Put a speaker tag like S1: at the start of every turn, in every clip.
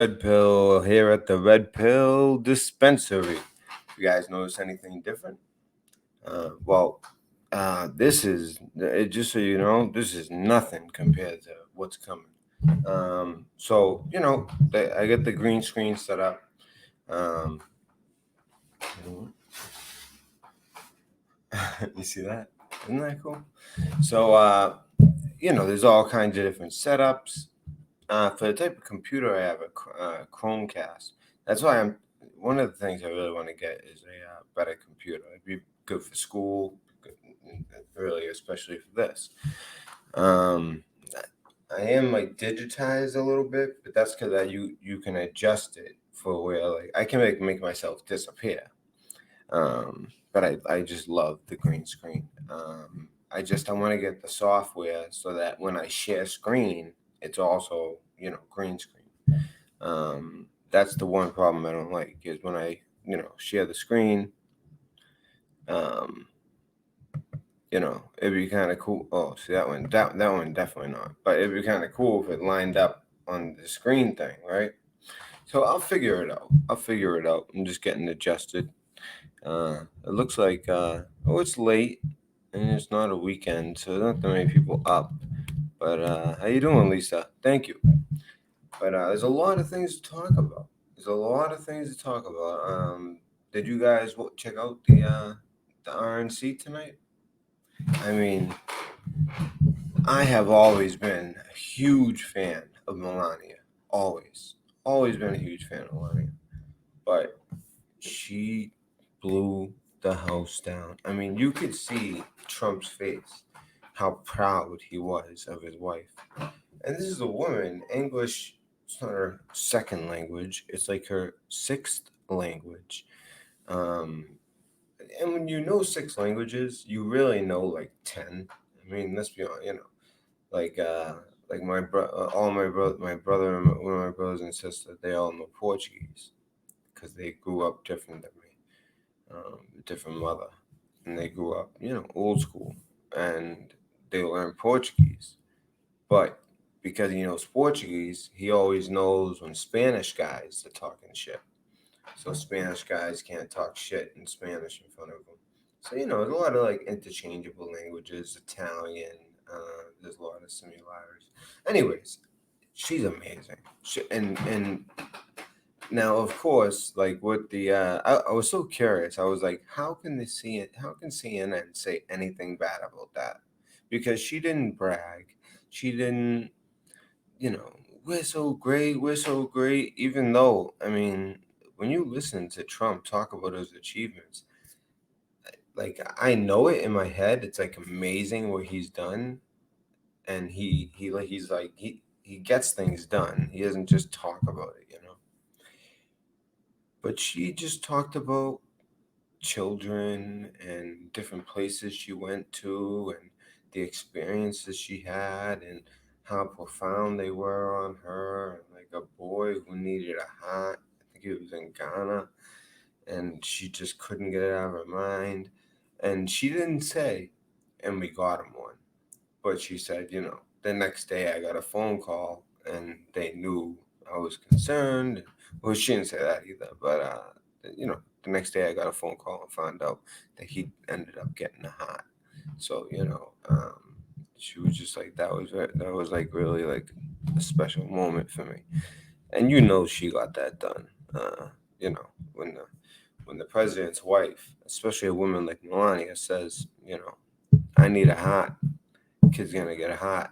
S1: Red Pill here at the Red Pill Dispensary. You guys notice anything different? This is just so you know, this is nothing compared to what's coming. I get the green screen set up. Um, you see that? Isn't that cool? So, there's all kinds of different setups. For the type of computer I have, a Chromecast. That's why I'm. One of the things I really want to get is a better computer. It'd be good for school, really, especially for this. Um, I am like digitized a little bit, but that's because you can adjust it for where like I can make myself disappear. But I just love the green screen. I want to get the software so that when I share screen, it's also green screen. That's the one problem I don't like is when I share the screen. Um, it'd be kind of cool. Oh, see that one definitely not. But it'd be kind of cool if it lined up on the screen thing, right? So I'll figure it out. I'll figure it out. I'm just getting adjusted. It looks like it's late and it's not a weekend, so not that many people up. But how you doing, Lisa? Thank you. But there's a lot of things to talk about. There's a lot of things to talk about. Did you guys check out the RNC tonight? I mean, I have always been a huge fan of Melania. Always, always been a huge fan of Melania. But she blew the house down. I mean, you could see Trump's face, how proud he was of his wife. And this is a woman, English, it's not her second language, it's like her sixth language. Um, and when you know six languages, you really know like 10. I mean, let's be honest, like, all my brother and one of my brothers and sisters, they all know Portuguese because they grew up different than me, different mother, and they grew up, old school, and they learned Portuguese. But because he knows Portuguese, he always knows when Spanish guys are talking shit. So Spanish guys can't talk shit in Spanish in front of him. So there's a lot of like interchangeable languages, Italian. There's a lot of similarities. Anyways, she's amazing. And now, of course, like with the, I was so curious. I was like, how can CNN say anything bad about that? Because she didn't brag. She didn't, you know, we're so great, we're so great. Even though, I mean, when you listen to Trump talk about his achievements, like I know it in my head. It's like amazing what he's done, and he gets things done. He doesn't just talk about it. But she just talked about children and different places she went to and the experiences she had and how profound they were on her. And like a boy who needed a heart, I think it was in Ghana, and she just couldn't get it out of her mind. And she didn't say, and we got him one, but she said, the next day I got a phone call and they knew I was concerned. Well, she didn't say that either, but the next day I got a phone call and found out that he ended up getting a heart. So she was just like that was like really like a special moment for me. And she got that done. You know when the president's wife, especially a woman like Melania, says, I need a heart, kid's gonna get a heart.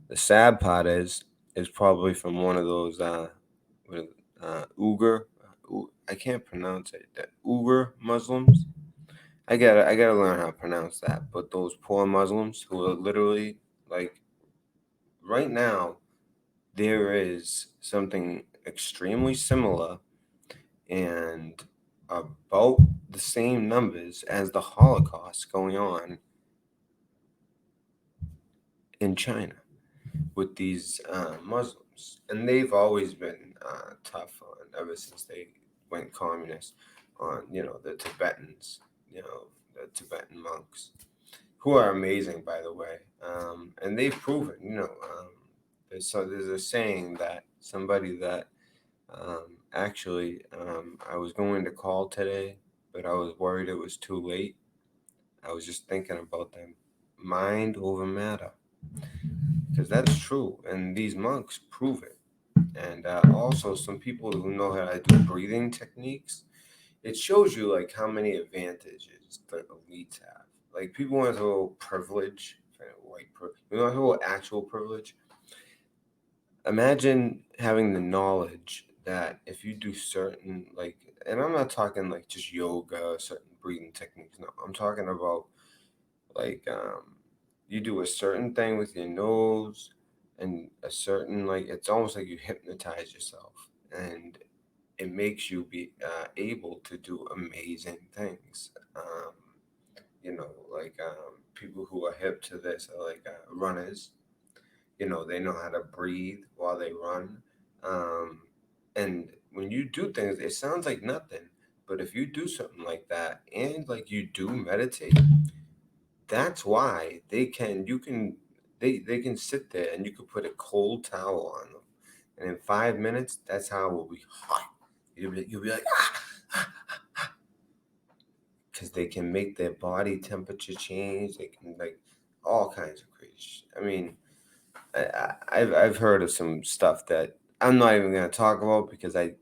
S1: The sad part is probably from one of those Uyghur. I can't pronounce it. The Uyghur Muslims. I gotta learn how to pronounce that. But those poor Muslims who are literally like right now, there is something extremely similar and about the same numbers as the Holocaust going on in China with these Muslims, and they've always been tough on ever since they went communist on the Tibetans, the Tibetan monks, who are amazing by the way, and they've proven there's a saying that somebody that I was going to call today, but I was worried it was too late. I was just thinking about them. Mind over matter. Because that's true. And these monks prove it. And also, some people who know how to do breathing techniques, it shows you like how many advantages the elites have. Like people want to whole privilege, you know, whole actual privilege. Imagine having the knowledge that if you do certain and I'm not talking like just yoga, certain breathing techniques. No, I'm talking about like you do a certain thing with your nose and a certain it's almost like you hypnotize yourself and it makes you be able to do amazing things. People who are hip to this are runners. They know how to breathe while they run. Um, and when you do things, it sounds like nothing, but if you do something like that and like you do meditate, that's why they can sit there and you could put a cold towel on them, and in 5 minutes, that's how it will be hot. You'll be like, because they can make their body temperature change. They can all kinds of crazy shit. I mean, I've heard of some stuff that I'm not even gonna talk about because I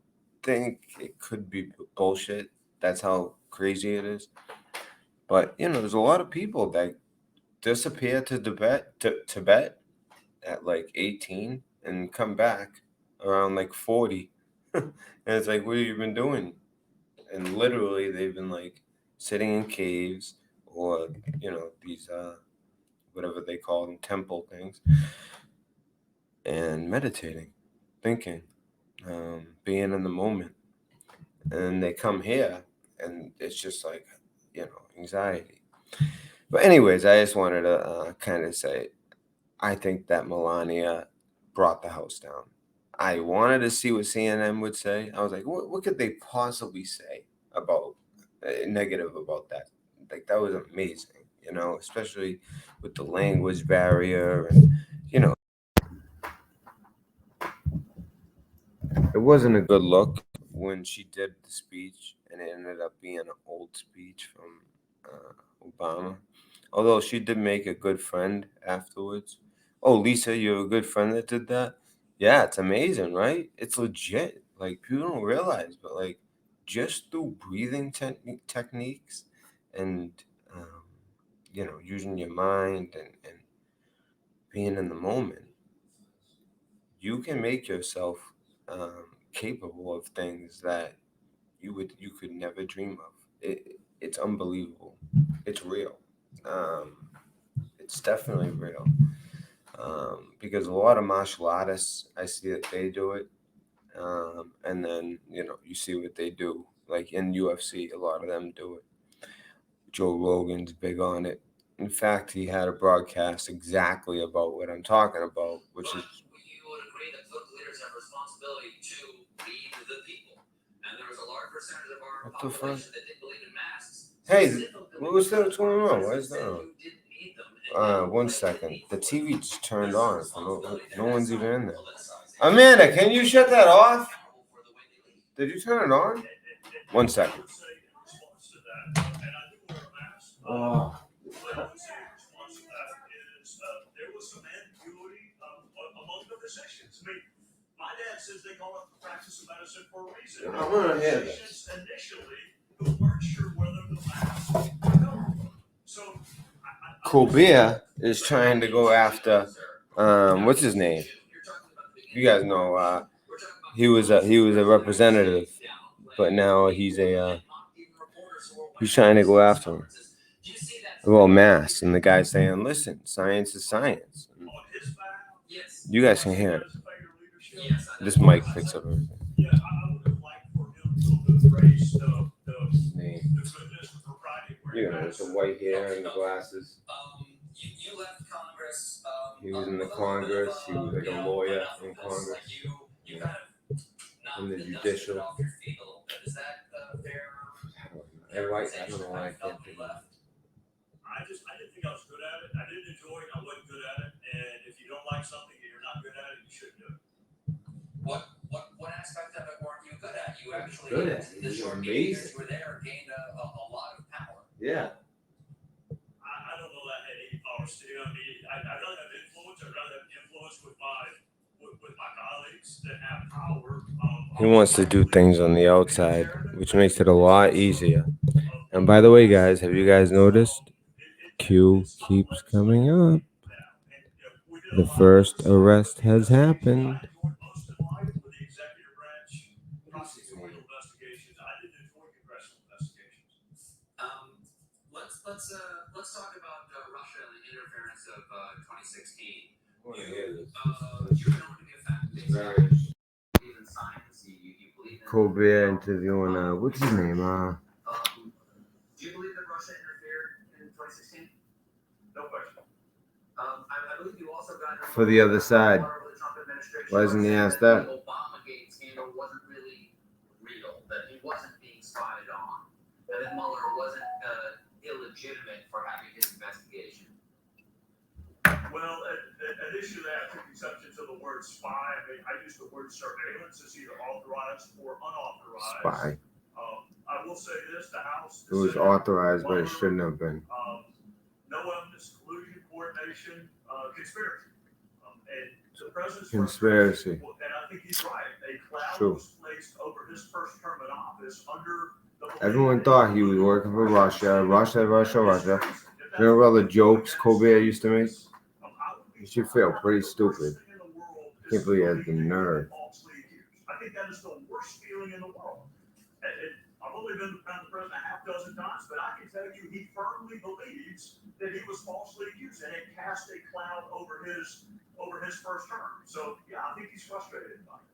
S1: think it could be bullshit. That's how crazy it is. But there's a lot of people that disappear to Tibet at like 18 and come back around like 40. And it's like, what have you been doing? And literally, they've been like sitting in caves or these whatever they call them, temple things, and meditating, thinking, being in the moment. And they come here, and it's just like anxiety. But anyways, I just wanted to kind of say I think that Melania brought the house down. I wanted to see what CNN would say. I was like, what could they possibly say about negative about that? Like that was amazing, especially with the language barrier and you know, it wasn't a good look when she did the speech, and it ended up being an old speech from Obama. Although she did make a good friend afterwards. Oh, Lisa, you have a good friend that did that? Yeah, it's amazing, right? It's legit. Like, people don't realize, but just through breathing techniques and, um, using your mind and being in the moment, you can make yourself capable of things that you could never dream of. It's unbelievable. It's real. Um, it's definitely real. Because a lot of martial artists, I see that they do it, and then you see what they do. Like in UFC, a lot of them do it. Joe Rogan's big on it. In fact, he had a broadcast exactly about what I'm talking about, which is what the fuck? Hey, what was that? What's going on? Why is that on? 1 second. The TV just turned on. So no one's even in there. Amanda, can you shut that off? Did you turn it on? 1 second. Oh. I'm gonna hear this. Colbert is trying to go after what's his name? You guys know he was a representative, but now he's trying to go after him. Well, mass, and the guy's saying, "Listen, science is science." And you guys can hear it. This mic picks up everything. Name. With the white hair and the glasses. He was in the Congress. He was like a lawyer in Congress. Yeah. In the judicial. I don't know why I can't think of it. good at it. He's amazing. Yeah.
S2: I don't know that had any power still. I mean, I'd rather have influence. I'd rather have influence with my colleagues than have power.
S1: He wants to do things on the outside, which makes it a lot easier. And by the way, guys, have you guys noticed? Q keeps coming up. The first arrest has happened.
S2: Most in life with the executive branch, prosecutorial investigations. I did do 4 congressional investigations.
S3: Let's talk about Russia and the interference of 2016. You're known to be a fact-based guy. Even science, you believe in.
S1: Colbert interviewing what's his name?
S3: Do you believe that Russia interfered in 2016?
S2: No question.
S3: I believe you also got
S1: For the other side. Why doesn't he ask that?
S3: The Obamagate scandal wasn't really real, that he wasn't being spotted on, that Mueller wasn't illegitimate for having his investigation.
S2: Well, initially I took exception to the word spy. I mean, I use the word surveillance as either authorized or unauthorized.
S1: Spy.
S2: I will say this: the House.
S1: It was authorized, but it shouldn't have been.
S2: No evidence, collusion, coordination, conspiracy, and the president's
S1: Conspiracy.
S2: And I think he's right. A cloud
S1: True.
S2: was placed over his first term in office under the.
S1: Everyone thought he was working for Russia. You know all the jokes Colbert used to make? You should feel pretty stupid. I can't believe he has the nerve.
S2: I think that is the worst feeling in the world. I've only been around the president a half dozen times, but I can tell you he firmly believes that he was falsely accused, and it cast a cloud over his first term. So yeah, I think he's frustrated by it.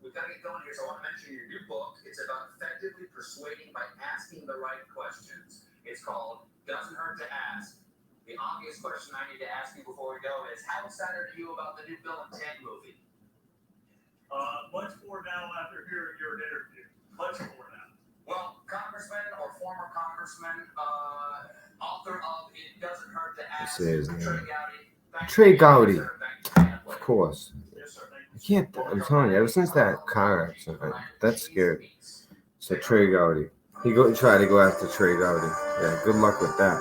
S3: We've got to get going here, so I want to mention your new book. It's about effectively persuading by asking the right questions. It's called Doesn't Hurt to Ask. The obvious question I need to ask you before we go is, how excited are you about the new Bill and Ted movie?
S2: Much more now after hearing your interview. Much more now.
S3: Well, congressman or former congressman, author of It Doesn't Hurt to Ask, Trey Gowdy.
S1: Trey Gowdy. Of course.
S2: Yes, sir.
S1: I can't, I'm telling you, ever since that car accident, that's scary. So Trey Gowdy. He tried to go after Trey Gowdy. Yeah, good luck with that.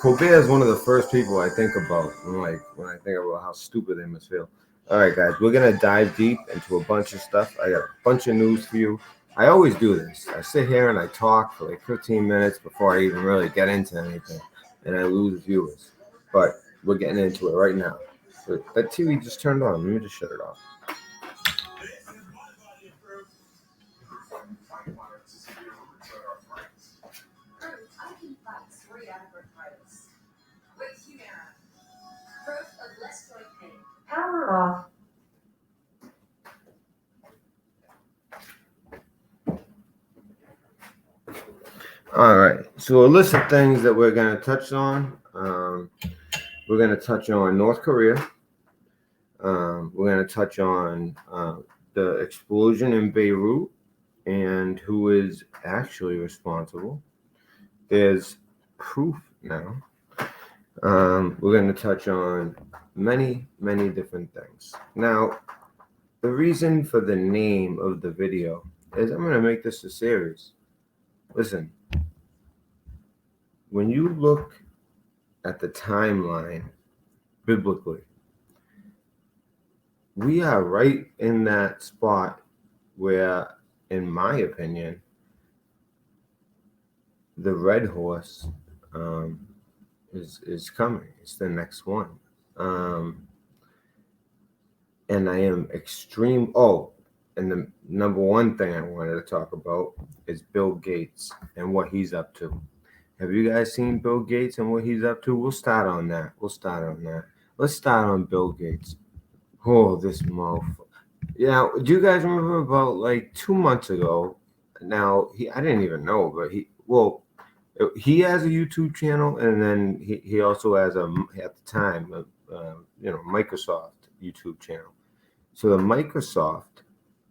S1: Colbert is one of the first people I think about when I think about how stupid they must feel. All right, guys, we're going to dive deep into a bunch of stuff. I got a bunch of news for you. I always do this. I sit here and I talk for like 15 minutes before I even really get into anything, and I lose viewers. But we're getting into it right now. That TV just turned on. Let me just shut it off.
S4: Power off.
S1: All right. So a list of things that we're going to touch on. We're going to touch on North Korea. We're going to touch on the explosion in Beirut and who is actually responsible. There's proof now. We're going to touch on many, many different things. Now, the reason for the name of the video is I'm going to make this a series. Listen, when you look at the timeline biblically, we are right in that spot where, in my opinion, the red horse is coming. It's the next one. And I am extreme. Oh, and the number one thing I wanted to talk about is Bill Gates and what he's up to. Have you guys seen Bill Gates and what he's up to? We'll start on that. Let's start on Bill Gates. Oh, this motherfucker. Yeah, do you guys remember about like 2 months ago? Now, I didn't even know, but he has a YouTube channel, and then he also has at the time, Microsoft YouTube channel. So the Microsoft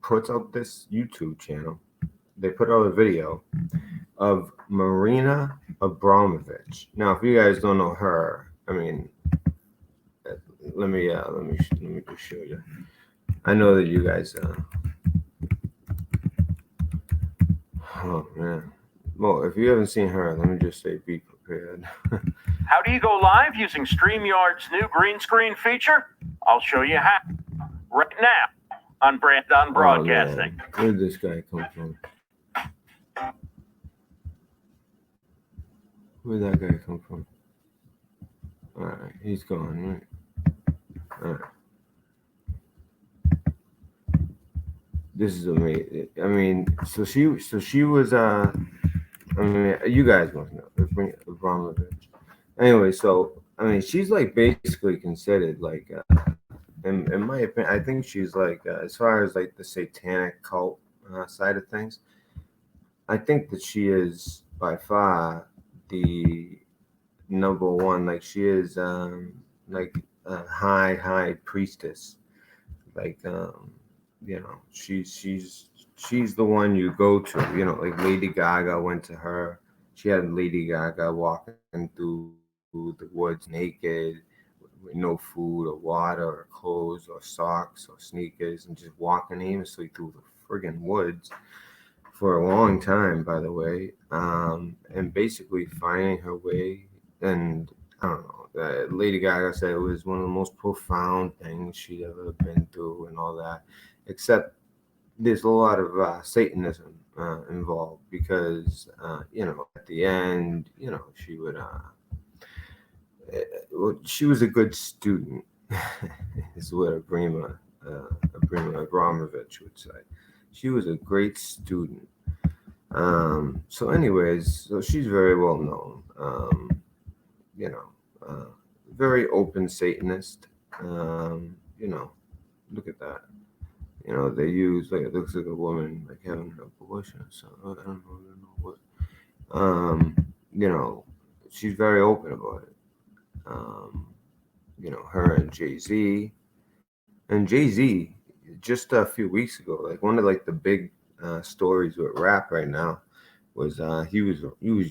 S1: puts out this YouTube channel. They put out a video of Marina Abramovich. Now, if you guys don't know her, I mean, let me just show you. I know that you guys Oh man. Well, if you haven't seen her, let me just say, be prepared.
S5: How do you go live using StreamYard's new green screen feature? I'll show you how right now on Broadcasting.
S1: Oh, where did this guy come from? Where'd that guy come from? All right, he's gone, right? All right. This is amazing. I mean, so she was I mean, you guys must know Abramovich. Anyway, so I mean, she's like basically considered like, in my opinion, I think she's like, as far as like the satanic cult side of things, I think that she is by far the number one. Like she is like a high priestess. Like she's the one you go to. Like Lady Gaga went to her. She had Lady Gaga walking through the woods naked, with no food or water or clothes or socks or sneakers, and just walking aimlessly through the friggin' woods for a long time, by the way, and basically finding her way. And I don't know. Lady Gaga said it was one of the most profound things she'd ever been through, and all that. Except there's a lot of Satanism involved because at the end, she would. Well, she was a good student, is what Abrima Abramovich would say. She was a great student. So anyways, so she's very well known. You know, very open Satanist. Look at that. They use like it looks like a woman like having an abortion. So I don't know what. She's very open about it. Her and Jay-Z. And Jay-Z, just a few weeks ago, like one of like the big stories with rap right now was he was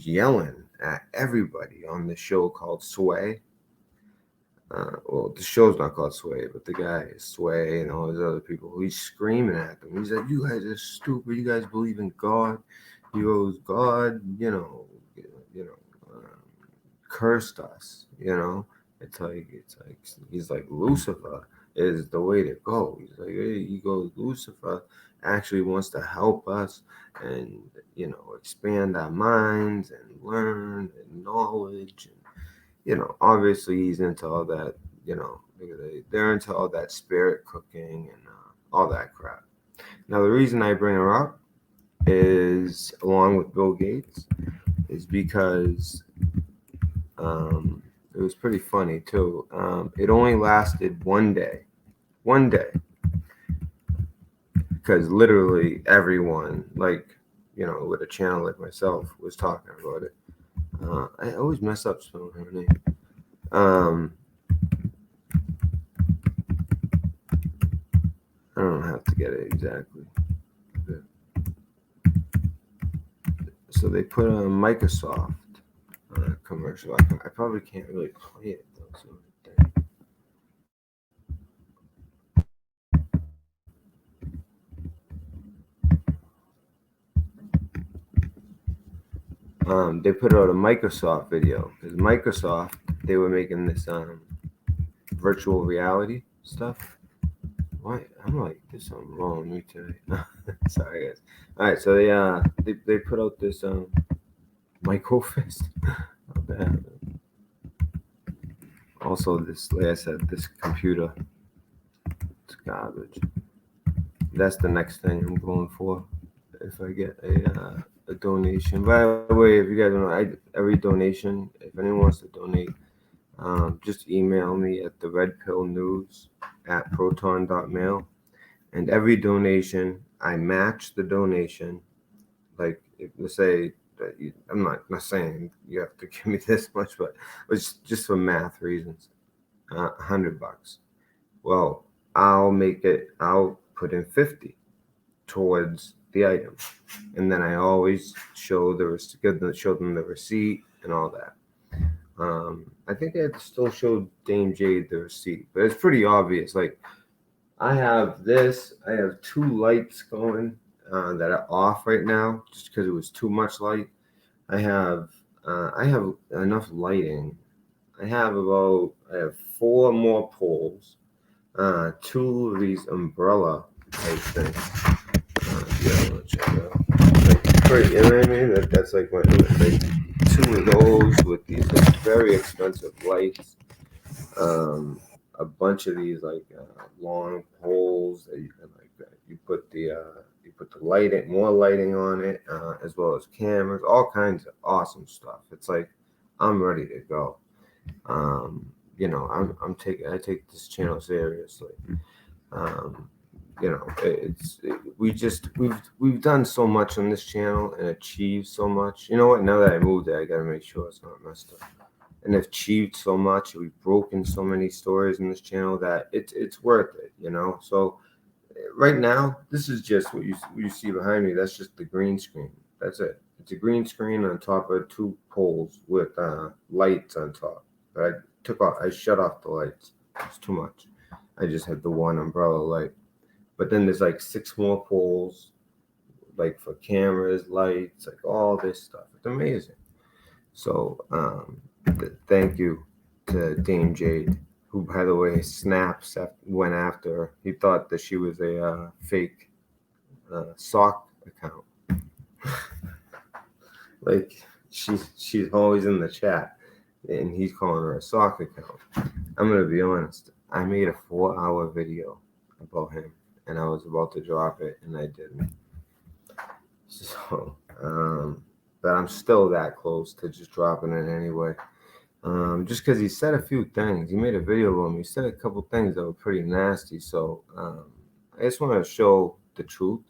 S1: yelling at everybody on the show called Sway. Well, the show's not called Sway, but the guy is Sway and all these other people. He's screaming at them. He's like, "You guys are stupid. You guys believe in God. God, cursed us. It's like he's like Lucifer is the way to go. He's like, hey, he goes, Lucifer actually wants to help us and expand our minds and learn and knowledge, and obviously he's into all that. They're into all that spirit cooking and all that crap. Now the reason I bring her up is, along with Bill Gates, is because it was pretty funny too. It only lasted one day, because literally everyone, like, with a channel like myself, was talking about it. I always mess up spelling her name. I don't have to get it exactly. So they put on Microsoft commercial. I probably can't really play it though. They put out a Microsoft video because Microsoft, they were making this virtual reality stuff. Why? I'm like, there's something wrong with me today. Sorry guys. All right, so they put out this Microfist. Not bad. Also, this, like I said, this computer, it's garbage. That's the next thing I'm going for if I get a donation. By the way, if you guys don't know, every donation, if anyone wants to donate, just email me at theredpillnews@proton.mail. And every donation, I match the donation. Like, let's say that I'm not saying you have to give me this much, but it's just for math reasons. $100. Well, I'll put in 50 towards the item, and then I always show them the receipt and all that. I think I still showed Dame Jade the receipt, but it's pretty obvious. Like, I have 2 lights going that are off right now, just because it was too much light. I have enough lighting. I have 4 more poles, 2 of these umbrella type things. Yeah, I'll check it out. Like, you know what I mean? That's like 2 of those with these like, very expensive lights. A bunch of these like long poles that you can you put the lighting, more lighting on it, as well as cameras, all kinds of awesome stuff. It's like I'm ready to go. I take this channel seriously. We've done so much on this channel and achieved so much. You know what? Now that I moved there, I got to make sure it's not messed up. And achieved so much. We've broken so many stories in this channel that it's worth it. So right now, this is just what you see behind me. That's just the green screen. That's it. It's a green screen on top of 2 poles with lights on top. But I shut off the lights. It's too much. I just had the one umbrella light. But then there's like 6 more poles, like for cameras, lights, like all this stuff. It's amazing. So thank you to Dame Jade, who, by the way, Snaps went after her. He thought that she was a fake sock account. Like she's always in the chat, and he's calling her a sock account. I'm gonna be honest. I made a 4-hour video about him, and I was about to drop it, and I didn't. So, but I'm still that close to just dropping it anyway. Just because he said a few things. He made a video of him. He said a couple things that were pretty nasty. So I just want to show the truth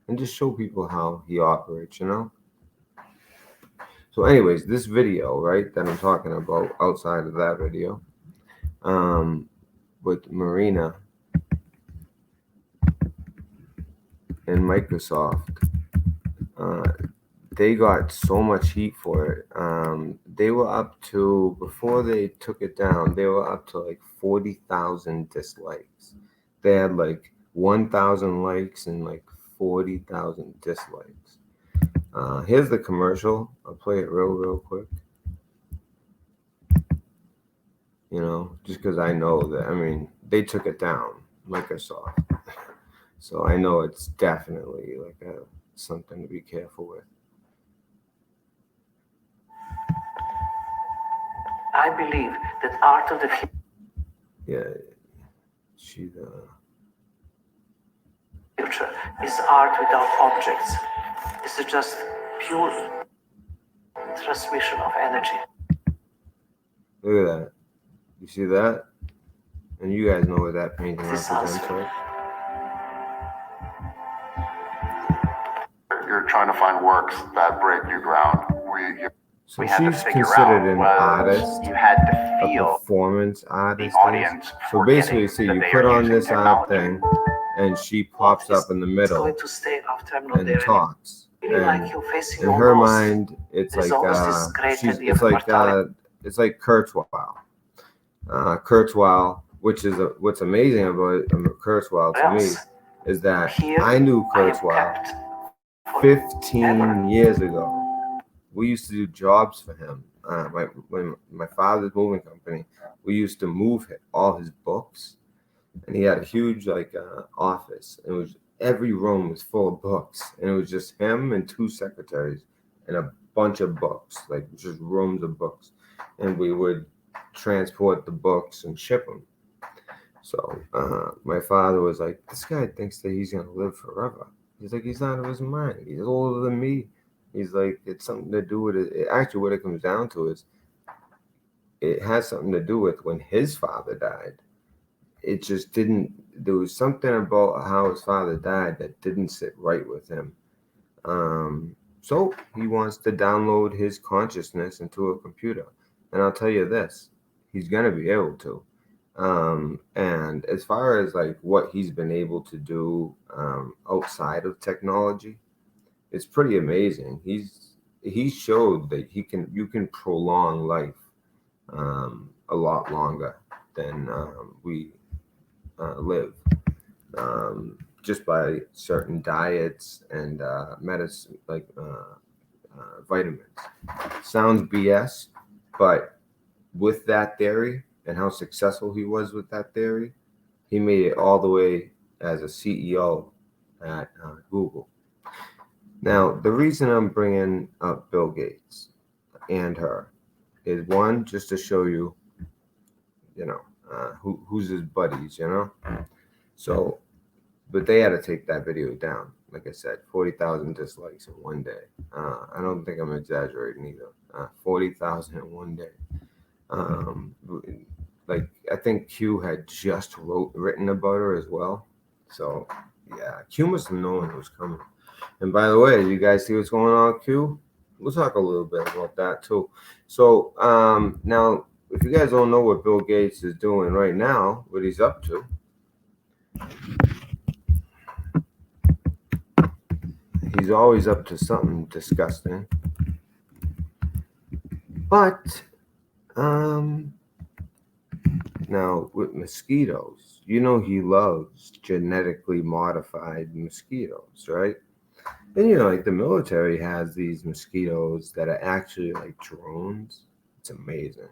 S1: and just show people how he operates, So anyways, this video, right, that I'm talking about outside of that video, with Marina and Microsoft, they got so much heat for it. They were up to, before they took it down, they were up to like 40,000 dislikes. They had like 1,000 likes and like 40,000 dislikes. Here's the commercial. I'll play it real quick. Just because I know that, they took it down, Microsoft. So I know it's definitely like something to be careful with.
S6: I believe that art of the
S1: future
S6: is art without objects. It's just pure transmission of energy.
S1: Look at that. You see that? And you guys know what that painting represents, right?
S7: You're trying to find works that break new ground.
S1: So she's considered an artist,
S5: you had to
S1: a
S5: feel
S1: performance artist.
S5: the audience.
S1: So basically, see, you put on this art thing, and she pops up in the middle
S6: Going to stay after I'm not
S1: and
S6: there.
S1: talks.
S6: Really like you facing
S1: In
S6: your
S1: her
S6: boss.
S1: mind, it's
S6: There's always this great idea
S1: it's
S6: of
S1: like
S6: mortality.
S1: it's like Kurzweil. Kurzweil, which is what's amazing about Kurzweil to me, is that I knew Kurzweil 15 years ago. We used to do jobs for him. When my father's moving company, we used to move all his books, and he had a huge office. It was every room was full of books, and it was just him and 2 secretaries and a bunch of books, like just rooms of books, and we would transport the books and ship them. So my father was like, "This guy thinks that he's gonna live forever." He's like, "He's out of his mind. He's older than me." He's like, it's something to do with it. Actually, what it comes down to is it has something to do with when his father died. It just didn't, there was something about how his father died that didn't sit right with him. So he wants to download his consciousness into a computer. And I'll tell you this, he's going to be able to. And as far as like what he's been able to do outside of technology, it's pretty amazing. He showed that you can prolong life a lot longer than we live. just by certain diets and medicine, like vitamins. Sounds BS, but with that theory and how successful he was with that theory, he made it all the way as a CEO at Google. Now, the reason I'm bringing up Bill Gates and her is one, just to show you, who's his buddies, So, but they had to take that video down. Like I said, 40,000 dislikes in one day. I don't think I'm exaggerating either. 40,000 in one day. Like I think Q had just written about her as well. So yeah, Q must have known it was coming. And by the way, you guys see what's going on with Q? We'll talk a little bit about that too. So now, if you guys don't know what Bill Gates is doing right now, what he's up to, he's always up to something disgusting. But now with mosquitoes, he loves genetically modified mosquitoes, right? And like the military has these mosquitoes that are actually like drones. It's amazing.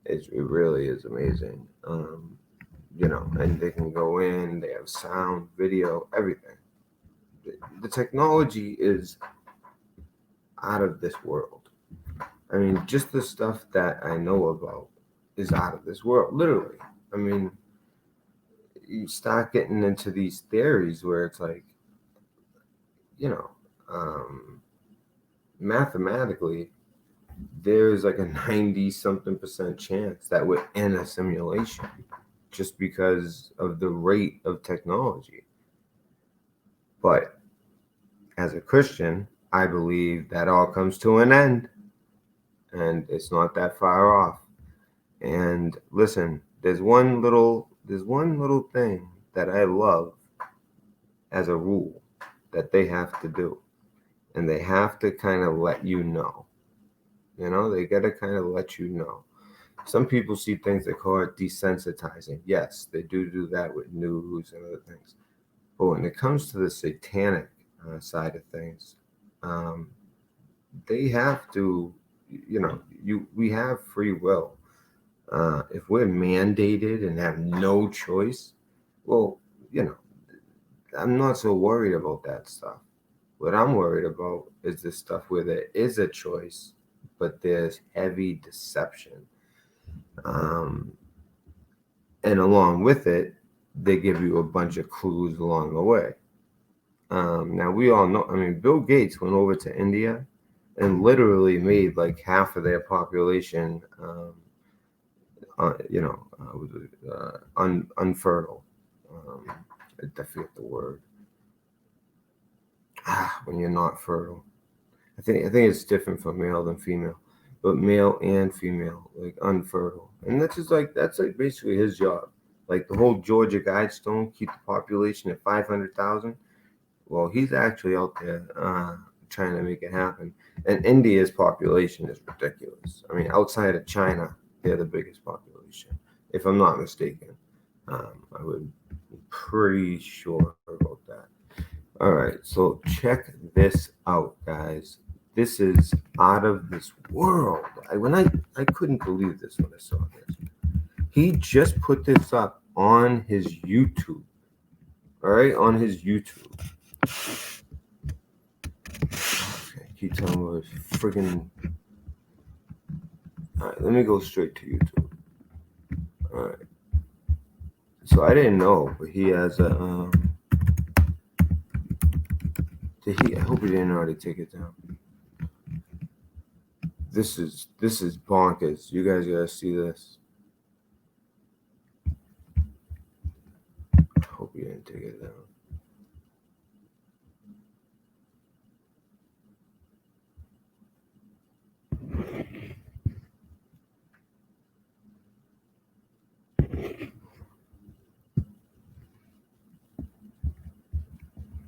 S1: It really is amazing. And they can go in, they have sound, video, everything. The technology is out of this world. I mean, just the stuff that I know about is out of this world, literally. I mean, you start getting into these theories where it's like, mathematically, there's like a 90-something% chance that we're in a simulation just because of the rate of technology. But as a Christian, I believe that all comes to an end, and it's not that far off. And listen, there's one little thing that I love as a rule that they have to do, and they have to kind of let you know. They got to kind of let you know. Some people see things, they call it desensitizing. Yes, they do that with news and other things. But when it comes to the satanic side of things, they have to, we have free will. If we're mandated and have no choice, well, I'm not so worried about that stuff. What I'm worried about is the stuff where there is a choice, but there's heavy deception. And along with it, they give you a bunch of clues along the way. Now, we all know, Bill Gates went over to India and literally made like half of their population, unfertile. I forget the word. When you're not fertile. I think it's different for male than female, but male and female, like unfertile. And that's like basically his job. Like the whole Georgia Guidestone, keep the population at 500,000. Well, he's actually out there trying to make it happen. And India's population is ridiculous. Outside of China, they're the biggest population, if I'm not mistaken. I would be pretty sure about that. All right, so check this out, guys. This is out of this world. I couldn't believe this when I saw this. He just put this up on his YouTube. All right, on his YouTube. Okay, keep telling me it's freaking. All right, let me go straight to YouTube. All right. So I didn't know, but he has a. I hope he didn't already take it down. This is bonkers. You guys gotta see this. I hope he didn't take it down.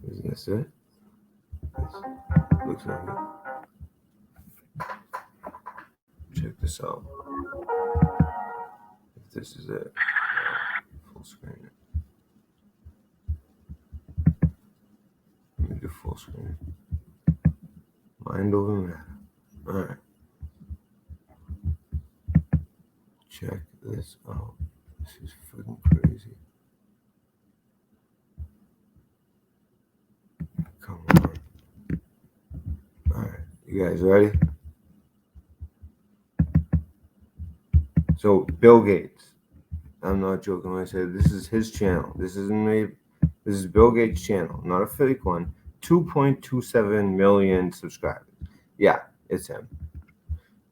S1: Is this it? Looks like it. Check this out. If this is it, full screen. full screen. Mind over matter. All right. Check this out. This is freaking crazy. Come on. All right. You guys ready? So, Bill Gates. I'm not joking when I say this is his channel. This isn't me. This is Bill Gates' channel, not a fake one. 2.27 million subscribers. Yeah, it's him.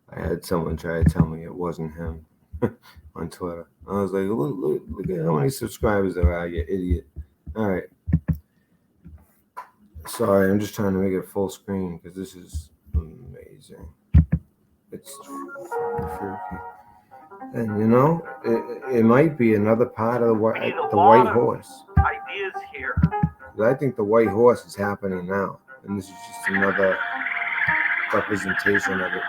S1: I had someone try to tell me it wasn't him on Twitter. I was like, look at how many subscribers there are, you idiot. All right. Sorry, I'm just trying to make it full screen because this is amazing. It's freaky. And you know, it might be another part of the white horse.
S5: Ideas here.
S1: I think the white horse is happening now, and this is just another representation of it.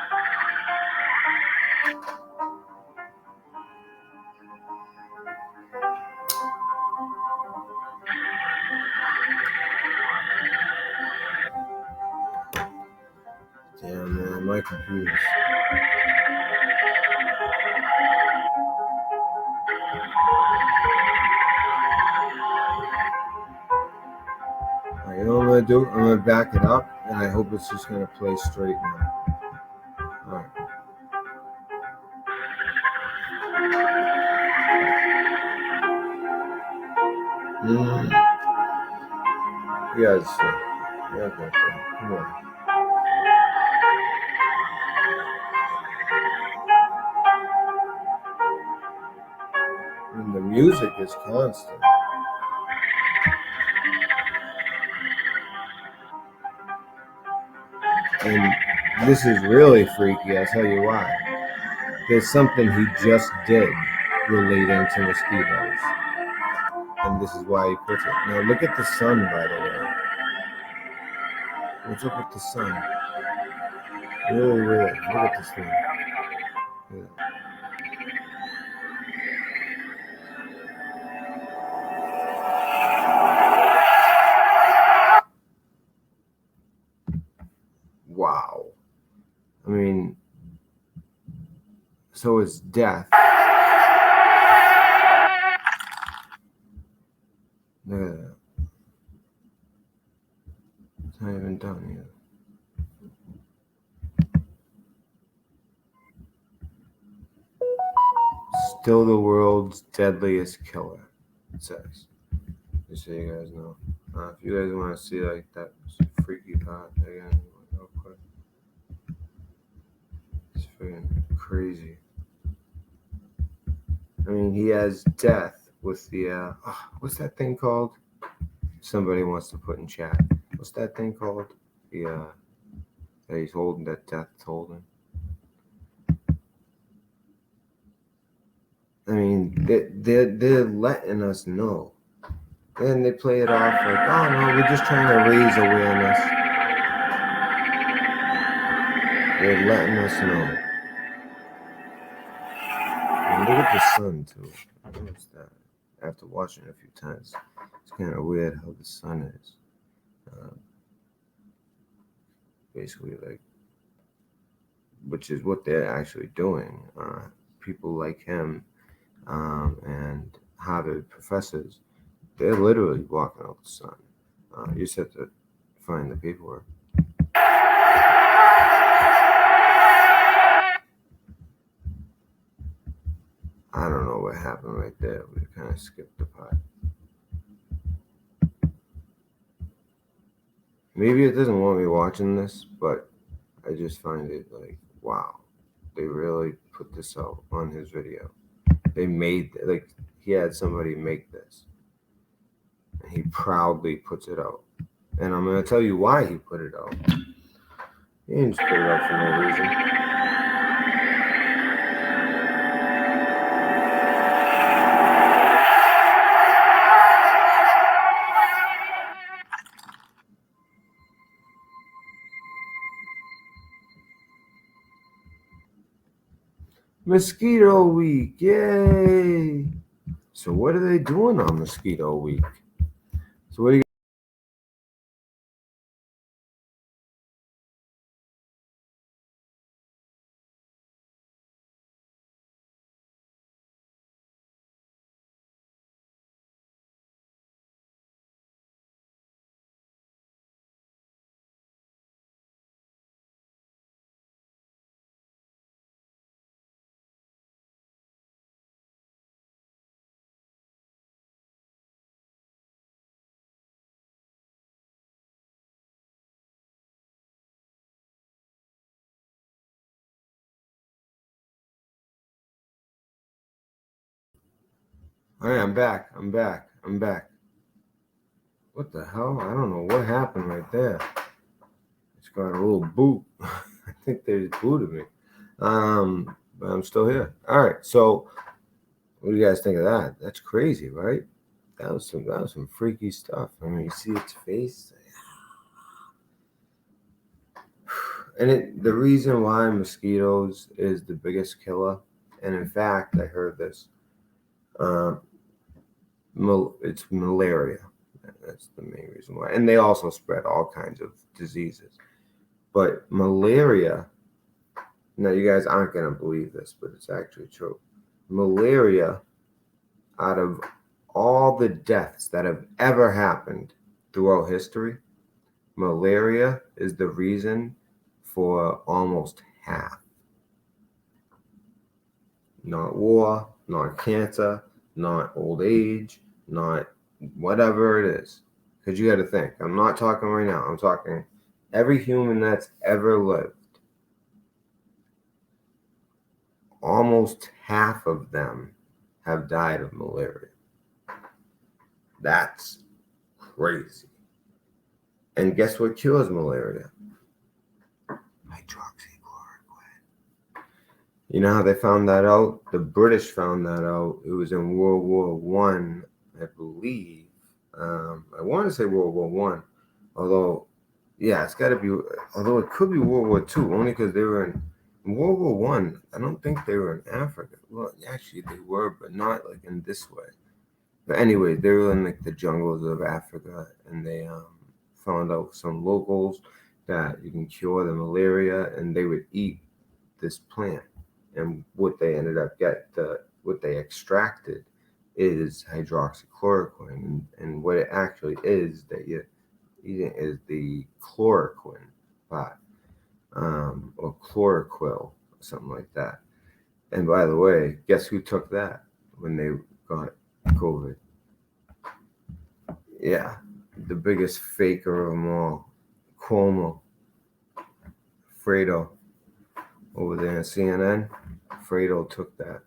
S1: Damn, man, my computer's... Alright, you know what I'm gonna do? I'm gonna back it up, and I hope it's just gonna play straight now. Alright. You guys see. Yeah, come on. And the music is constant. And this is really freaky, I'll tell you why. There's something he just did relating to mosquitoes. And this is why he puts it. Now look at the sun, by the way. What's up with the sun? Really weird. Look at this thing. Yeah. Wow. I mean, so it's death. Look at that. It's not even done yet. Still the world's deadliest killer, it says. Just so you guys know. If you guys want to see like that freaky part again, real quick. It's freaking crazy. I mean, he has death with the, what's that thing called? Somebody wants to put in chat. What's that thing called? The, that he's holding, that death's holding. I mean, they're letting us know. And they play it off like, oh no, we're just trying to raise awareness. They're letting us know. And look at the sun too. I noticed that. After watching it a few times, it's kind of weird how the sun is. Basically, like, which is what they're actually doing. People like him and Harvard professors, they're literally blocking out the sun. You just have to find the paperwork. I don't know what happened right there. We kind of skipped the part. Maybe it doesn't want me watching this, but I just find it like, wow. They really put this out on his video. They made, like, he had somebody make this. And he proudly puts it out. And I'm going to tell you why he put it out. He didn't just put it out for no reason. Mosquito Week, yay! So what are they doing on Mosquito Week? So what do you All right, I'm back. I'm back. What the hell? I don't know what happened right there. It's got a little boot. I think they just booted me. But I'm still here. All right. So, what do you guys think of that? That's crazy, right? That was some freaky stuff. I mean, you see its face, and the reason why mosquitoes is the biggest killer, and in fact, I heard this. Um, it's malaria. That's the main reason why, and they also spread all kinds of diseases. But malaria. Now, you guys aren't gonna believe this, but it's actually true. Malaria, out of all the deaths that have ever happened throughout history, malaria is the reason for almost half. Not war, not cancer, not old age, not whatever it is. Because you got to think, I'm not talking right now, I'm talking every human that's ever lived. Almost half of them have died of malaria. That's crazy. And guess what cures malaria? Hydroxychloroquine. You know how they found that out? The British found that out. It was in World War One, I believe. I want to say World War One, although, yeah, it's got to be. Although it could be World War Two, only because they were in World War One. I don't think they were in Africa. Well, actually, they were, but not like in this way. But anyway, they were in like the jungles of Africa, and they found out some locals that you can cure the malaria, and they would eat this plant. And what they ended up what they extracted is hydroxychloroquine, and what it actually is that you're eating is the chloroquine part, or chloroquil, something like that. And by the way, guess who took that when they got COVID? Yeah, the biggest faker of them all, Cuomo, Fredo, over there in CNN. Fredo took that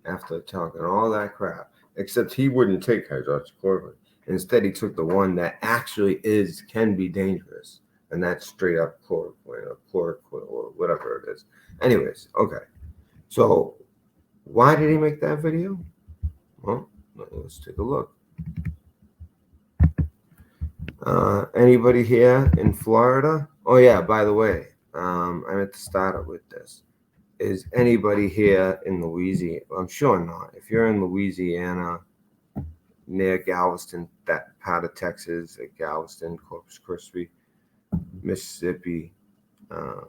S1: after talking all that crap. Except he wouldn't take hydroxychloroquine. Instead, he took the one that actually can be dangerous, and that's straight up chloroquine or chloroquil or whatever it is. Anyways, okay. So, why did he make that video? Well, let's take a look. Anybody here in Florida? Oh yeah, by the way, I meant to start it with this. Is anybody here in Louisiana? I'm sure not. If you're in Louisiana, near Galveston, that part of Texas, at Galveston, Corpus Christi, Mississippi. But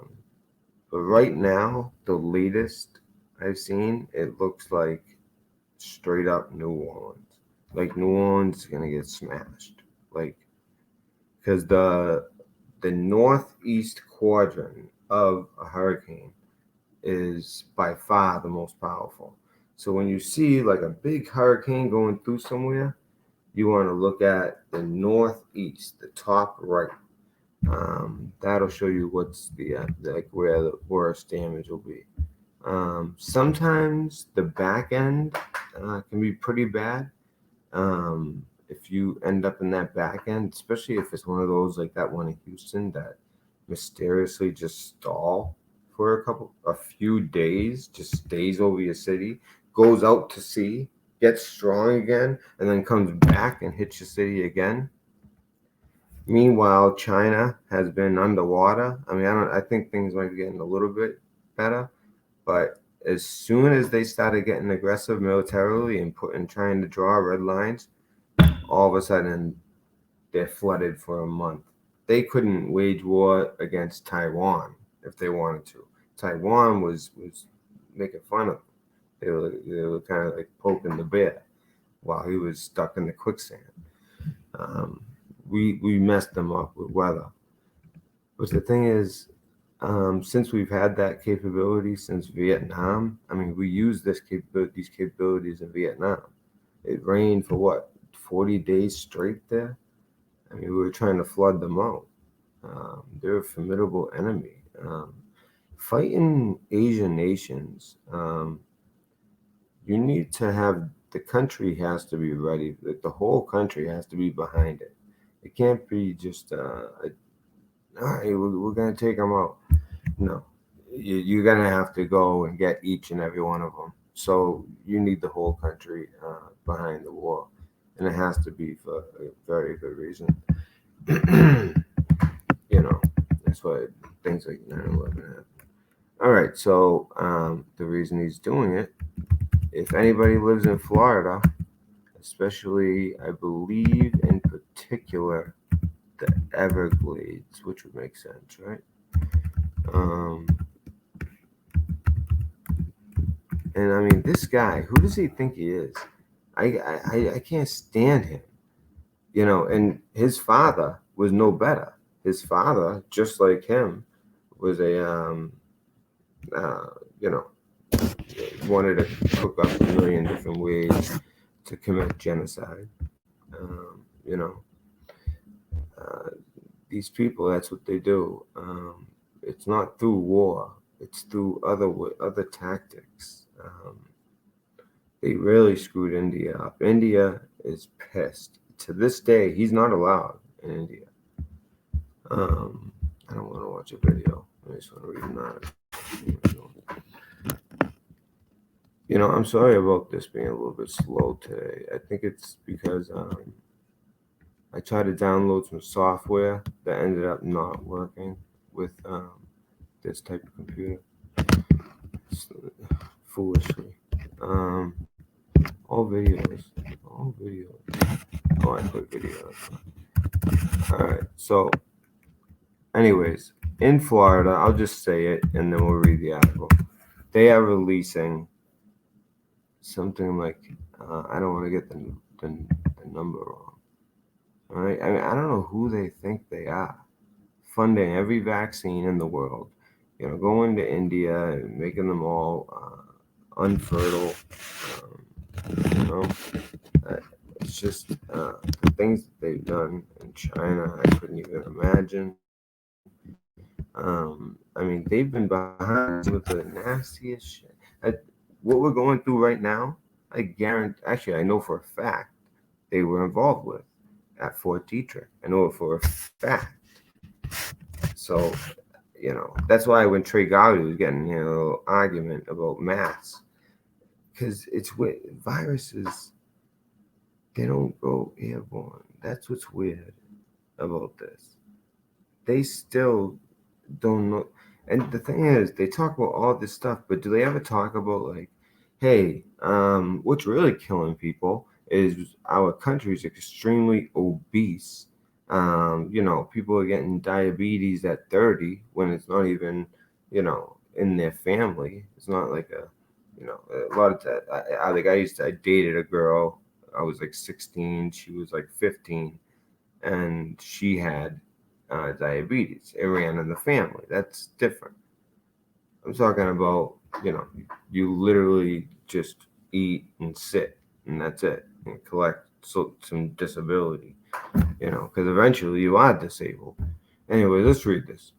S1: right now, the latest I've seen, it looks like straight up New Orleans. Like New Orleans is gonna get smashed. Like, because the northeast quadrant of a hurricane is by far the most powerful. So when you see like a big hurricane going through somewhere, you want to look at the northeast, the top right. That'll show you what's like where the worst damage will be. Sometimes the back end can be pretty bad. If you end up in that back end, especially if it's one of those like that one in Houston that mysteriously just stall for a few days, just stays over your city, goes out to sea, gets strong again, and then comes back and hits your city again. Meanwhile, China has been underwater. I mean, I think things might be getting a little bit better, but as soon as they started getting aggressive militarily and trying to draw red lines, all of a sudden they're flooded for a month. They couldn't wage war against Taiwan if they wanted to. Taiwan was making fun of them. They were kind of like poking the bear while he was stuck in the quicksand. We messed them up with weather. But the thing is, since we've had that capability since Vietnam, I mean, we used these capabilities in Vietnam. It rained for what, 40 days straight there? I mean, we were trying to flood them out. They're a formidable enemy. Fighting Asian nations, you need to have the country has to be ready. The whole country has to be behind it. It can't be just, all right, we're going to take them out. No, you're going to have to go and get each and every one of them. So you need the whole country behind the war. And it has to be for a very good reason. That's why things like 9/11 happen. All right, so the reason he's doing it, if anybody lives in Florida, especially, I believe in particular, the Everglades, which would make sense, right? And I mean, this guy, who does he think he is? I can't stand him, and his father was no better. His father, just like him, was a, wanted to cook up a million different ways to commit genocide. You know, these people, that's what they do. It's not through war; it's through other tactics. They really screwed India up. India is pissed. To this day, he's not allowed in India. I don't want to watch a video. I just want to read an article. I'm sorry about this being a little bit slow today. I think it's because I tried to download some software that ended up not working with this type of computer. Foolishly. All videos. Oh, I put videos. All right. So, anyways, in Florida, I'll just say it and then we'll read the article. They are releasing something like, I don't want to get the number wrong. All right. I mean, I don't know who they think they are. Funding every vaccine in the world, going to India and making them all unfertile. It's just the things that they've done in China, I couldn't even imagine. I mean, they've been behind some of the nastiest shit. What we're going through right now, I guarantee, actually, I know for a fact they were involved with at Fort Detrick. I know it for a fact. So, that's why when Trey Gowdy was getting a little argument about masks, because it's weird. Viruses, they don't go airborne. That's what's weird about this. They still don't know. And the thing is, they talk about all this stuff, but do they ever talk about, like, hey, what's really killing people is our country is extremely obese. People are getting diabetes at 30 when it's not even, in their family. It's not like a lot of that. I dated a girl. I was like 16. She was like 15, and she had diabetes. It ran in the family. That's different. I'm talking about, you literally just eat and sit, and that's it, and collect some disability, because eventually you are disabled. Anyway, let's read this.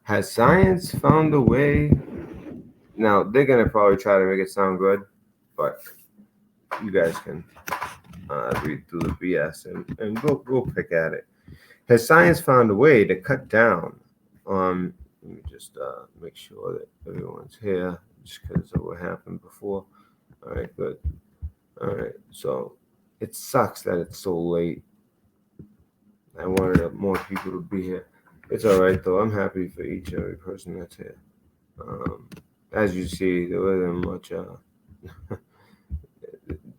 S1: Has science found a way? Now, they're going to probably try to make it sound good, but you guys can read through the BS and we'll pick at it. Has science found a way to cut down on, let me just make sure that everyone's here, just because of what happened before. All right, good. All right, so it sucks that it's so late. I wanted more people to be here. It's all right, though. I'm happy for each and every person that's here. As you see, there wasn't much.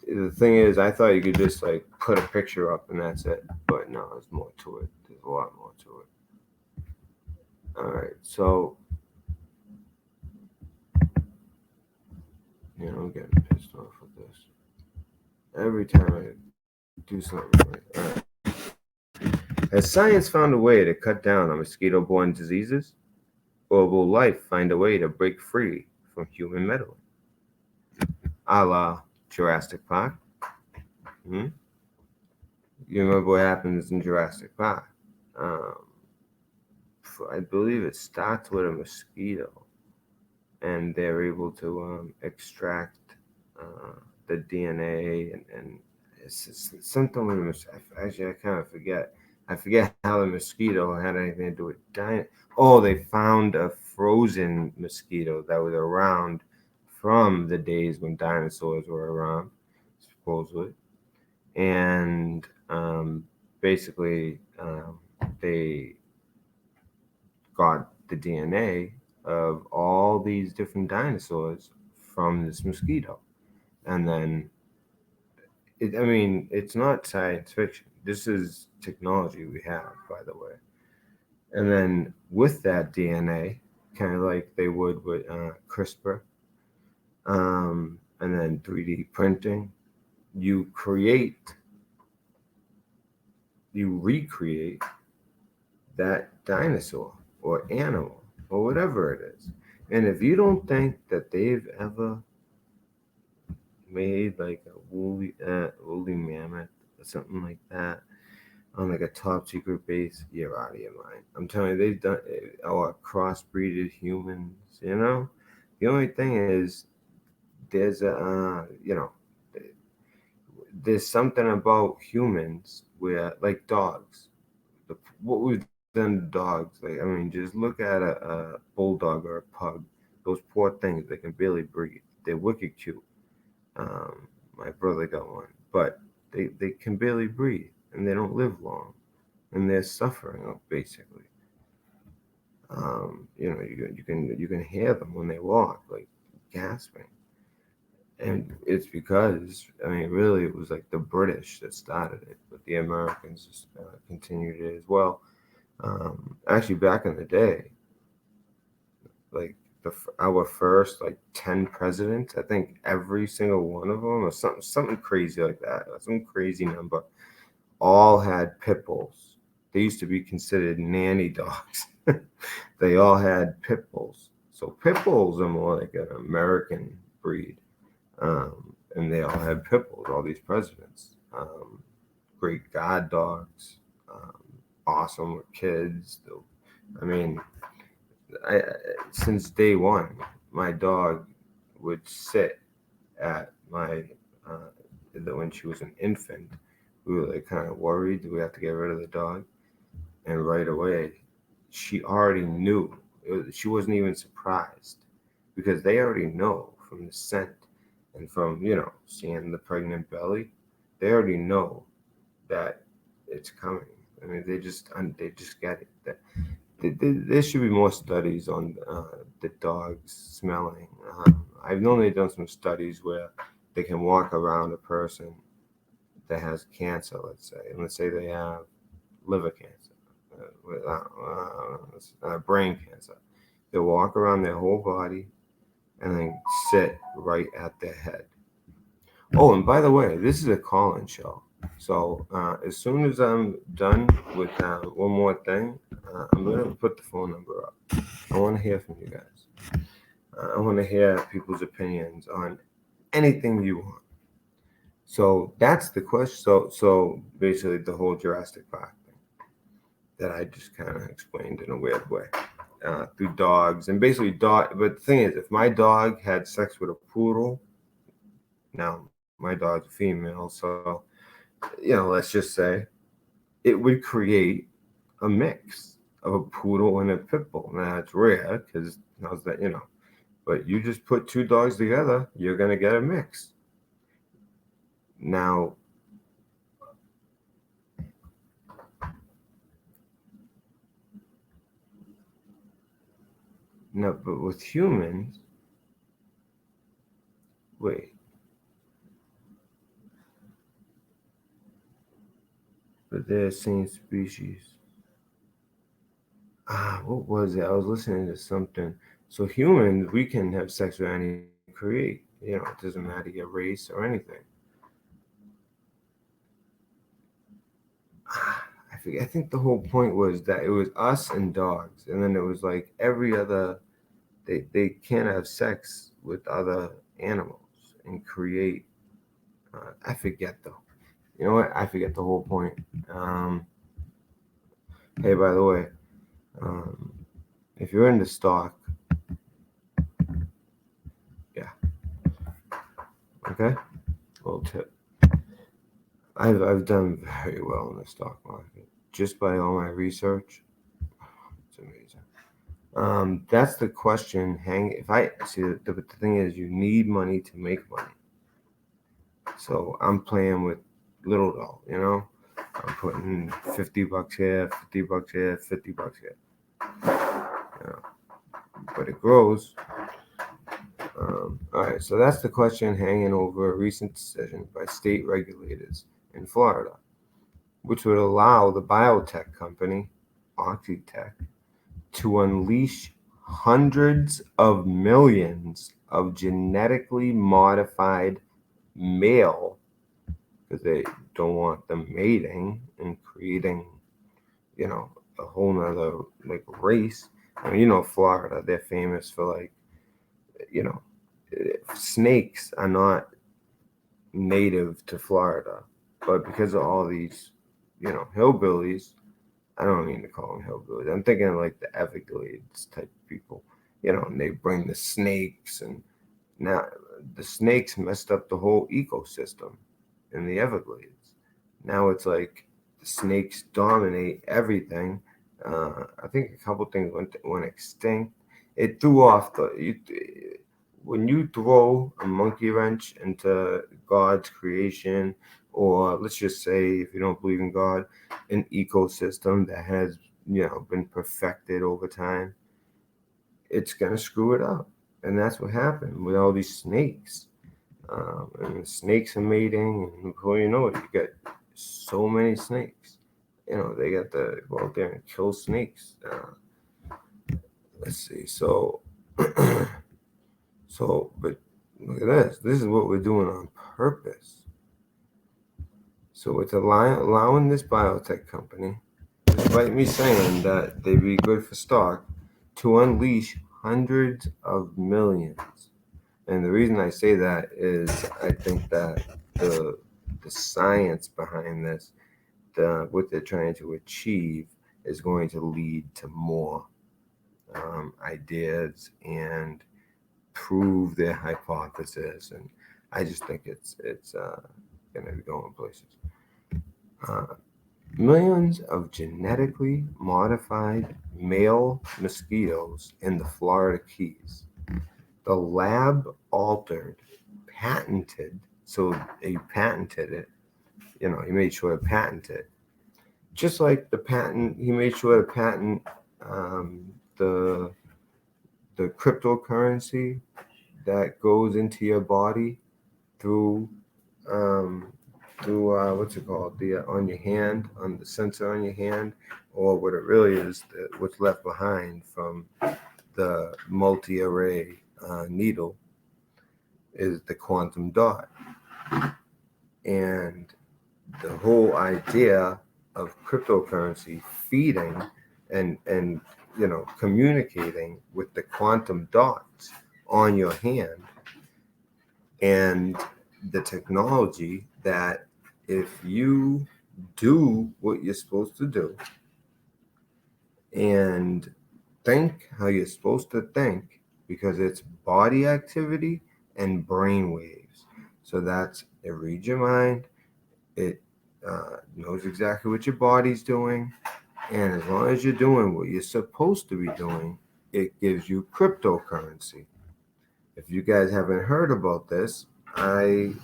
S1: The thing is, I thought you could just like put a picture up and that's it. But no, there's more to it. There's a lot more to it. All right, so I'm getting pissed off with this. Every time I do something right. All right. Has science found a way to cut down on mosquito-borne diseases? Or will life find a way to break free from human meddling? A la Jurassic Park. You remember what happens in Jurassic Park? I believe it starts with a mosquito, and they're able to extract the DNA and it's something with actually I kind of forget. I forget how the mosquito had anything to do with dying. Oh, they found a frozen mosquito that was around from the days when dinosaurs were around, supposedly, and basically they got the DNA of all these different dinosaurs from this mosquito. And then, I mean, it's not science fiction. This is technology we have, by the way. And then with that DNA, kind of like they would with CRISPR, and then 3D printing, you recreate that dinosaur or animal or whatever it is. And if you don't think that they've ever made like a woolly mammoth or something like that on like a top secret base, you're out of your mind. I'm telling you, they've done or crossbreeded humans. You know, the only thing is there's a there's something about humans where like dogs. What we've done to dogs, like I mean, just look at a bulldog or a pug. Those poor things, they can barely breathe. They're wicked cute. My brother got one, but they can barely breathe and they don't live long, and they're suffering basically. You can hear them when they walk, like gasping, and it's because I mean, really, it was like the British that started it, but the Americans just continued it as well. Actually, back in the day, like our first like 10 presidents, I think every single one of them or something crazy like that, or some crazy number, all had pit bulls. They used to be considered nanny dogs. They all had pit bulls. So pit bulls are more like an American breed. And they all had pit bulls, all these presidents. Great guard dogs, awesome with kids. I mean, I since day one, my dog would sit at my when she was an infant. We were like kind of worried. Do we have to get rid of the dog? And right away, she already knew. She wasn't even surprised because they already know from the scent and from seeing the pregnant belly. They already know that it's coming. I mean, they just get it. There should be more studies on the dogs smelling. I've only done some studies where they can walk around a person that has cancer, let's say, and let's say they have liver cancer, brain cancer. They'll walk around their whole body and then sit right at their head. Oh, and by the way, this is a call-in show. So as soon as I'm done with one more thing, I'm going to put the phone number up. I want to hear from you guys. I want to hear people's opinions on anything you want. So that's the question. So basically, the whole Jurassic Park thing that I just kind of explained in a weird way through dogs and basically dog. But the thing is, if my dog had sex with a poodle, now my dog's a female, so let's just say it would create a mix of a poodle and a pit bull. Now it's rare because how's that, but you just put two dogs together, you're gonna get a mix. Now, no, but with humans, wait. But they're the same species. What was it? I was listening to something. So humans, we can have sex with any create. It doesn't matter your race or anything. I forget. I think the whole point was that it was us and dogs, and then it was like every other. They can't have sex with other animals and create. I forget though. You know what? I forget the whole point. Hey, by the way, if you're into stock, yeah, okay. tip. I've done very well in the stock market just by all my research. It's amazing. That's the question. If I see the thing is, you need money to make money. So I'm playing with little doll, you know. I'm putting $50 here, $50 here, $50 here. You know, but it grows. All right, so that's the question hanging over a recent decision by state regulators in Florida, which would allow the biotech company, Oxytech, to unleash hundreds of millions of genetically modified male, because they don't want them mating and creating, you know, a whole nother like race. I mean, you know, Florida, they're famous for like, you know, snakes are not native to Florida, but because of all these, you know, hillbillies, I don't mean to call them hillbillies. I'm thinking of like the Everglades type people, you know, and they bring the snakes, and now the snakes messed up the whole ecosystem in the Everglades. Now it's like the snakes dominate everything. I think a couple things went extinct. It threw off when you throw a monkey wrench into God's creation, or let's just say, if you don't believe in God, an ecosystem that has, you know, been perfected over time, it's gonna screw it up. And that's what happened with all these snakes. And the snakes are mating, and before you know it, you get so many snakes. You know, they got to go out there and kill snakes. Let's see. So, but look at this. This is what we're doing on purpose. So it's allowing this biotech company, despite me saying that they'd be good for stock, to unleash hundreds of millions. And the reason I say that is I think that the science behind this, what they're trying to achieve, is going to lead to more ideas and prove their hypothesis. And I just think it's going to be going places. Millions of genetically modified male mosquitoes in the Florida Keys. The lab altered, patented, so he patented it, you know, he made sure to patent it. Just like the patent, he made sure to patent the cryptocurrency that goes into your body through what's it called, the on your hand, on the sensor on your hand, or what it really is, what's left behind from the multi-array needle is the quantum dot. And the whole idea of cryptocurrency feeding and you know, communicating with the quantum dots on your hand, and the technology that if you do what you're supposed to do and think how you're supposed to think, because it's body activity and brain waves. So that's, it reads your mind, it knows exactly what your body's doing, and as long as you're doing what you're supposed to be doing, it gives you cryptocurrency. If you guys haven't heard about this, I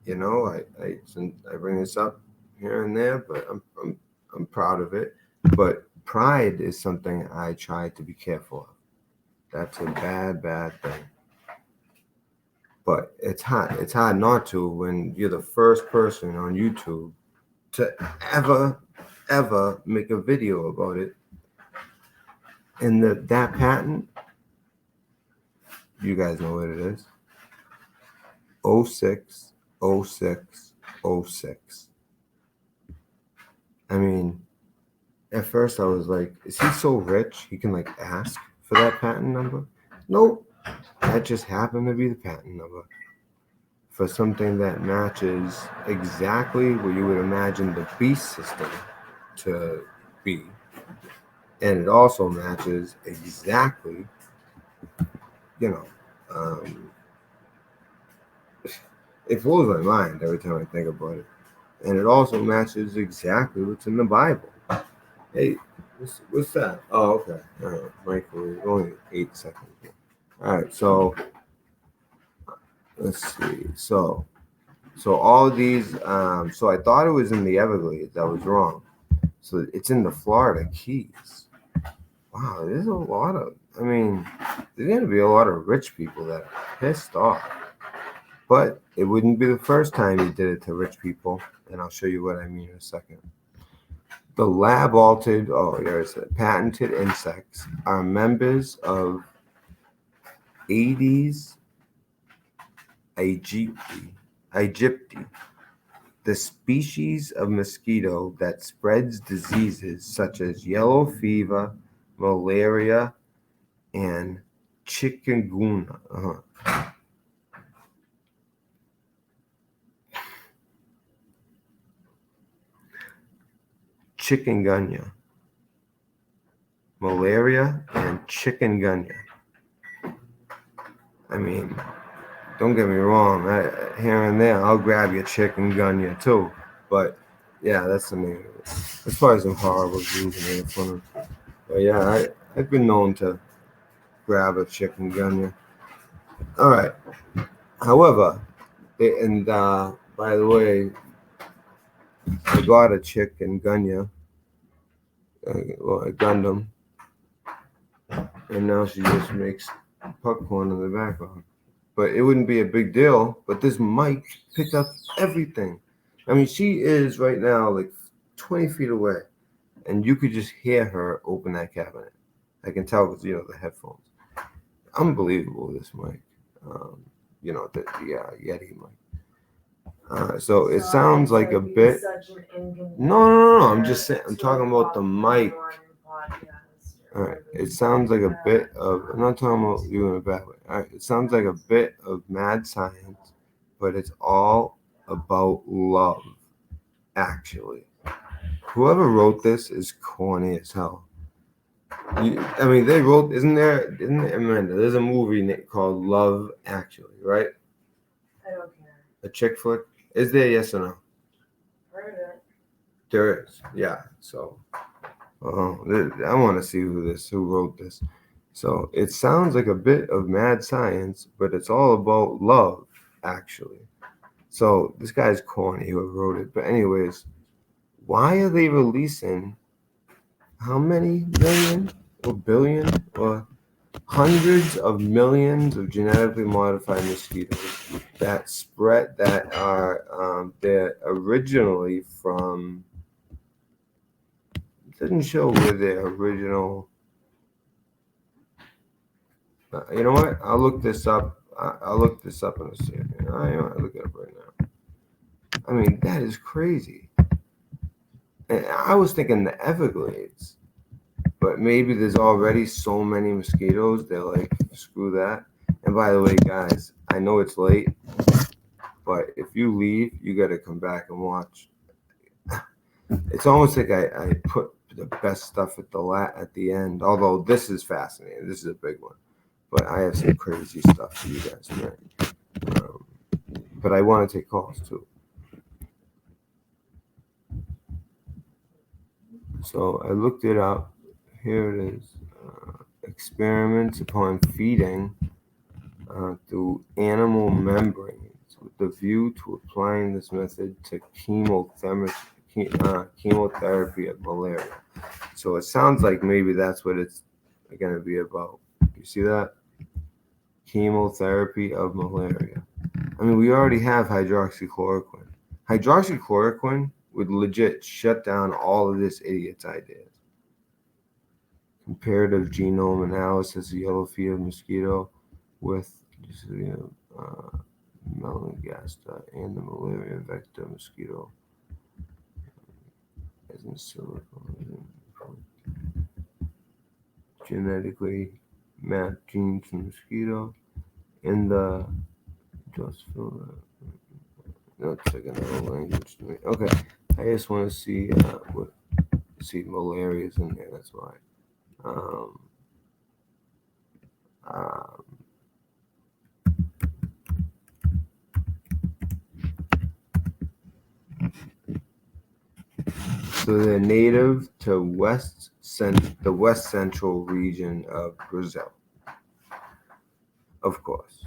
S1: bring this up here and there, but I'm proud of it. But pride is something I try to be careful of. That's a bad thing. But it's hard not to when you're the first person on YouTube to ever make a video about it. And that patent, you guys know what it is. 060606. I mean, at first I was like, is he so rich he can like ask for that patent number? Nope. That just happened to be the patent number for something that matches exactly what you would imagine the beast system to be. And it also matches exactly, you know, it blows my mind every time I think about it. And it also matches exactly what's in the Bible. Hey, what's that? Oh, okay. All right, microwave. Only 8 seconds. All right, so let's see. So all these. So I thought it was in the Everglades. I was wrong. So it's in the Florida Keys. Wow, there's a lot of. I mean, there's gonna be a lot of rich people that are pissed off. But it wouldn't be the first time he did it to rich people, and I'll show you what I mean in a second. The lab altered, there's a patented insects are members of Aedes aegypti, the species of mosquito that spreads diseases such as yellow fever, malaria, and chikungunya. Chikungunya, malaria, and chikungunya. I mean, don't get me wrong. Here and there, I'll grab your chikungunya too. But yeah, that's the name of it. As far as some horrible disease made fun of. But yeah, I've been known to grab a chikungunya. All right. However, by the way, I got a chikungunya. Well, I gunned him, and now she just makes popcorn in the background. But it wouldn't be a big deal. But this mic picked up everything. I mean, she is right now like 20 feet away, and you could just hear her open that cabinet. I can tell because the headphones. Unbelievable, this mic. The Yeti mic. So it sounds like a bit. No. I'm just saying. I'm talking about the mic. All right. It sounds like a bit of. I'm not talking about you in a bad way. All right. It sounds like a bit of mad science, but it's all about love. Actually, whoever wrote this is corny as hell. They wrote. Isn't Amanda? There's a movie called Love Actually, right?
S4: I don't care.
S1: A chick flick. Is there? Yes or no?
S4: Heard it.
S1: There is. Yeah. So, I want to see who wrote this. So it sounds like a bit of mad science, but it's all about love, actually. So this guy's corny who wrote it. But anyways, why are they releasing how many million or billion or hundreds of millions of genetically modified mosquitoes that are they're originally from. It doesn't show where their original. You know what? I'll look this up. I'll look this up in a second. I'll look it up right now. I mean, that is crazy. And I was thinking the Everglades, but maybe there's already so many mosquitoes. They're like, screw that. And by the way, guys, I know it's late, but if you leave, you got to come back and watch. It's almost like I put the best stuff at the end. Although this is fascinating. This is a big one. But I have some crazy stuff for you guys tonight. But I want to take calls too. So I looked it up. Here it is. Experiments upon feeding through animal membranes with the view to applying this method to chemotherapy of malaria. So it sounds like maybe that's what it's going to be about. You see that? Chemotherapy of malaria. I mean, we already have hydroxychloroquine. Hydroxychloroquine would legit shut down all of this idiot's ideas. Comparative genome analysis of yellow fever mosquito with melanogaster and the malaria vector mosquito. As in silicone. Genetically mapped genes from mosquito in the just fill not taking another language to me. Okay, I just want to see see malaria is in there. That's why. So they're native to the west central region of Brazil, of course.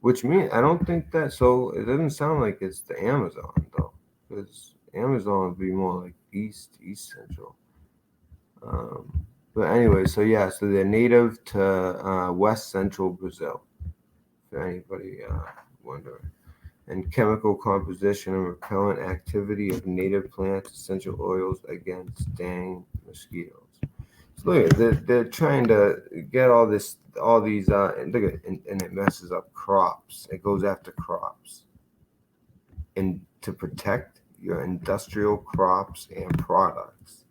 S1: Which means I don't think that. So it doesn't sound like it's the Amazon though, because Amazon would be more like east central. But anyway, so yeah, so they're native to west central Brazil. For anybody wondering. And chemical composition and repellent activity of native plants, essential oils against dengue mosquitoes. So look, they're trying to get all these, and look at, and it messes up crops. It goes after crops, and to protect your industrial crops and products.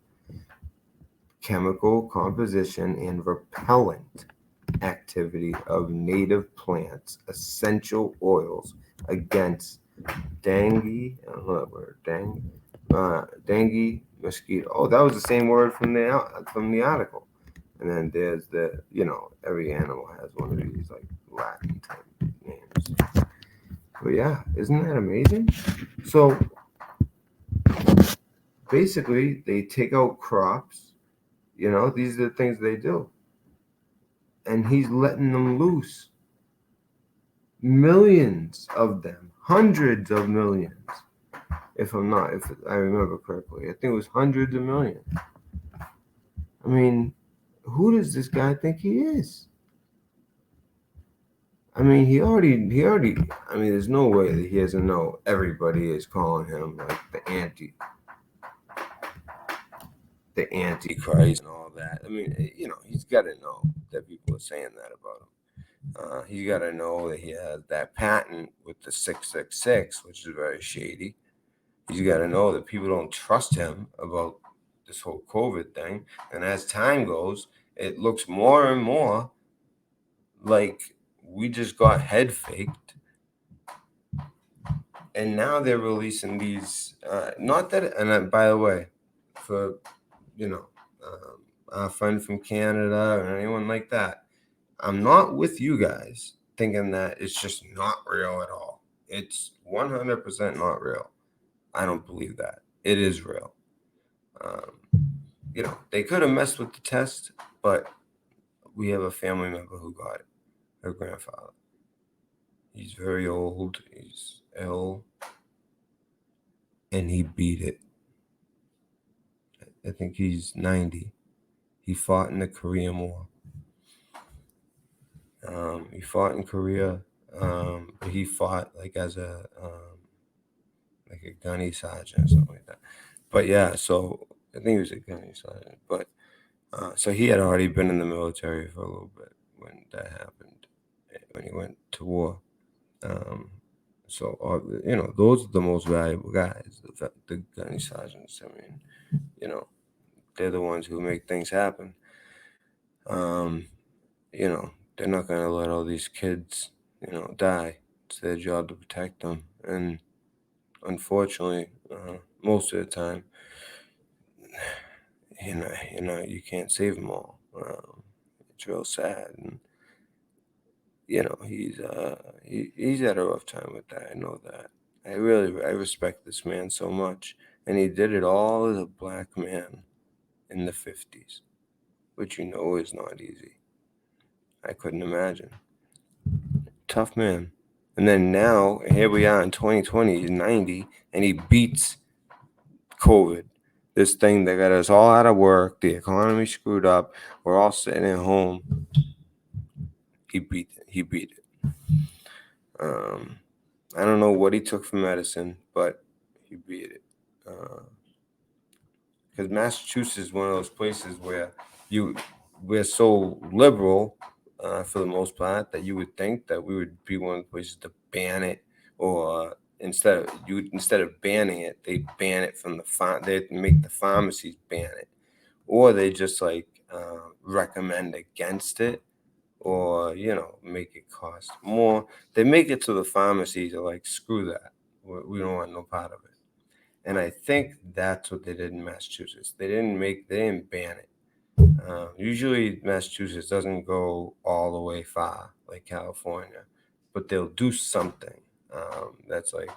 S1: Chemical composition and repellent activity of native plants, essential oils against dengue. I don't know that word. Dengue mosquito. Oh, that was the same word from the article. And then there's the, every animal has one of these like Latin type names. But yeah, isn't that amazing? So basically, they take out crops. These are the things they do. And he's letting them loose. Millions of them, hundreds of millions. If I remember correctly, I think it was hundreds of millions. I mean, who does this guy think he is? I mean, he already. I mean, there's no way that he doesn't know everybody is calling him like the Antichrist and all that. I mean, he's got to know that people are saying that about him. He's got to know that he has that patent with the 666, which is very shady. He's got to know that people don't trust him about this whole COVID thing. And as time goes, it looks more and more like we just got head faked. And now they're releasing these, not that, and by the way, for, our friend from Canada or anyone like that, I'm not with you guys thinking that it's just not real at all. It's 100% not real. I don't believe that. It is real. They could have messed with the test, but we have a family member who got it, her grandfather. He's very old, he's ill, and he beat it. I think he's 90. He fought in the Korean War. He fought in Korea, but he fought like as a gunny sergeant or something like that. But yeah, so I think he was a gunny sergeant. But so he had already been in the military for a little bit when that happened, when he went to war. So those are the most valuable guys, the gunny sergeants. I mean, they're the ones who make things happen. They're not going to let all these kids, die. It's their job to protect them. And unfortunately, most of the time, you can't save them all. It's real sad. And, he's had a rough time with that. I know that. I respect this man so much. And he did it all as a black man in the 50s, which is not easy. I couldn't imagine. Tough man. And then now, here we are in 2020, he's 90, and he beats COVID. This thing that got us all out of work, the economy screwed up, we're all sitting at home. He beat it. I don't know what he took for medicine, but he beat it. Because Massachusetts is one of those places where we're so liberal, for the most part, that you would think that we would be one of the places to ban it, or instead of banning it, they ban it from they make the pharmacies ban it, or they just recommend against it, or make it cost more. They make it so the pharmacies are like, screw that, we don't want no part of it. And I think that's what they did in Massachusetts. They didn't ban it. Usually Massachusetts doesn't go all the way far like California, but they'll do something that's like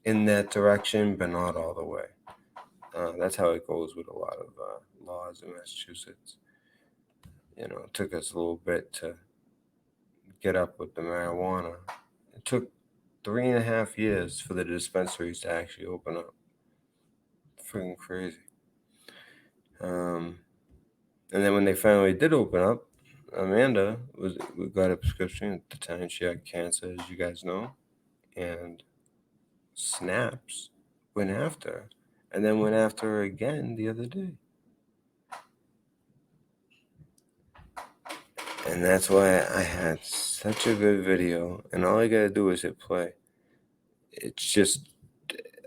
S1: in that direction, but not all the way. That's how it goes with a lot of laws in Massachusetts. It took us a little bit to get up with the marijuana. It took 3.5 years for the dispensaries to actually open up. Freaking crazy. And then when they finally did open up, Amanda got a prescription at the time. She had cancer, as you guys know, and Snaps went after her, and then went after her again the other day. And that's why I had such a good video, and all I gotta do is hit play. It's just,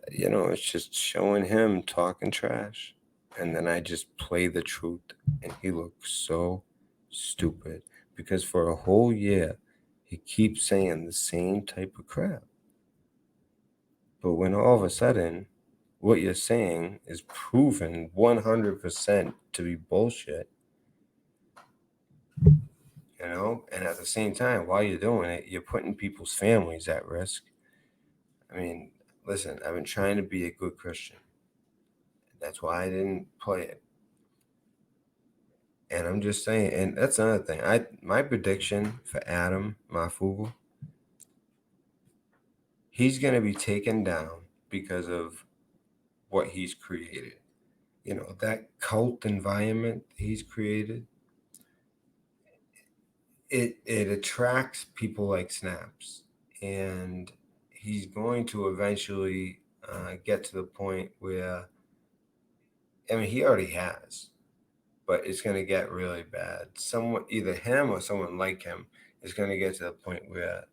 S1: it's just showing him talking trash, and then I just play the truth, and he looks so stupid because for a whole year he keeps saying the same type of crap. But when all of a sudden what you're saying is proven 100% to be bullshit, and at the same time, while you're doing it, you're putting people's families at risk. I mean, listen, I've been trying to be a good Christian. That's why I didn't play it. And I'm just saying, and that's another thing. My prediction for Adam Mafugel, he's going to be taken down because of what he's created. That cult environment he's created, it attracts people like Snaps, and he's going to eventually get to the point where, I mean, he already has, but it's going to get really bad. Someone, either him or someone like him, is going to get to the point where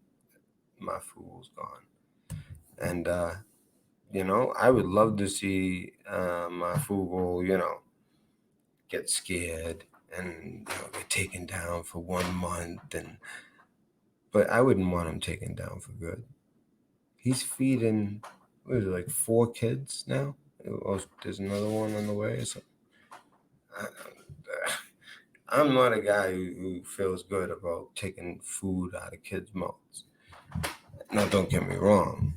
S1: my fool's gone. And I would love to see my fool, get scared and get taken down for 1 month, but I wouldn't want him taken down for good. He's feeding, what is it, like 4 kids now? There's another one on the way. So I'm not a guy who feels good about taking food out of kids' mouths. Now, don't get me wrong.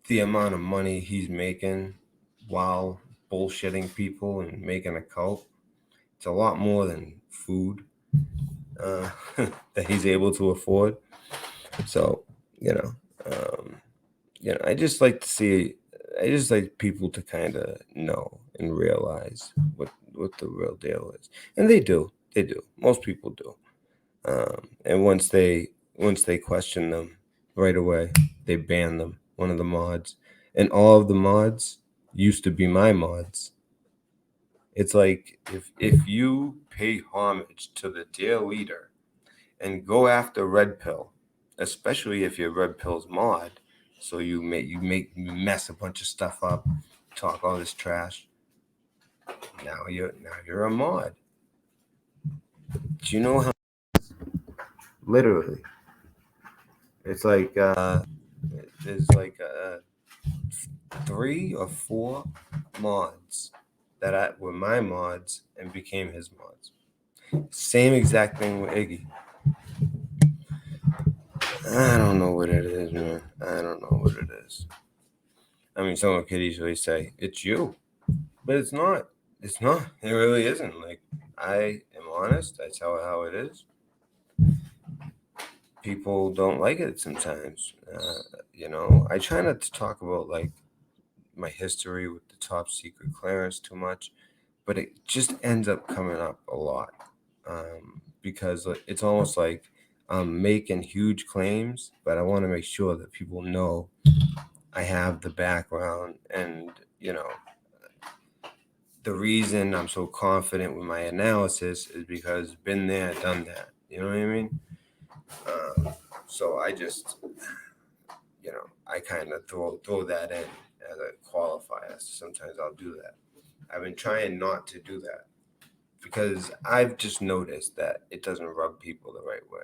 S1: The amount of money he's making while bullshitting people and making a cult, it's a lot more than food that he's able to afford. So, I just like to see, I just like people to kind of know and realize what the real deal is. And they do. Most people do. And once they question them right away, they ban them, one of the mods. And all of the mods used to be my mods. It's like if you pay homage to the dear leader and go after Red Pill, especially if you're Red Pill's mod, so you mess a bunch of stuff up, talk all this trash. Now you're a mod. Do you know how? Literally, it's like there's like 3 or 4 mods that were my mods and became his mods. Same exact thing with Iggy. I don't know what it is, man. I don't know what it is. I mean, someone could easily say it's you, but it's not. It's not. It really isn't. Like, I am honest. I tell it how it is. People don't like it sometimes. I try not to talk about like my history with the top secret clearance too much, but it just ends up coming up a lot because it's almost like I'm making huge claims, but I want to make sure that people know I have the background and the reason I'm so confident with my analysis is because been there, done that. You know what I mean? So I just, I kind of throw that in as a qualifier. Sometimes I'll do that. I've been trying not to do that because I've just noticed that it doesn't rub people the right way.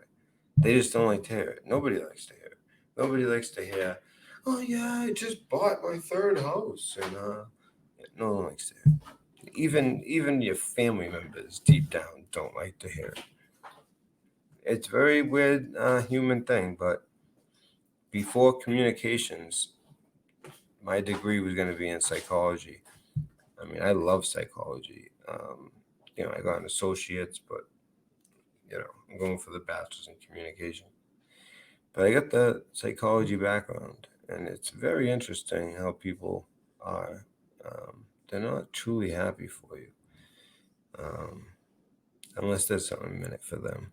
S1: They just don't like to hear it. Nobody likes to hear it. Nobody likes to hear, oh yeah, I just bought my 3rd house, and no one likes to hear it. Even your family members deep down don't like to hear it. It's very weird human thing, but before communications, my degree was going to be in psychology. I mean, I love psychology. I got an associate's, but I'm going for the bachelor's in communication. But I got the psychology background, and it's very interesting how people are. They're not truly happy for you, unless there's something in it for them.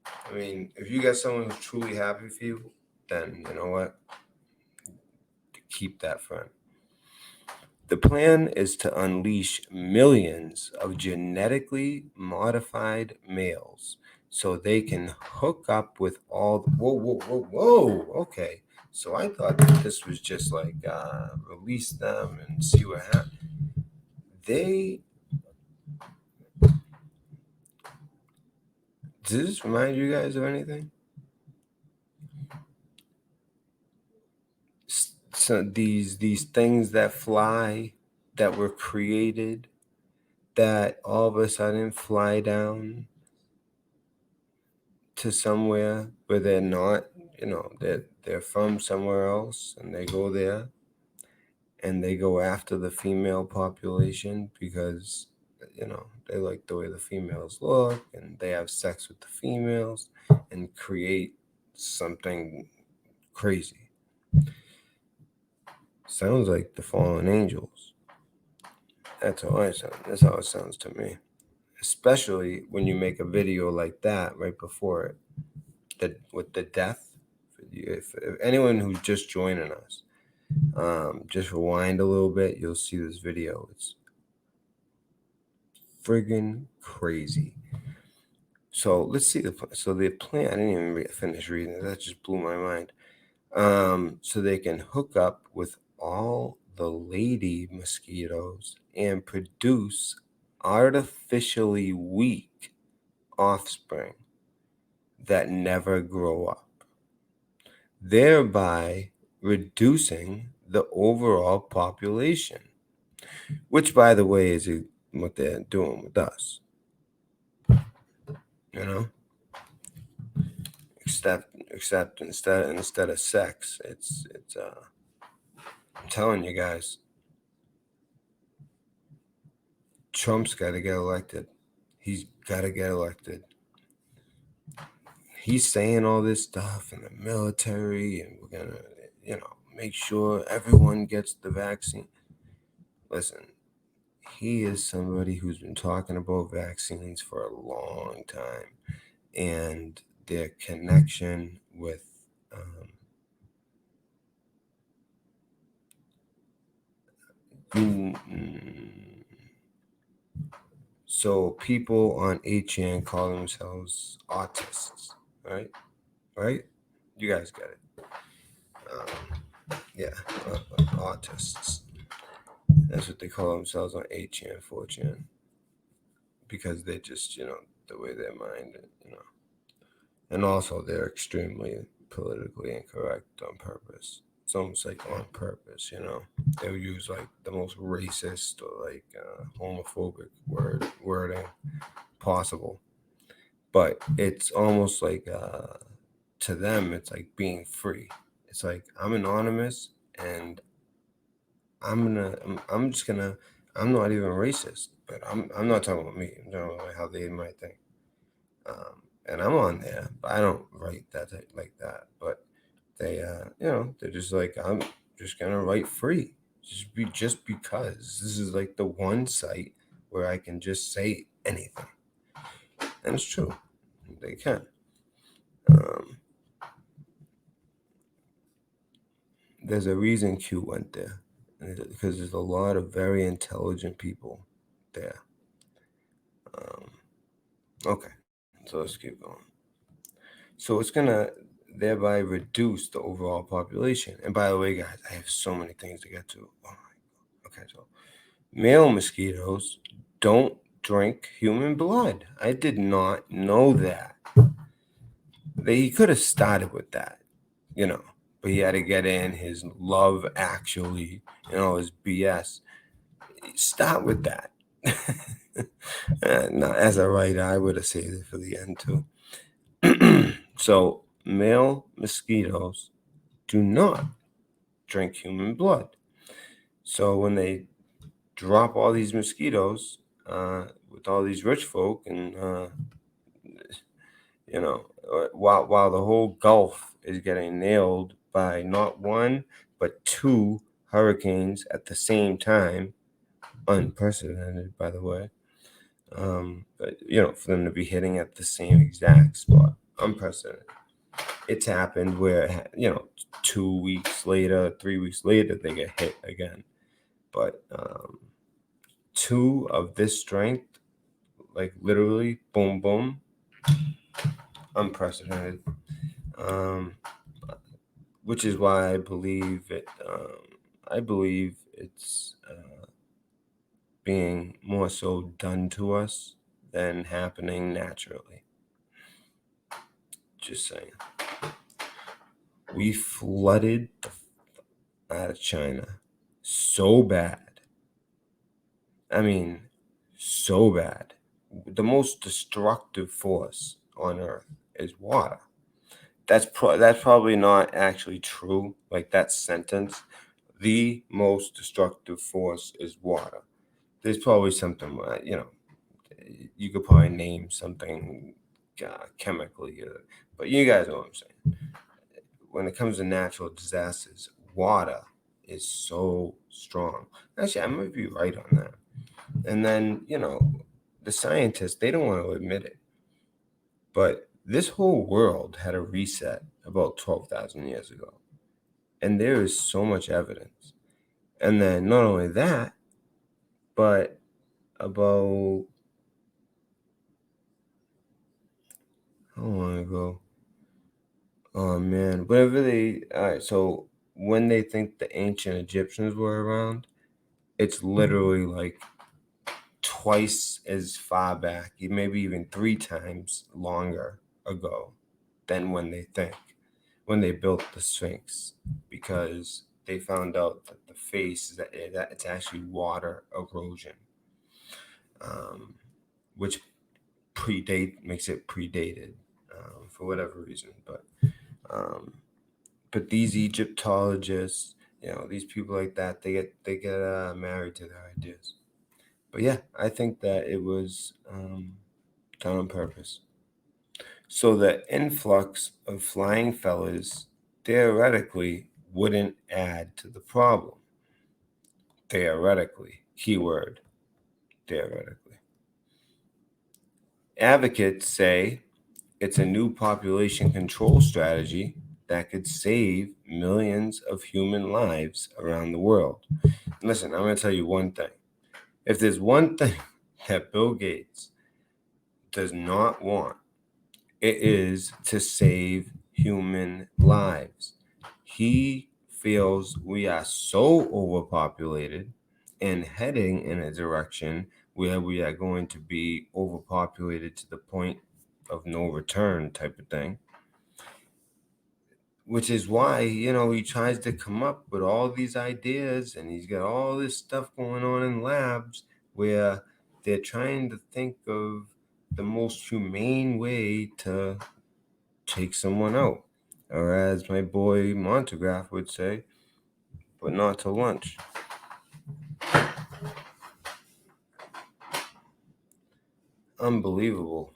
S1: I mean, if you got someone who's truly happy for you, then you know what? Keep that friend. The plan is to unleash millions of genetically modified males so they can hook up with all the, whoa. Okay. So I thought that this was just like release them and see what happens. Does this remind you guys of anything? So these things that fly, that were created, that all of a sudden fly down to somewhere where they're not, they're from somewhere else, and they go there and they go after the female population because they like the way the females look, and they have sex with the females and create something crazy. Sounds like the fallen angels. That's how it sounds to me. Especially when you make a video like that right before it, with the death. If anyone who's just joining us, just rewind a little bit, you'll see this video. It's friggin' crazy. So let's see the plan. I didn't even finish reading it. That just blew my mind. So they can hook up with all the lady mosquitoes and produce artificially weak offspring that never grow up, thereby reducing the overall population, which, by the way, is what they're doing with us. Except instead of sex, it's I'm telling you guys, Trump's got to get elected. He's got to get elected. He's saying all this stuff in the military, and we're gonna, make sure everyone gets the vaccine. Listen, he is somebody who's been talking about vaccines for a long time, and their connection with so people on 8chan call themselves autists, right? You guys get it. Autists. That's what they call themselves on 8chan, 4chan, because they just, the way their mind, and also they're extremely politically incorrect on purpose. It's almost like on purpose, They'll use like the most racist or like homophobic wording possible. But it's almost like to them, it's like being free. It's like, I'm anonymous, and I'm not even racist, but I'm not talking about me. I'm talking about how they might think. And I'm on there, but I don't write that like that. But they, they're just like, I'm just gonna write free, just because this is like the one site where I can just say anything, and it's true, they can. There's a reason Q went there, because there's a lot of very intelligent people there. Okay, so let's keep going. So it's gonna thereby reduce the overall population. And by the way, guys, I have so many things to get to. Oh my God. Okay, so male mosquitoes don't drink human blood. I did not know that. He could have started with that, but he had to get in his Love Actually, his BS. Start with that. Now, as a writer, I would have saved it for the end too. So male mosquitoes do not drink human blood. So when they drop all these mosquitoes with all these rich folk, and while the whole Gulf is getting nailed by not one but two hurricanes at the same time, unprecedented, by the way. But for them to be hitting at the same exact spot, unprecedented. It's happened where 2 weeks later, 3 weeks later, they get hit again. But two of this strength, like literally, boom, boom, unprecedented. Which is why I believe it. I believe it's being more so done to us than happening naturally. Just saying. We flooded out of China so bad. I mean, so bad. The most destructive force on Earth is water. That's probably not actually true. Like that sentence, the most destructive force is water. There's probably something, you could probably name something chemically, but you guys know what I'm saying. When it comes to natural disasters, water is so strong. Actually, I might be right on that. And then, the scientists, they don't want to admit it. But this whole world had a reset about 12,000 years ago. And there is so much evidence. And then not only that, but about how long ago? Oh man, whenever all right, so when they think the ancient Egyptians were around, it's literally like twice as far back, maybe even 3 times longer ago than when they built the Sphinx, because they found out that the face that it's actually water erosion, which makes it predated for whatever reason. But these Egyptologists, these people like that, they get married to their ideas. But yeah, I think that it was done on purpose. So the influx of flying fellas theoretically wouldn't add to the problem. Theoretically, keyword, theoretically. Advocates say it's a new population control strategy that could save millions of human lives around the world. Listen, I'm going to tell you one thing. If there's one thing that Bill Gates does not want, it is to save human lives. He feels we are so overpopulated and heading in a direction where we are going to be overpopulated to the point of no return type of thing. Which is why, he tries to come up with all these ideas, and he's got all this stuff going on in labs where they're trying to think of the most humane way to take someone out. Or as my boy Montegraph would say, but not to lunch. Unbelievable.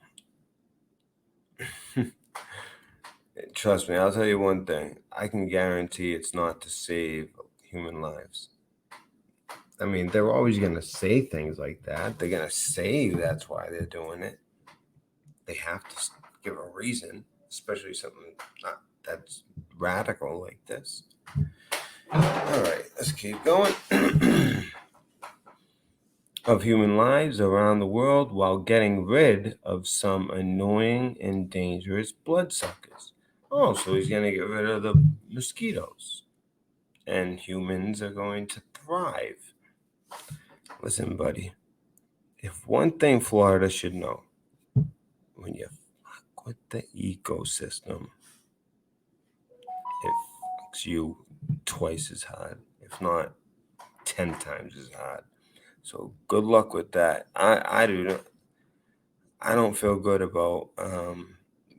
S1: Trust me, I'll tell you one thing. I can guarantee it's not to save human lives. I mean, they're always going to say things like that. They're going to say that's why they're doing it. They have to give a reason, especially something not that's radical like this. All right, let's keep going. Of human lives around the world while getting rid of some annoying and dangerous bloodsuckers. Oh, so he's going to get rid of the mosquitoes. And humans are going to thrive. Listen, buddy, if one thing Florida should know, when you fuck with the ecosystem, it fucks you twice as hard, if not 10 times as hard. So good luck with that. I don't feel good about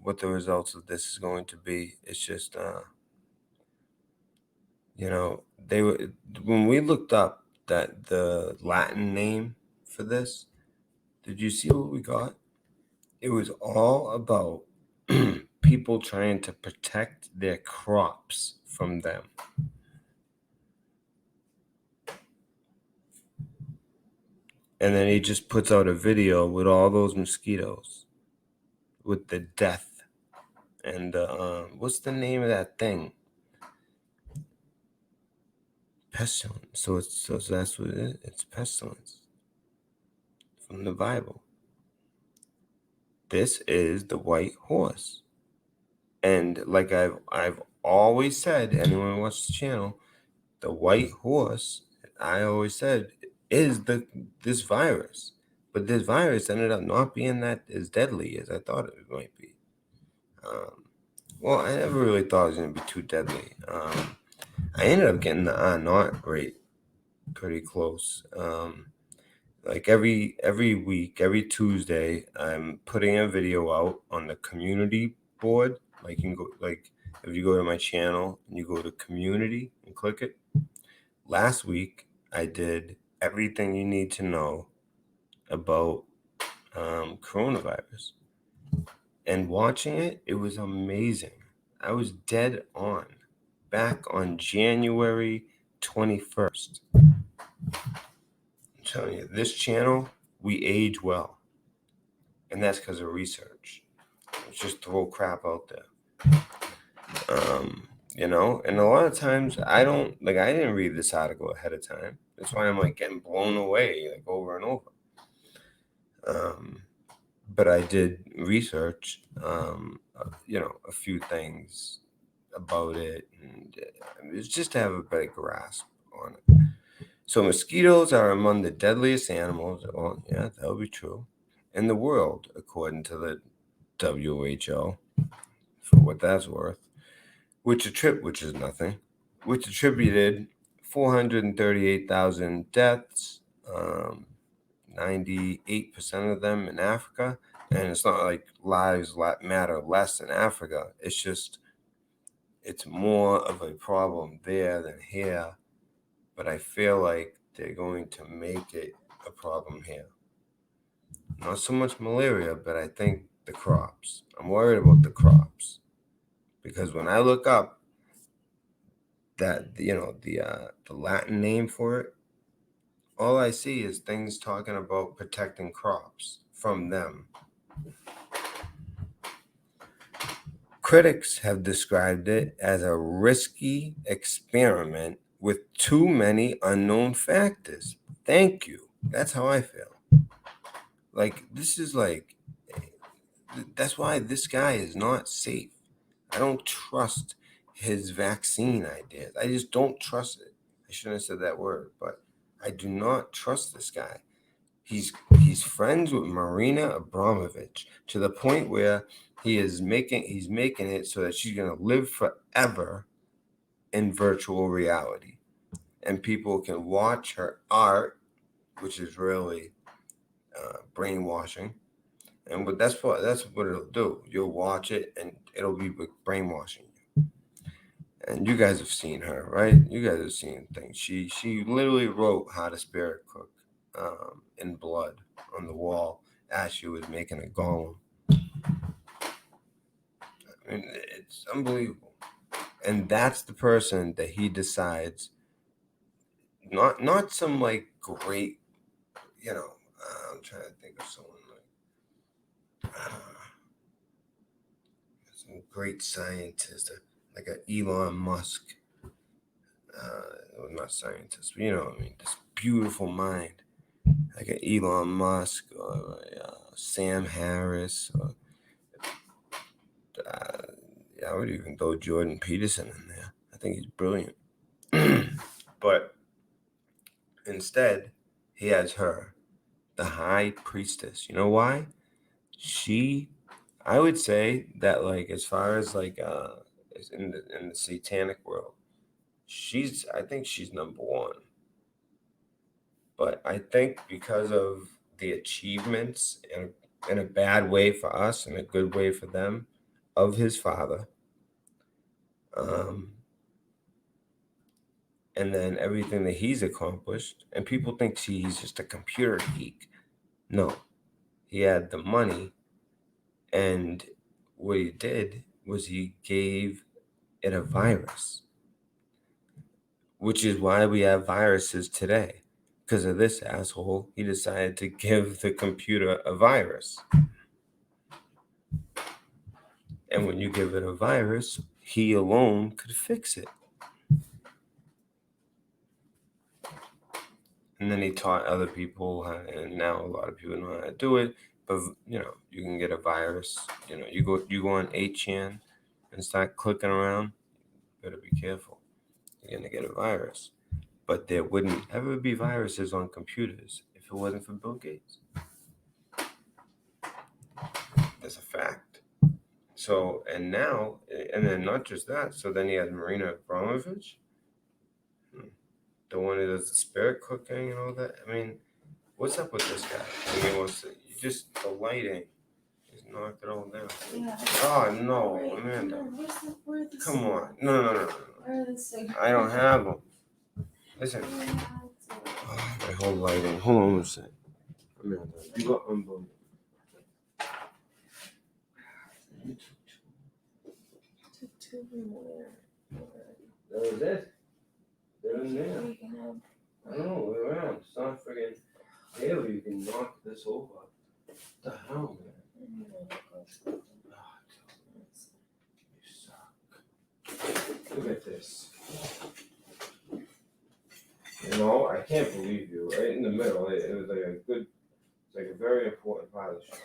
S1: what the results of this is going to be. It's just You know, they were when we looked up that the Latin name for this. Did you see what we got? It was all about people trying to protect their crops from them. And then he just puts out a video with all those mosquitoes, with the death, and what's the name of that thing? Pestilence. So that's what it is. It's pestilence from the Bible. This is the white horse, and like I've always said, anyone who watches the channel, the white horse, I always said, is this virus. But this virus ended up not being that as deadly as I thought it might be. Well, I never really thought it was going to be too deadly. I ended up getting the R0 rate pretty close. Like every week, every Tuesday, I'm putting a video out on the community board. Like you can go, like if you go to my channel and you go to community and click it. Last week, I did everything you need to know about coronavirus. And watching it, it was amazing. I was dead on back on January 21st. I'm telling you, this channel, we age well. And that's because of research. It's just throw crap out there. You know, and a lot of times I didn't read this article ahead of time. That's why I'm like getting blown away like over and over. But I did research, you know, a few things about it, and it's just to have a better grasp on it. So mosquitoes are among the deadliest animals. Well, yeah, that would be true in the world, according to the WHO, for what that's worth. Which is nothing, which attributed 438,000 deaths, 98% of them in Africa. And it's not like lives matter less in Africa. It's just, it's more of a problem there than here. But I feel like they're going to make it a problem here. Not so much malaria, but I think the crops. I'm worried about the crops. Because when I look up that, you know, the Latin name for it, all I see is things talking about protecting crops from them. Critics have described it as a risky experiment with too many unknown factors. Thank you. That's how I feel. Like, this is like, that's why this guy is not safe. I don't trust his vaccine ideas. I just don't trust it. I shouldn't have said that word, but I do not trust this guy. He's friends with Marina Abramovich to the point where he's making it so that she's gonna live forever in virtual reality, and people can watch her art, which is really brainwashing. And that's what it'll do. You'll watch it, and it'll be brainwashing you. And you guys have seen her, right? You guys have seen things. She literally wrote "How to Spirit Cook" in blood on the wall as she was making a golem. I mean, it's unbelievable. And that's the person that he decides, not some like great, you know, I'm trying to think of someone like some great scientist, like an Elon Musk. Not scientist, but you know what I mean. This beautiful mind, like an Elon Musk or Sam Harris, or yeah, I would even throw Jordan Peterson in there. I think he's brilliant. But instead, he has her, the high priestess. You know why? I would say that, like, as far as like in the satanic world, I think she's number one. But I think because of the achievements in a bad way for us and a good way for them of his father, and then everything that he's accomplished, and people think he's just a computer geek. No, he had the money, and what he did was he gave it a virus, which is why we have viruses today. Because of this asshole, he decided to give the computer a virus. And when you give it a virus, he alone could fix it. And then he taught other people, and now a lot of people know how to do it. But you can get a virus. You go on 8chan and start clicking around. Better be careful. You're gonna get a virus. But there wouldn't ever be viruses on computers if it wasn't for Bill Gates. That's a fact. So, and then not just that. So then he has Marina Abramovich, the one who does the spirit cooking and all that. I mean, what's up with this guy? I mean, the lighting is knocked it all down.
S4: Yeah.
S1: Oh no,
S4: Right.
S1: Amanda!
S4: Where are the
S1: Come on, no.
S4: Where are the cigarettes?
S1: I don't have them. Listen, my whole lighting. Hold on a second. Amanda, you got unbelievable.
S4: Took two more.
S1: That was it. They're in there.
S4: We can have.
S1: I don't know, we're around. It's not friggin' hail. You can knock this over. What the hell, man? Oh, you suck. Look at this. I can't believe you. Right in the middle. It was like a very important part of the show.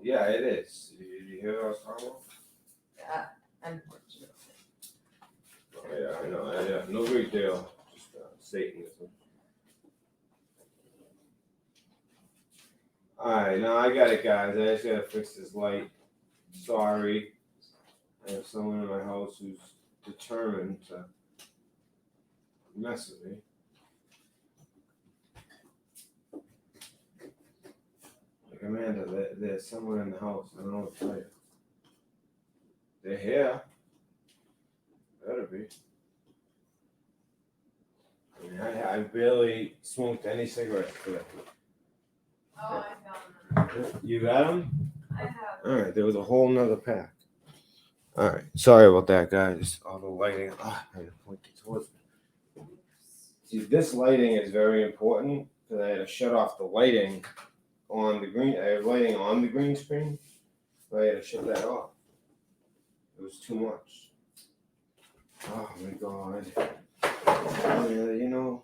S1: Yeah, it is. Did you hear what I was talking about?
S4: Unfortunately.
S1: Oh, yeah, I know. Yeah, no big deal. Just Satanism. Alright, now I got it, guys. I just gotta fix this light. Sorry. I have someone in my house who's determined to mess with me. Like Amanda, there's someone in the house. I don't know what to tell you. They're here. Better be. I mean, I barely smoked any cigarettes today.
S4: Oh, I found them.
S1: You got them?
S4: I have.
S1: All right, there was a whole nother pack. All right, sorry about that, guys. All the lighting. I had to point it towards me. See, this lighting is very important because I had to shut off the lighting on the green. I have lighting on the green screen, but I had to shut that off. It was too much. Oh my God. Oh, yeah, you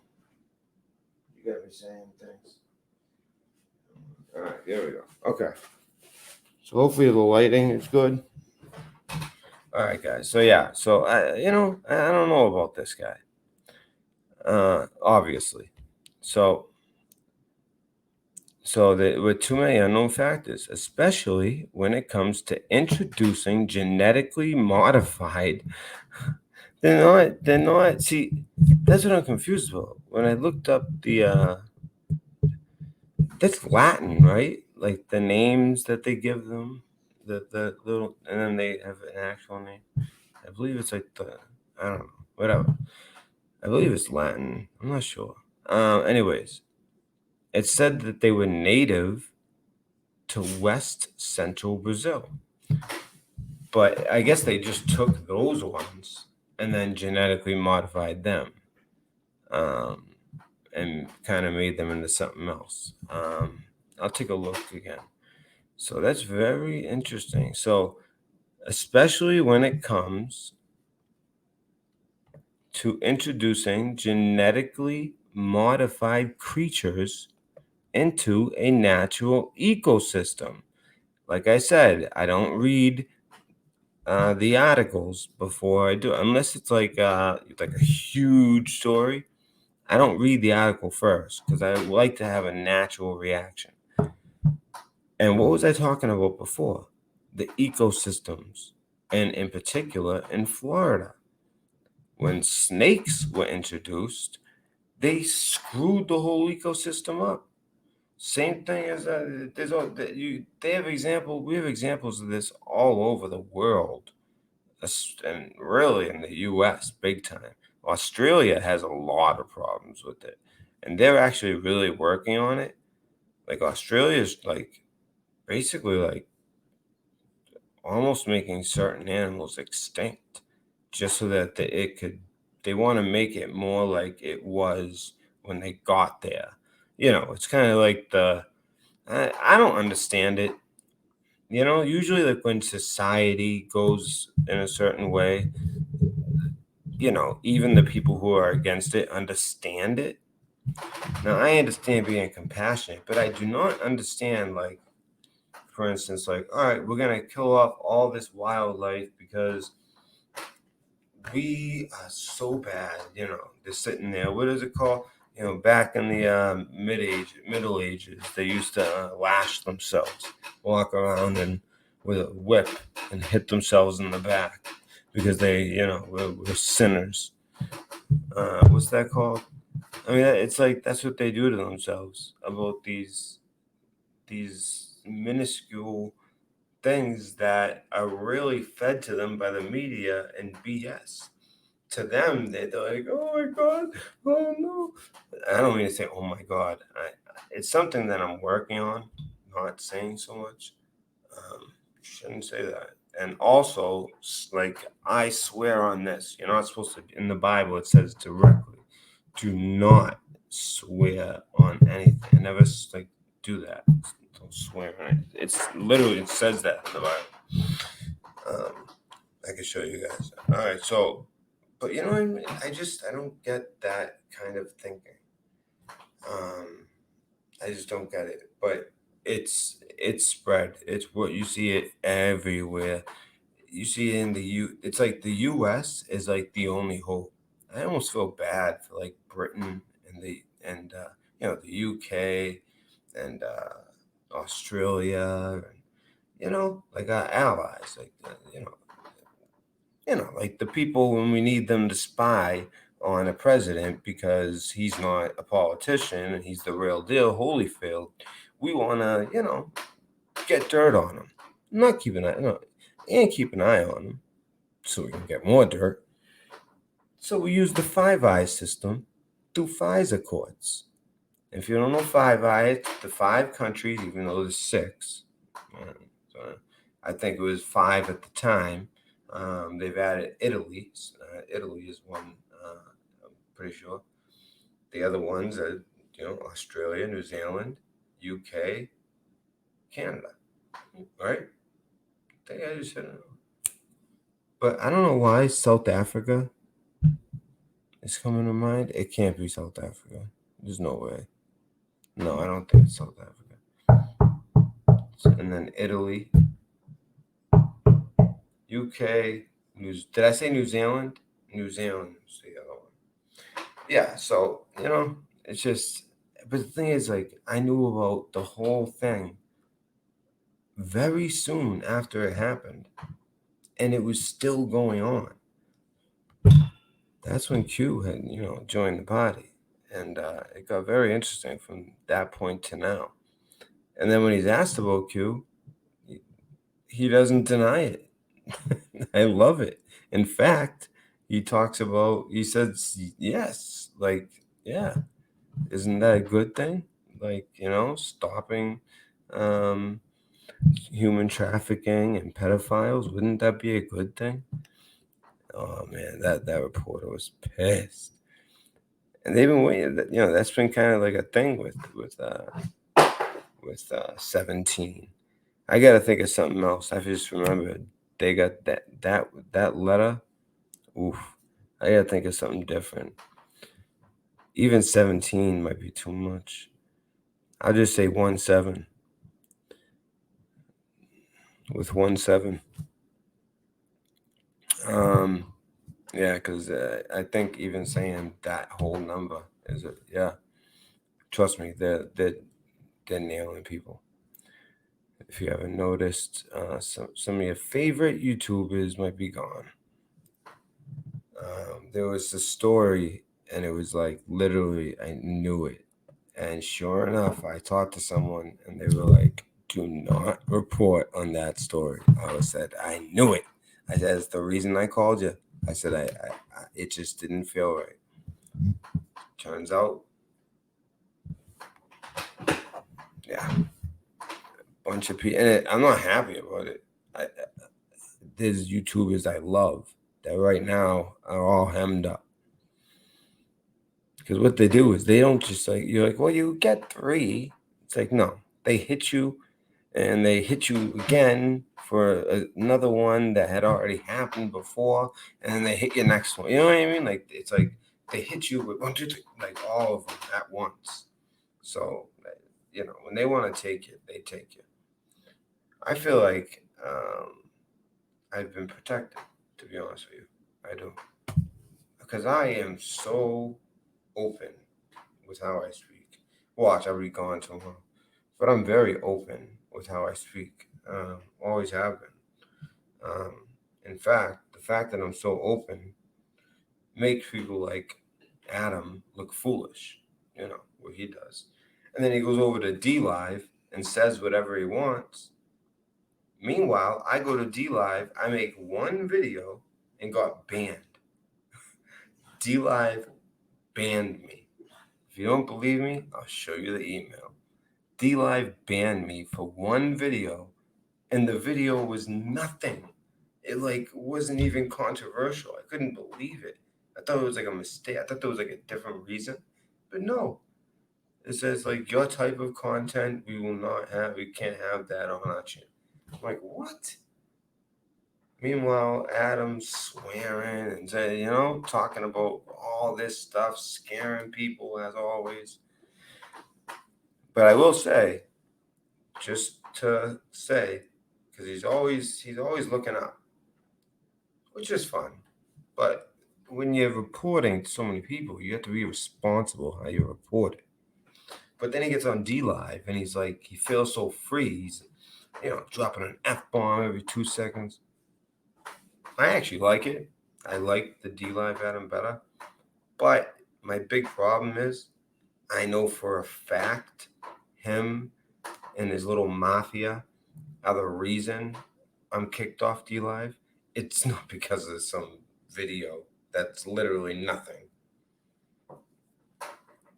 S1: got me saying things. All right, there we go. Okay. So hopefully the lighting is good. All right, guys. So yeah. So I don't know about this guy. Obviously. So with too many unknown factors, especially when it comes to introducing genetically modified. They're not. See, that's what I'm confused about. When I looked up that's Latin, right? Like the names that they give them, the little, and then they have an actual name. I believe it's like I don't know, whatever. I believe it's Latin. I'm not sure. Anyways, it said that they were native to West Central Brazil. But I guess they just took those ones and then genetically modified them, and kind of made them into something else. I'll take a look again. So that's very interesting. So, especially when it comes to introducing genetically modified creatures into a natural ecosystem. Like I said, I don't read the articles before I do, unless it's like a huge story. I don't read the article first because I like to have a natural reaction. And what was I talking about before? The ecosystems, and in particular in Florida. When snakes were introduced, they screwed the whole ecosystem up. Same thing as they have examples. We have examples of this all over the world, and really in the U.S. big time. Australia has a lot of problems with it, and they're actually really working on it. Like Australia's like basically like almost making certain animals extinct just so that they want to make it more like it was when they got there. It's kind of like I don't understand it. Usually like when society goes in a certain way, even the people who are against it understand it. Now, I understand being compassionate, but I do not understand, like, for instance, like, all right, we're going to kill off all this wildlife because we are so bad, they're sitting there. What is it called? Back in the Middle Ages, they used to lash themselves, walk around and with a whip and hit themselves in the back because they, were sinners. What's that called? I mean, it's like that's what they do to themselves about these minuscule things that are really fed to them by the media and BS. To them, they're like, "Oh my God, oh no!" I don't mean to say, "Oh my God." It's something that I'm working on, not saying so much. Shouldn't say that. And also, like, I swear on this. You're not supposed to. In the Bible, it says directly, "Do not swear on anything." I never like do that. Don't swear on it. It's literally it says that in the Bible. I can show you guys. All right, so, but you know what I mean? I don't get that kind of thinking. I just don't get it. But it's spread. It's what you see it everywhere. You see it in the It's like the U.S. is like the only hope. I almost feel bad for like Britain the U.K. and Australia, and like our allies, like like the people when we need them to spy on a president because he's not a politician and he's the real deal, Holyfield. We want to, get dirt on him, not keep an eye, no, and keep an eye on him so we can get more dirt. So we use the Five Eyes system through FISA courts. If you don't know Five Eyes, the 5 countries, even though there's 6, so I think it was 5 at the time. They've added Italy. Italy is one, I'm pretty sure. The other ones are, Australia, New Zealand, UK, Canada, right? I think I just said it. But I don't know why South Africa is coming to mind. It can't be South Africa. There's no way. No, I don't think it's South Africa. And then Italy, UK, did I say New Zealand? New Zealand is the other one. Yeah, so, it's just, but the thing is, like, I knew about the whole thing very soon after it happened, and it was still going on. That's when Q had, joined the party, and it got very interesting from that point to now. And then when he's asked about Q, he doesn't deny it. I love it. In fact, he says, yes, like, yeah, isn't that a good thing? Like, stopping human trafficking and pedophiles, wouldn't that be a good thing? Oh man, that reporter was pissed. And they've been waiting, that's been kind of like a thing with 17. I got to think of something else. I just remembered they got that letter. Oof. I got to think of something different. Even 17 might be too much. I'll just say 17. With 17. Yeah, because I think even saying that whole number is yeah. Trust me, they're nailing people. If you haven't noticed, some of your favorite YouTubers might be gone. There was a story, and it was like literally, I knew it. And sure enough, I talked to someone, and they were like, "Do not report on that story." I said, "I knew it." I said, "That's the reason I called you. I said it just didn't feel right. Turns out, yeah, bunch of people, and I'm not happy about it. There's YouTubers I love that right now are all hemmed up. Because what they do is they don't just like, you're like, well, you get 3. It's like, no, they hit you and they hit you again for another one that had already happened before. And then they hit your next one. You know what I mean? Like, it's like they hit you with 1, 2, 3, like all of them at once. So, you know, when they want to take you, they take you. I feel like I've been protected, to be honest with you. I do. Because I am so open with how I speak. Watch, I'll be gone tomorrow. But I'm very open with how I speak. Always have been. In fact, the fact that I'm so open makes people like Adam look foolish, you know, what he does. And then he goes over to D Live and says whatever he wants. Meanwhile, I go to D Live, I make one video and got banned. D Live banned me. If you don't believe me, I'll show you the email. D Live banned me for one video, and the video was nothing. It like wasn't even controversial. I couldn't believe it. I thought it was like a mistake. I thought there was like a different reason, but no. It says like your type of content we can't have that on our channel. I'm like, what? Meanwhile, Adam's swearing and saying, you know, talking about all this stuff, scaring people as always. But I will say, just to say, because he's always looking up, which is fun. But when you're reporting to so many people, you have to be responsible how you report it. But then he gets on D Live and he's like, he feels so free. He's, you know, dropping an F-bomb every 2 seconds. I actually like it. I like the D Live Adam better. But my big problem is I know for a fact him and his little mafia are the reason I'm kicked off D Live. It's not because of some video that's literally nothing.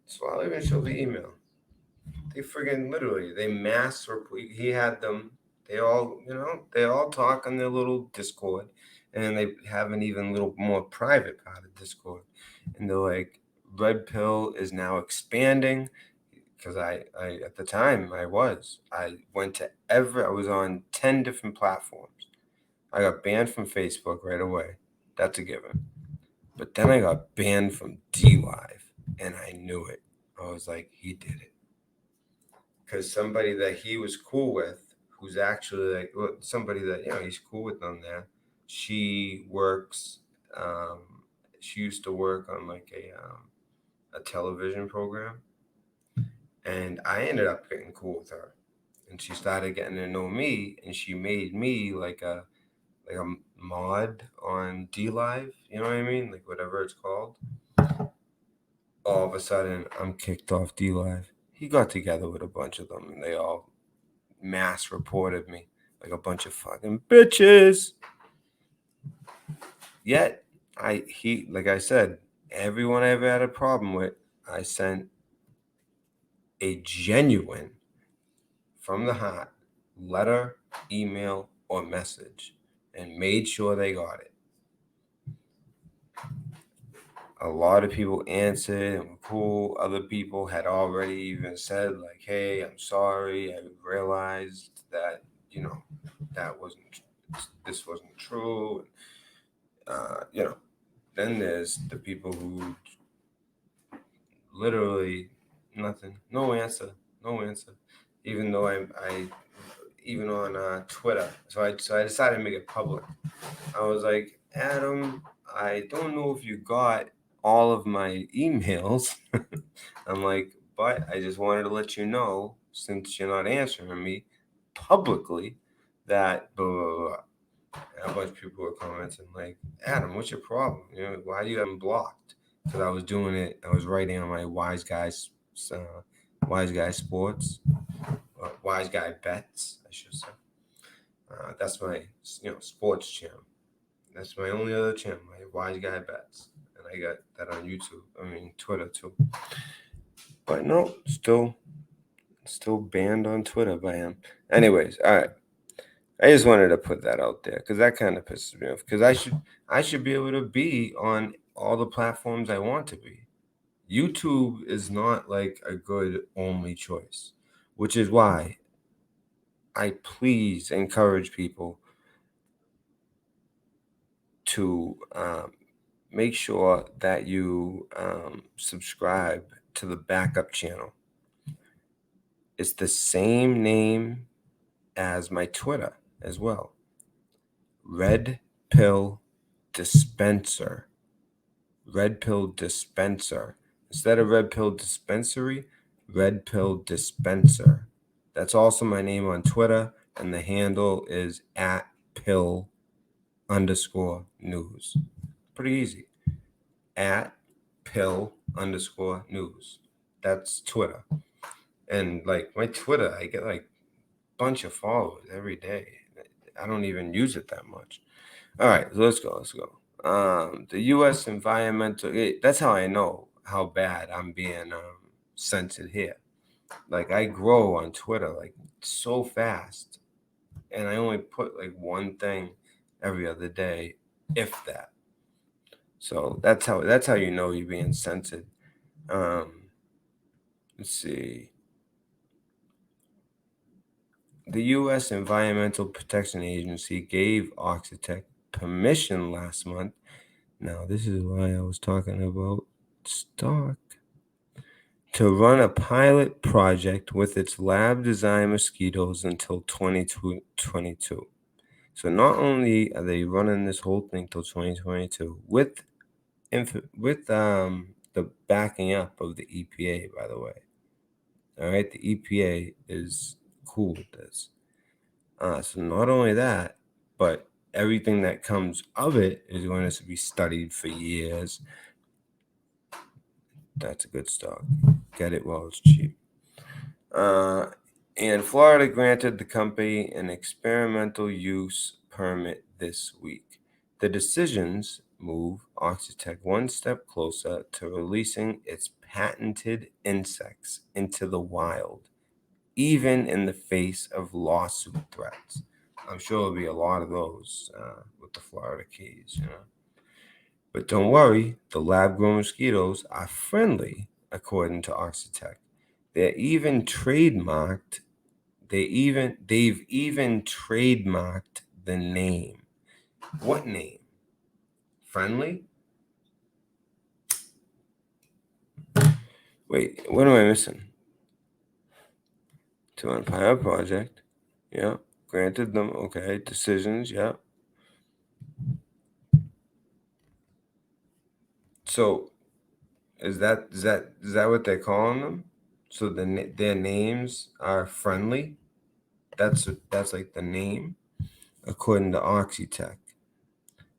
S1: So I'll even show the email. They friggin' literally, they mass report. He had them. They all, you know, they all talk on their little Discord, and then they have an even little more private part of Discord. And they're like, Red Pill is now expanding. Because I at the time I went to I was on 10 different platforms. I got banned from Facebook right away. That's a given. But then I got banned from D Live, and I knew it. I was like, he did it. Because somebody that he was cool with, who's actually like somebody that, you know, he's cool with them there. She works. She used to work on like a television program, and I ended up getting cool with her, and she started getting to know me, and she made me like a mod on D Live. You know what I mean? Like whatever it's called. All of a sudden, I'm kicked off D Live. He got together with a bunch of them, and they all mass reported me like a bunch of fucking bitches. Yet, like I said, everyone I ever had a problem with, I sent a genuine, from the heart, letter, email, or message, and made sure they got it. A lot of people answered and were cool. Other people had already even said, like, hey, I'm sorry. I realized that, you know, this wasn't true. You know, then there's the people who literally nothing, no answer. Even though I even on Twitter. So I decided to make it public. I was like, Adam, I don't know if you got all of my emails. I'm like, but I just wanted to let you know, since you're not answering me publicly, that blah, blah, blah. And a bunch of people were commenting like, Adam, what's your problem? You know, why do you have them blocked? Because I was doing it. I was writing on my Wise Guy Sports, Wise Guy Bets, I should say. That's my sports channel. That's my only other channel, my Wise Guy Bets. And I got that on YouTube. I mean, Twitter too. But no, still banned on Twitter by him. Anyways, all right. I just wanted to put that out there because that kind of pisses me off. Because I should be able to be on all the platforms I want to be. YouTube is not like a good only choice, which is why I please encourage people to make sure that you subscribe to the backup channel. It's the same name as my Twitter as well. Red Pill Dispenser. Red Pill Dispenser. Instead of Red Pill Dispensary, Red Pill Dispenser. That's also my name on Twitter, and the handle is @pill_news. Pretty easy. @pill_news. That's Twitter. And like my Twitter, I get like a bunch of followers every day. I don't even use it that much. All right, so let's go. The U.S. environmental. That's how I know how bad I'm being censored here. Like I grow on Twitter like so fast, and I only put like one thing every other day, if that. So that's how you know you're being censored. Let's see. The U.S. Environmental Protection Agency gave Oxitec permission last month. Now, this is why I was talking about stock. To run a pilot project with its lab-designed mosquitoes until 2022. So not only are they running this whole thing till 2022 with the backing up of the EPA, by the way. All right, the EPA is cool with this. So not only that, but everything that comes of it is going to be studied for years. That's a good stock. Get it while it's cheap. And Florida granted the company an experimental use permit this week. The decisions move Oxitec one step closer to releasing its patented insects into the wild, even in the face of lawsuit threats. I'm sure there'll be a lot of those with the Florida keys, But don't worry, the lab-grown mosquitoes are friendly, according to Oxitec. They've even trademarked the name. What name? Friendly? Wait, what am I missing? To run pilot project. Yeah. Granted them. Okay. Decisions. Yeah. So is that what they're calling them? So their names are friendly. That's like the name, according to Oxitec.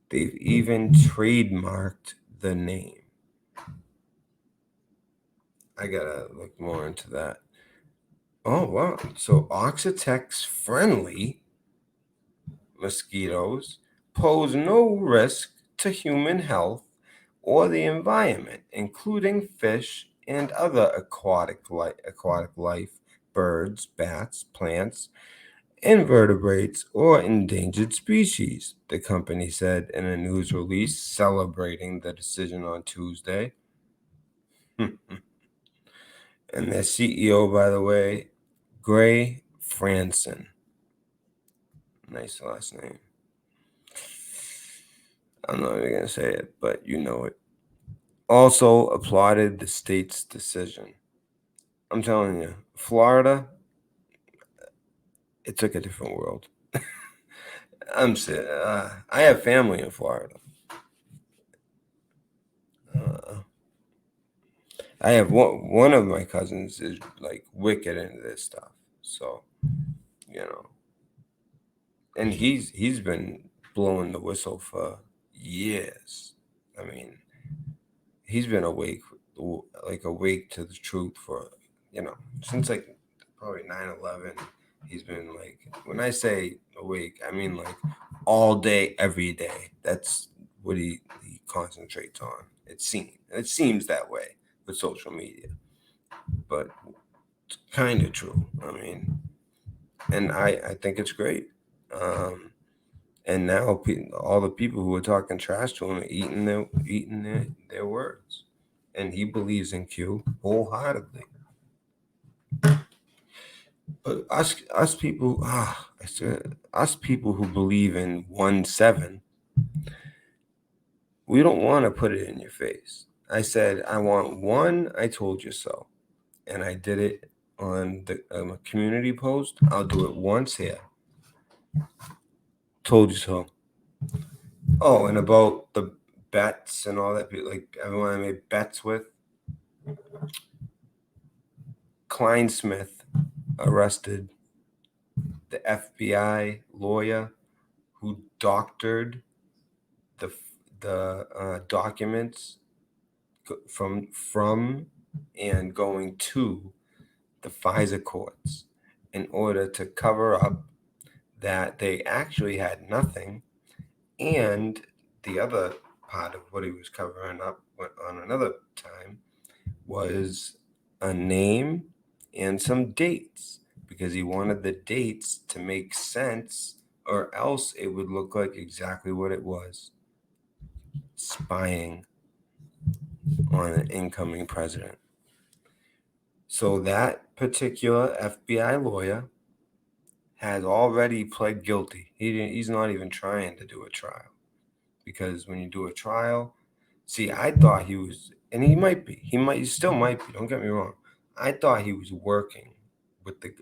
S1: They've even trademarked the name. I gotta look more into that. Oh wow! So Oxitec's friendly mosquitoes pose no risk to human health or the environment, including fish and other aquatic life, birds, bats, plants, invertebrates, or endangered species, the company said in a news release celebrating the decision on Tuesday. And their CEO, by the way, Gray Franson. Nice last name. I'm not even going to say it, but you know it. Also applauded the state's decision. I'm telling you, Florida, it's like a different world. I have family in Florida. I have one of my cousins is like wicked into this stuff. So, and he's been blowing the whistle for years. I mean, he's been awake to the truth for, since like probably 9/11. He's been like, when I say awake, I mean like all day, every day. That's what he concentrates on. It seems that way with social media, but it's kind of true. I mean, and I think it's great. And now all the people who are talking trash to him are eating their words, and he believes in Q wholeheartedly. But us people, I said us people who believe in 1-7, we don't want to put it in your face. I said I want one. I told you so, and I did it on the community post. I'll do it once here. Told you so. Oh, and about the bets and all that, like everyone I made bets with. Kleinsmith arrested the FBI lawyer who doctored the documents from and going to the FISA courts in order to cover up that they actually had nothing. And the other part of what he was covering up on another time was a name and some dates, because he wanted the dates to make sense, or else it would look like exactly what it was: spying on an incoming president. So that particular FBI lawyer has already pled guilty. He's not even trying to do a trial, because when you do a trial, see, I thought he was, and he still might be. Don't get me wrong. I thought he was working with the,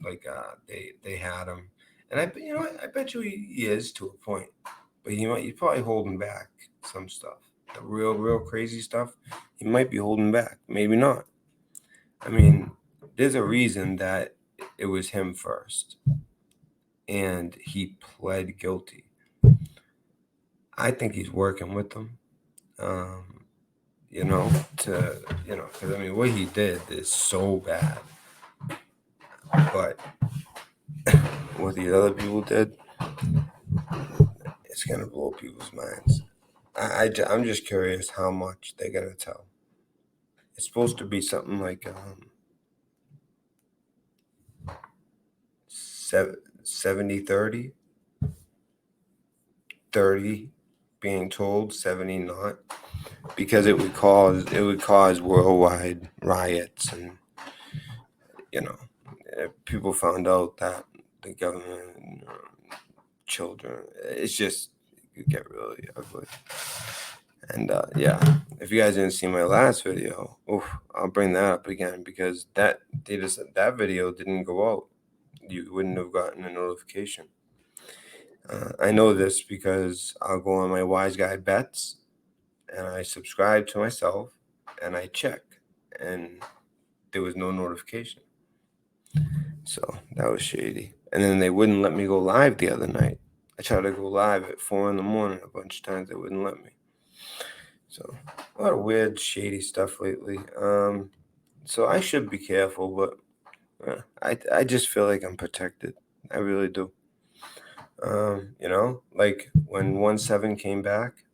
S1: like they had him, and I bet you he is to a point, but he's probably holding back some stuff. The real crazy stuff, he might be holding back. Maybe not. I mean, there's a reason that it was him first, and he pled guilty. I think he's working with them. Because I mean, what he did is so bad. But what the other people did, it's gonna blow people's minds. I'm just curious how much they're gonna tell. It's supposed to be something like 70-30, 30 being told, 70 not, because it would cause worldwide riots, and people found out that the government, children, it's just, it could get really ugly. And if you guys didn't see my last video, I'll bring that up again, because that video didn't go out. You wouldn't have gotten a notification. I know this because I'll go on my Wise Guy Bets, and I subscribe to myself, and I check, and there was no notification. So that was shady. And then they wouldn't let me go live the other night. I tried to go live at 4 a.m. a bunch of times. They wouldn't let me. So a lot of weird, shady stuff lately. So I should be careful, but I just feel like I'm protected. I really do. Like when 1-7 came back,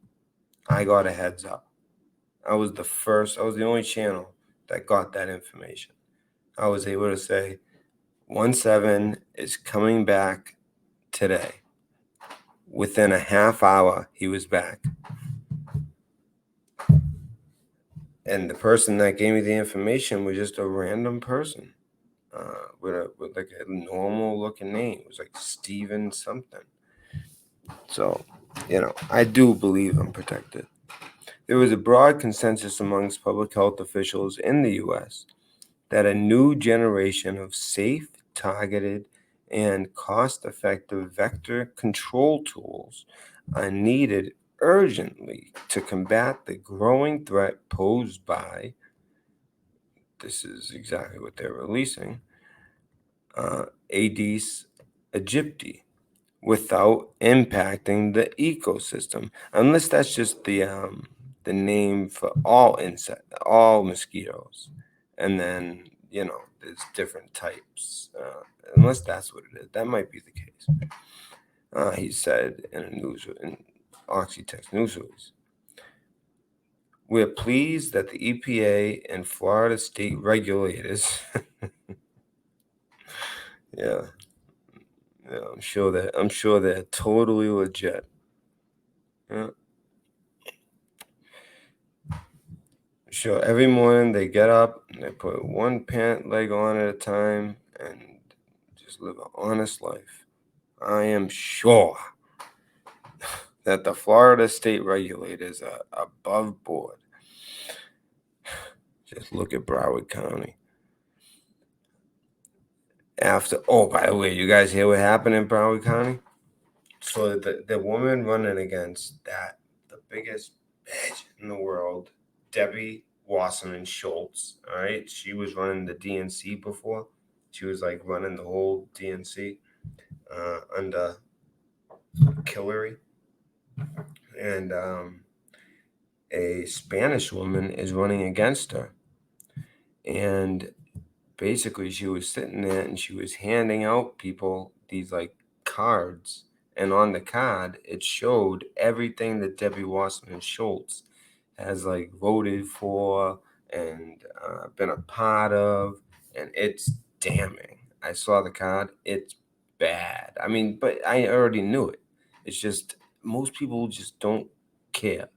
S1: I got a heads up. I was the only channel that got that information. I was able to say 1-7 is coming back today. Within a half hour, he was back. And the person that gave me the information was just a random person with like a normal looking name. It was like Steven something. So, I do believe I'm protected. There was a broad consensus amongst public health officials in the U.S. that a new generation of safe, targeted, and cost-effective vector control tools are needed urgently to combat the growing threat posed by, this is exactly what they're releasing, Aedes aegypti, without impacting the ecosystem, unless that's just the name for all mosquitoes, and then there's different types. Unless that's what it is, that might be the case. He said in Oxytext news release. We're pleased that the EPA and Florida state regulators, yeah, I'm sure they're totally legit. Yeah. Sure, every morning they get up and they put one pant leg on at a time and just live an honest life. I am sure that the Florida state regulators are above board. Just look at Broward County. By the way, you guys hear what happened in Broward County? So the woman running against the biggest bitch in the world, Debbie Wasserman Schultz, all right? She was running the DNC before. She was like running the whole DNC under Hillary. And a Spanish woman is running against her. And basically she was sitting there and she was handing out people these like cards, and on the card it showed everything that Debbie Wasserman Schultz has like voted for and been a part of, and it's damning. I saw the card. It's bad. I mean, but I already knew it. It's just most people just don't care.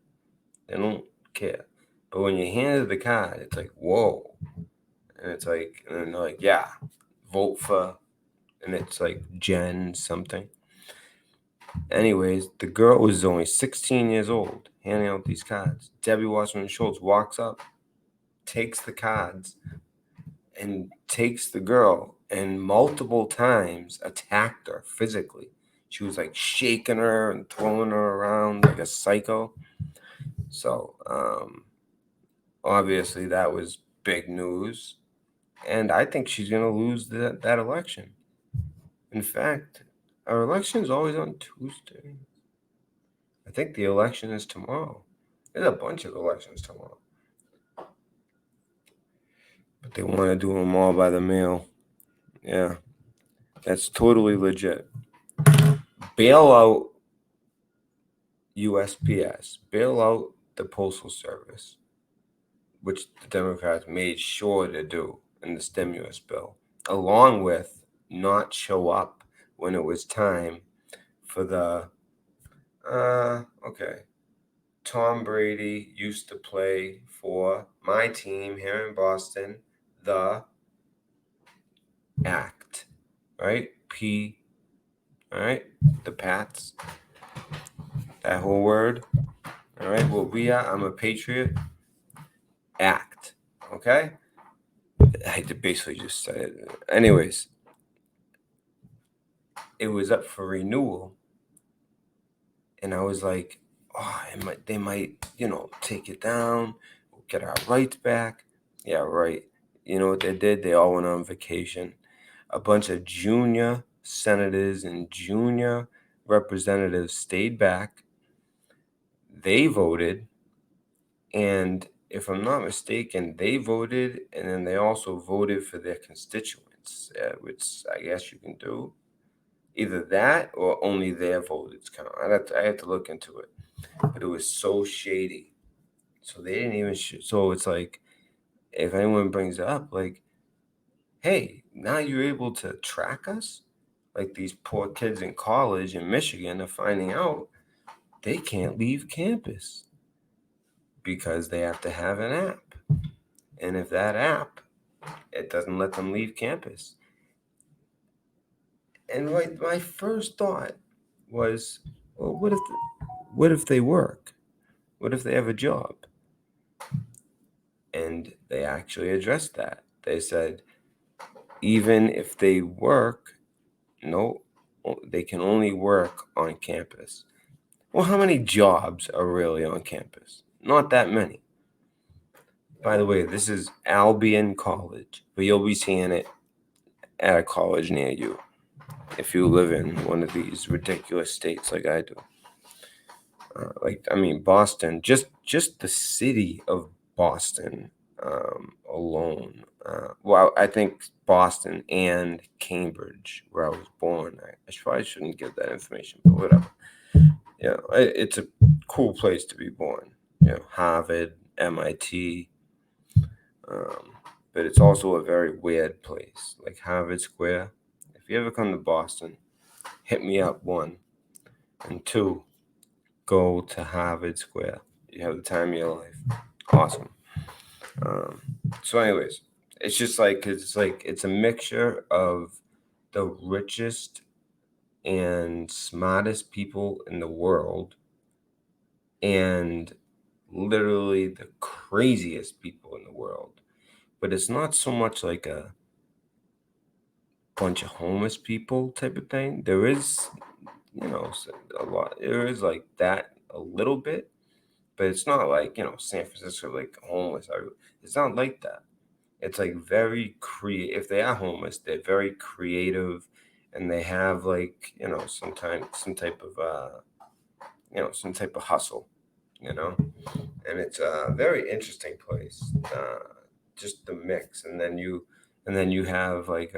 S1: They don't care. But when you handed the card, it's like, whoa. And it's like, and they're like, yeah, vote for, and it's like Jen something. Anyways, the girl was only 16 years old, handing out these cards. Debbie Wasserman Schultz walks up, takes the cards, and takes the girl, and multiple times attacked her physically. She was like shaking her and throwing her around like a psycho. So, obviously, that was big news. And I think she's going to lose that election. In fact, our election is always on Tuesday. I think the election is tomorrow. There's a bunch of elections tomorrow. But they want to do them all by the mail. Yeah, that's totally legit. Bail out USPS. Bail out the Postal Service, which the Democrats made sure to do in the stimulus bill, along with not show up when it was time for the Tom Brady used to play for my team here in Boston, the Act, right? All right? The Pats. That whole word. All right? Well, I'm a Patriot. Act. Okay? I basically just said it. Anyways, it was up for renewal. And I was like, they might, take it down, get our rights back. Yeah, right. You know what they did? They all went on vacation. A bunch of junior senators and junior representatives stayed back. They voted. And if I'm not mistaken, they voted, and then they also voted for their constituents, which I guess you can do. Either that or only their votes count. I had to look into it. But it was so shady. So they didn't even so it's like, if anyone brings it up, like, hey, now you're able to track us? Like these poor kids in college in Michigan are finding out they can't leave campus because they have to have an app. And if that app, it doesn't let them leave campus. And my first thought was, well, what if they work? What if they have a job? And they actually addressed that. They said, even if they work, no, they can only work on campus. Well, how many jobs are really on campus? Not that many. By the way, this is Albion College, but you'll be seeing it at a college near you if you live in one of these ridiculous states like I do. Boston, just the city of Boston alone. Well, I think Boston and Cambridge, where I was born. I probably shouldn't give that information, but whatever. It's a cool place to be born. Harvard, MIT, but it's also a very weird place, like Harvard Square. If you ever come to Boston, hit me up, 1, and 2, go to Harvard Square. You have the time of your life. Awesome. So, anyways, it's just like it's a mixture of the richest and smartest people in the world and literally the craziest people in the world. But it's not so much like a bunch of homeless people type of thing. There is, a lot. There is like that a little bit, but it's not like San Francisco, like homeless. It's not like that. It's like very creative. If they are homeless, they're very creative, and they have like some type of some type of hustle, and it's a very interesting place. Just the mix, and then you have like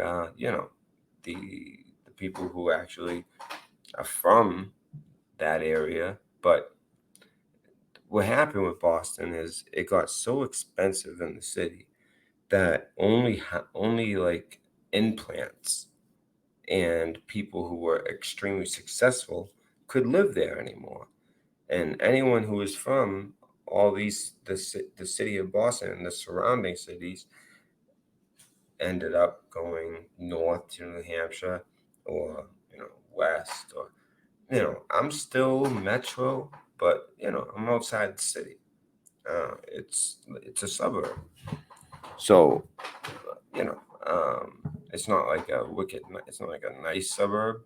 S1: the people who actually are from that area. But what happened with Boston is it got so expensive in the city that only like implants and people who were extremely successful could live there anymore. And anyone who is from all the city of Boston and the surrounding cities ended up going north to New Hampshire, or west, or I'm still metro, but I'm outside the city. It's a suburb, so you know it's not like it's not like a nice suburb,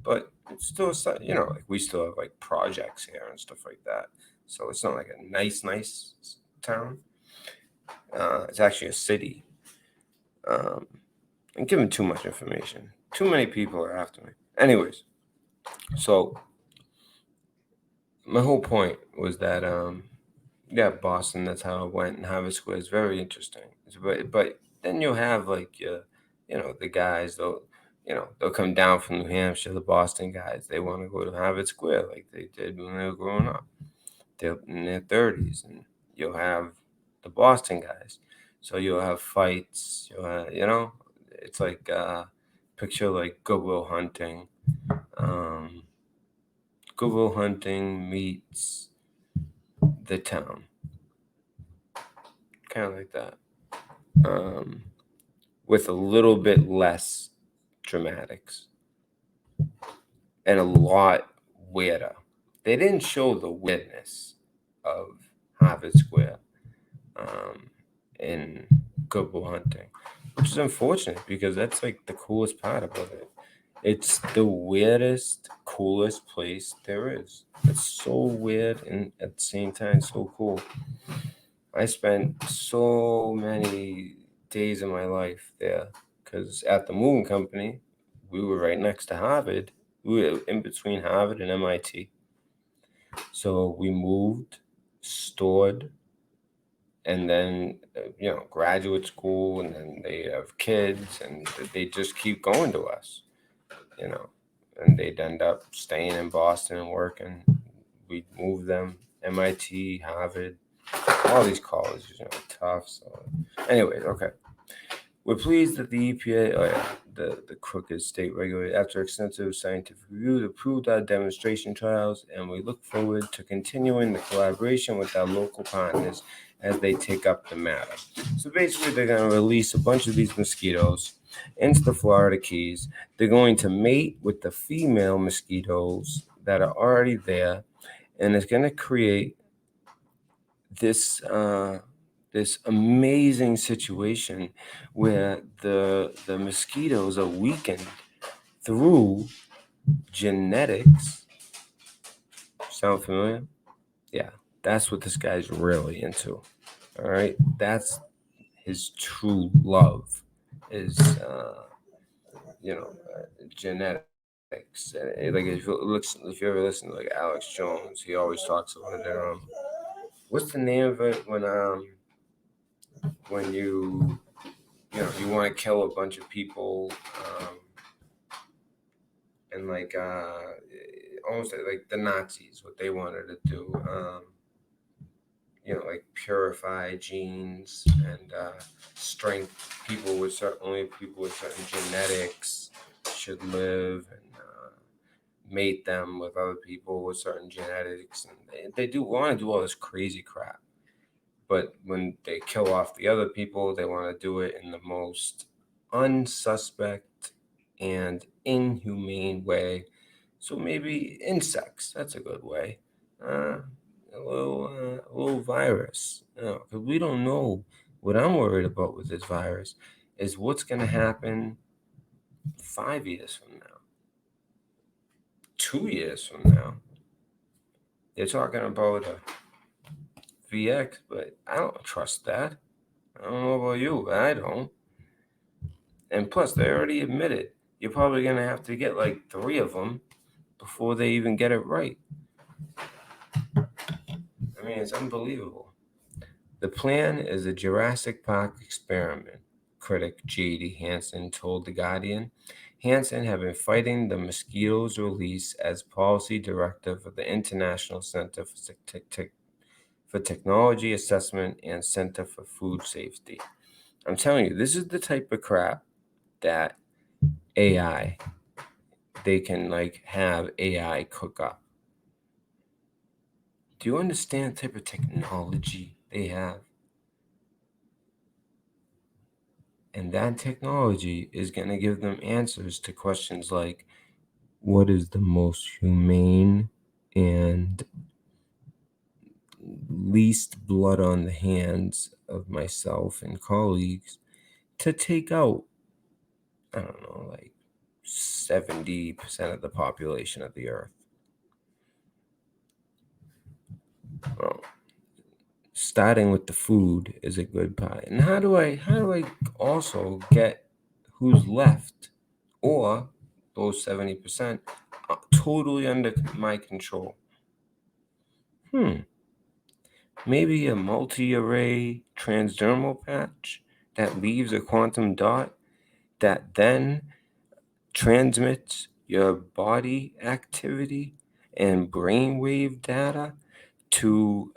S1: but it's still like we still have like projects here and stuff like that. So it's not like a nice town. It's actually a city. I'm giving too much information. Too many people are after me. Anyways, so my whole point was that yeah, Boston. That's how it went, and Harvard Square is very interesting. But then you'll have like the guys. They'll come down from New Hampshire. The Boston guys. They want to go to Harvard Square like they did when they were growing up. They're in their 30s, and you'll have the Boston guys. So you'll have fights. It's like picture like Goodwill Hunting. Um, Goodwill Hunting meets the town, kind of like that, with a little bit less dramatics and a lot weirder. They didn't show the weirdness of Harvard Square in Goodwill Hunting, which is unfortunate because that's like the coolest part about it. It's the weirdest, coolest place there is. It's so weird and at the same time so cool. I spent so many days of my life there because at the moving company, we were right next to Harvard. We were in between Harvard and MIT. So we moved, stored, and then graduate school, and then they have kids, and they just keep going to us, and they'd end up staying in Boston and working. We'd move them, MIT, Harvard, all these colleges, tough. So, anyways, okay. We're pleased that the EPA, the crooked state regulator, after extensive scientific review, approved our demonstration trials, and we look forward to continuing the collaboration with our local partners as they take up the matter. So basically, they're going to release a bunch of these mosquitoes into the Florida Keys. They're going to mate with the female mosquitoes that are already there, and it's going to create this this amazing situation where the mosquitoes are weakened through genetics. Sound familiar? Yeah, that's what this guy's really into. All right, that's his true love is genetics. Like if you ever listen to like Alex Jones, he always talks about it. What's the name of it when you you want to kill a bunch of people, and like almost like the Nazis, what they wanted to do. Like purify genes and strength. Only people with certain genetics should live, and mate them with other people with certain genetics, and they do want to do all this crazy crap. But when they kill off the other people, they want to do it in the most unsuspect and inhumane way. So maybe insects, that's a good way. A little virus. Because we don't know. What I'm worried about with this virus is what's going to happen 5 years from now, 2 years from now. They're talking about a VX, but I don't trust that. I don't know about you, but I don't. And plus, they already admitted you're probably going to have to get like 3 of them before they even get it right. I mean, it's unbelievable. The plan is a Jurassic Park experiment, critic J.D. Hansen told The Guardian. Hansen had been fighting the mosquito's release as policy director for the International Center for Technology Assessment and Center for Food Safety. I'm telling you, this is the type of crap that AI, they can like have AI cook up. Do you understand the type of technology they have? And that technology is going to give them answers to questions like, what is the most humane and least blood on the hands of myself and colleagues to take out, I don't know, like 70% of the population of the earth? Well, starting with the food is a good part. And how do I also get who's left, or those 70% totally under my control? Maybe a multi-array transdermal patch that leaves a quantum dot that then transmits your body activity and brainwave data to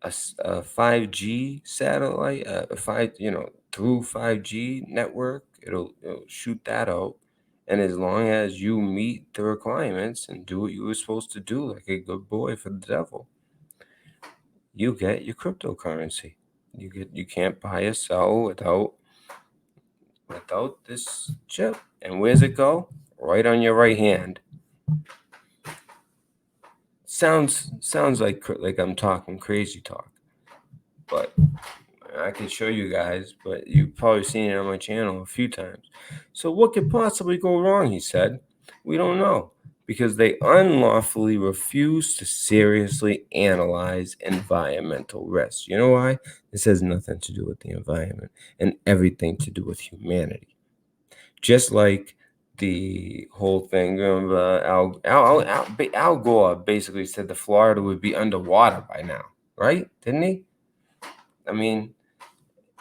S1: a 5G satellite, through 5G network. It'll shoot that out. And as long as you meet the requirements and do what you were supposed to do, like a good boy for the devil, you get your cryptocurrency. You can't buy or sell without this chip. And where's it go? Right on your right hand. Sounds like I'm talking crazy talk, but I can show you guys, but you've probably seen it on my channel a few times. So what could possibly go wrong, he said. We don't know, because they unlawfully refuse to seriously analyze environmental risks. You know why? This has nothing to do with the environment and everything to do with humanity. Just like the whole thing of Al Gore basically said that Florida would be underwater by now, right? Didn't he? I mean,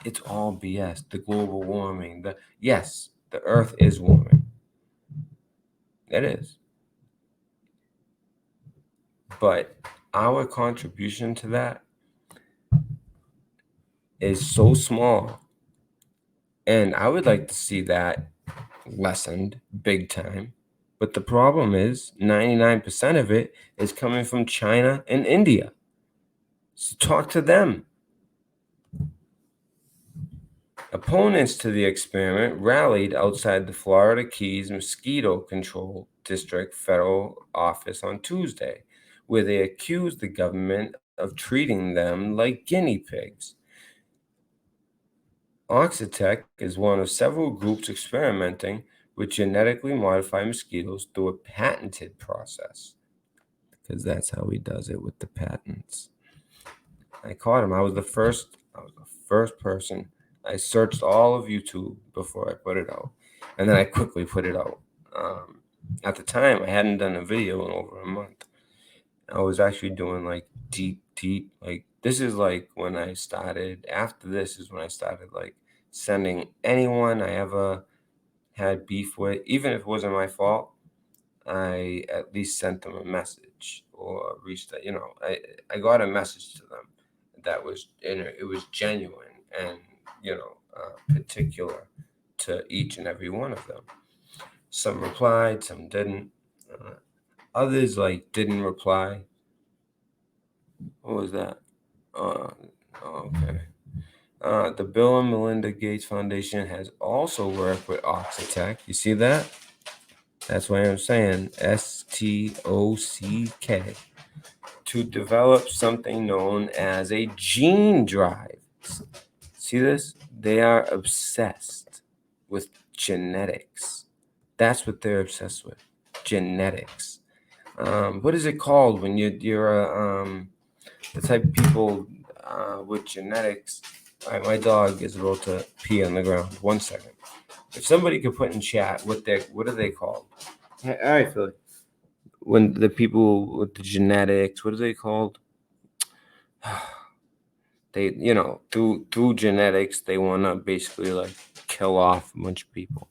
S1: it's all BS. The global warming. Yes, the Earth is warming. It is. But our contribution to that is so small. And I would like to see that lessened big time. But the problem is 99% of it is coming from China and India. So talk to them. Opponents to the experiment rallied outside the Florida Keys Mosquito Control District federal office on Tuesday, where they accused the government of treating them like guinea pigs. Oxitec is one of several groups experimenting with genetically modified mosquitoes through a patented process, because that's how he does it with the patents. I caught him. I was the first person. I searched all of YouTube before I put it out, and then I quickly put it out. At the time, I hadn't done a video in over a month. I was actually doing like deep, like this is like when I started. After this is when I started like sending anyone I ever had beef with, even if it wasn't my fault, I at least sent them a message or reached that, I got a message to them that was, it was genuine and, particular to each and every one of them. Some replied, some didn't. Others didn't reply. What was that? Okay. The Bill and Melinda Gates Foundation has also worked with Oxitec. You see that? That's why I'm saying STOCK to develop something known as a gene drive. See this? They are obsessed with genetics. That's what they're obsessed with. Genetics. What is it called when you're the type of people with genetics? All right, my dog is about to pee on the ground. 1 second. If somebody could put in chat what are they called? All right, Philly. When the people with the genetics, what are they called? They, through genetics, they want to basically kill off a bunch of people.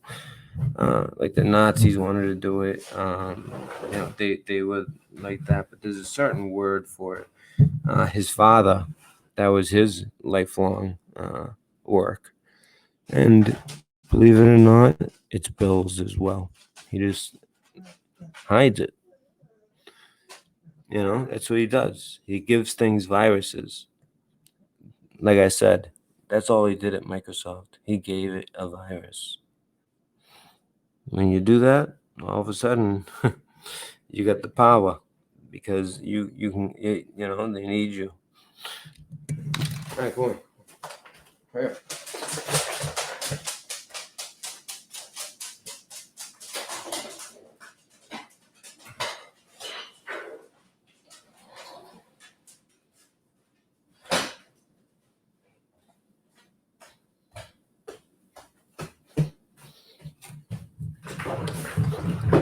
S1: Like the Nazis wanted to do it. They would like that, but there's a certain word for it. His father, that was his lifelong work, and believe it or not, it's Bill's as well. He just hides it. That's what he does. He gives things viruses. Like I said, that's all he did at Microsoft. He gave it a virus. When you do that, all of a sudden, you got the power because you can, they need you. All right, go on. Hurry up.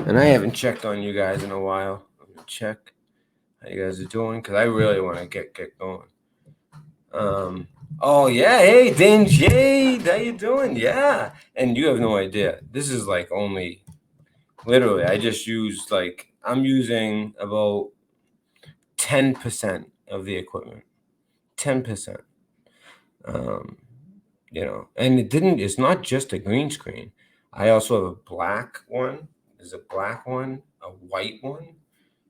S1: And I haven't checked on you guys in a while. I'm gonna check how you guys are doing because I really want to get going. Oh yeah, hey Dan Jade, how you doing? Yeah, and you have no idea. This is only literally. I just used I'm using about 10% of the equipment. 10%. And it's not just a green screen. I also have a black one. There's a black one, a white one.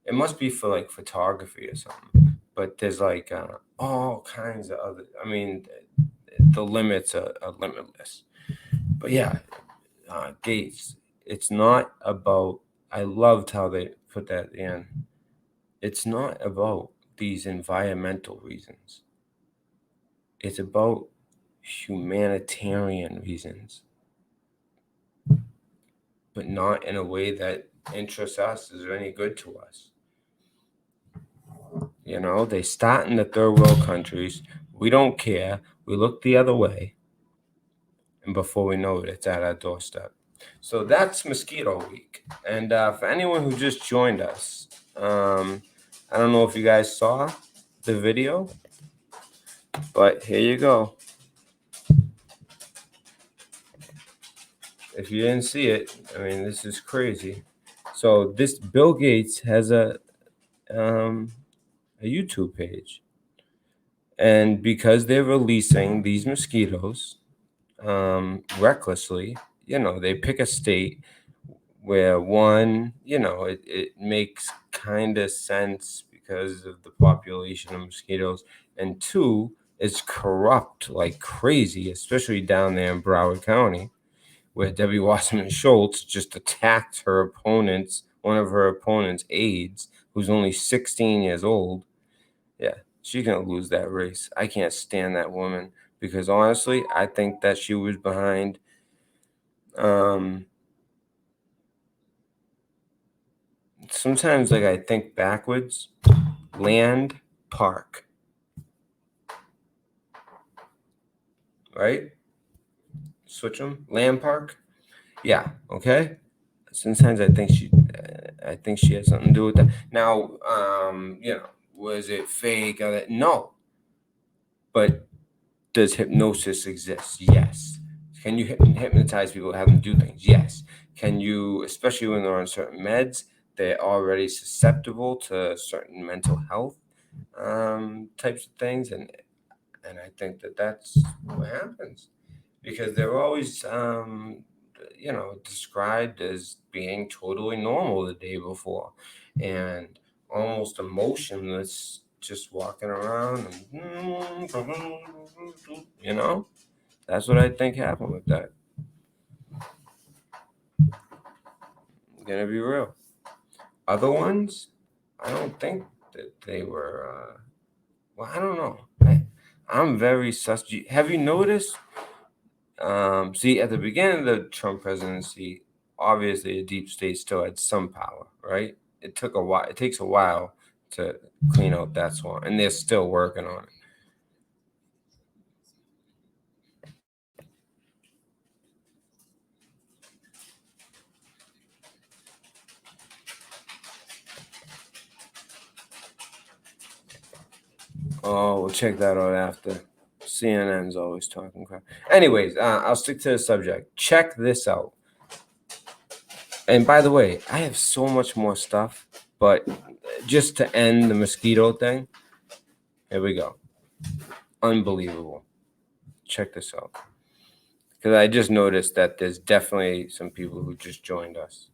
S1: It must be for photography or something. But there's all kinds of other. I mean, the limits are limitless. But yeah, Gates. It's not about. I loved how they put that in. It's not about these environmental reasons. It's about humanitarian reasons, but not in a way that interests us, is any good to us. They start in the third world countries. We don't care. We look the other way. And before we know it, it's at our doorstep. So that's Mosquito Week. And for anyone who just joined us, I don't know if you guys saw the video, but here you go. If you didn't see it, I mean, this is crazy. So this Bill Gates has a YouTube page, and because they're releasing these mosquitoes recklessly, they pick a state where one, it makes kind of sense because of the population of mosquitoes, and two, it's corrupt like crazy, especially down there in Broward County, where Debbie Wasserman Schultz just attacked one of her opponent's aides, who's only 16 years old. Yeah, she's going to lose that race. I can't stand that woman because honestly, I think that she was behind sometimes I think backwards. Land Park. Right? Switch them. Land Park. Yeah. Okay. Sometimes I think she has something to do with that. Now, was it fake? No. But does hypnosis exist? Yes. Can you hypnotize people, have them do things? Yes. Can you, especially when they're on certain meds, they're already susceptible to certain mental health types of things, and I think that that's what happens, because they're always described as being totally normal the day before and almost emotionless, just walking around and that's what I think happened with that. I'm gonna be real. Other ones, I don't think that they were well, I don't know. I'm very sus. Have you noticed? See, at the beginning of the Trump presidency, obviously the deep state still had some power, right? It took a while. It takes a while to clean out that swamp, and they're still working on it. Oh, we'll check that out after. CNN's always talking crap. Anyways, I'll stick to the subject. Check this out. And by the way, I have so much more stuff, but just to end the mosquito thing, here we go. Unbelievable. Check this out. Because I just noticed that there's definitely some people who just joined us.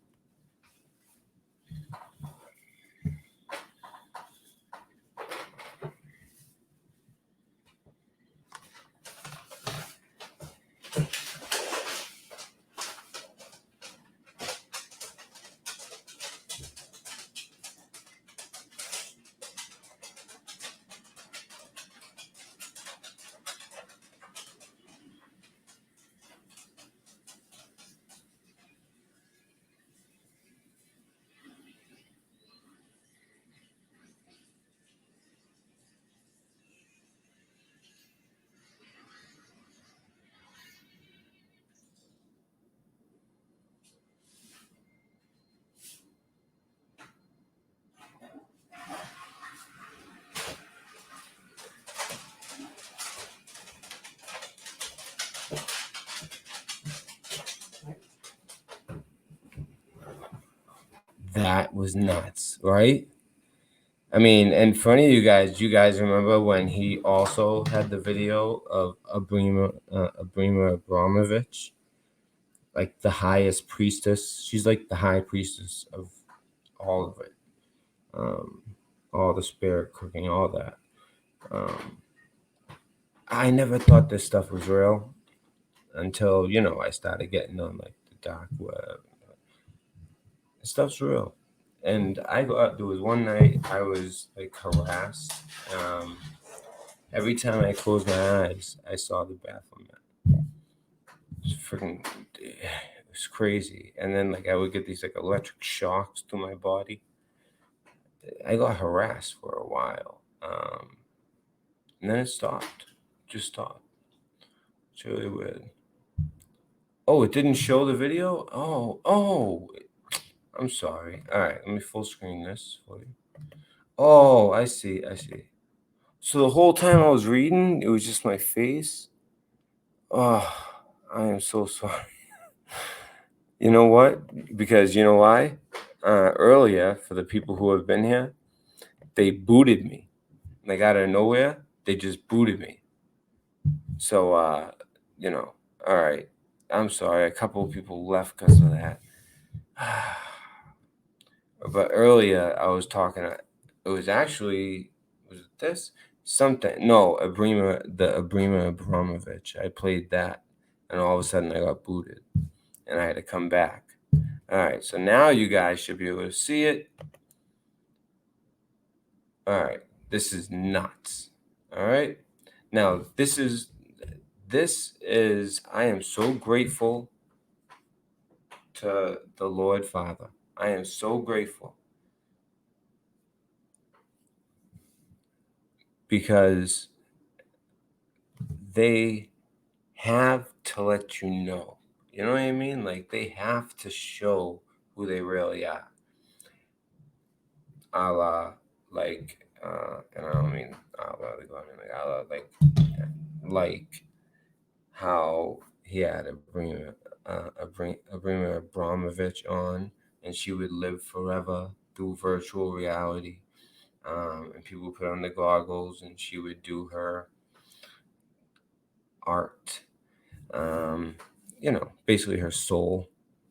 S1: That was nuts, right? I mean, and for any of you guys remember when he also had the video of Abrima Abramovich, like the highest priestess. She's like the high priestess of all of it, all the spirit cooking, all that. I never thought this stuff was real until I started getting on like the dark web. This stuff's real. And I got there was one night I was like harassed. Every time I closed my eyes, I saw the Baphomet. It's freaking, it was crazy. And then like I would get these like electric shocks to my body. I got harassed for a while, and then it stopped. Just stopped. It's really weird. Oh, it didn't show the video. Oh, I'm sorry. All right, let me full screen this for you. Oh, I see. So the whole time I was reading, it was just my face. Oh, I am so sorry. You know what? Because you know why? Earlier, for the people who have been here, they booted me. Like out of nowhere, they just booted me. So, all right. I'm sorry. A couple of people left because of that. But earlier, I was talking. It was actually, was it this? Something. No, Abrima Abramovich. I played that, and all of a sudden I got booted, and I had to come back. All right, so now you guys should be able to see it. All right, this is nuts. All right, now this is. I am so grateful to the Lord Father. I am so grateful because they have to let you know. You know what I mean? Like they have to show who they really are. A la, like, and I don't mean a la, like how he had Abrima Abramovich on, and she would live forever through virtual reality. And people would put on the goggles, and she would do her art. Basically her soul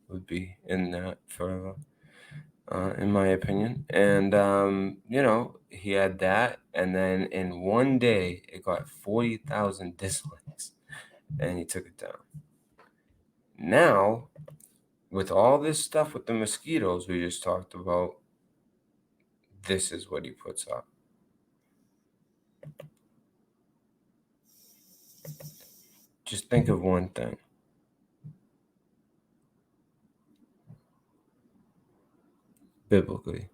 S1: would be in that forever, in my opinion. And he had that, and then in one day it got 40,000 dislikes, and he took it down. Now, with all this stuff with the mosquitoes we just talked about, this is what he puts up. Just think of one thing. Biblically,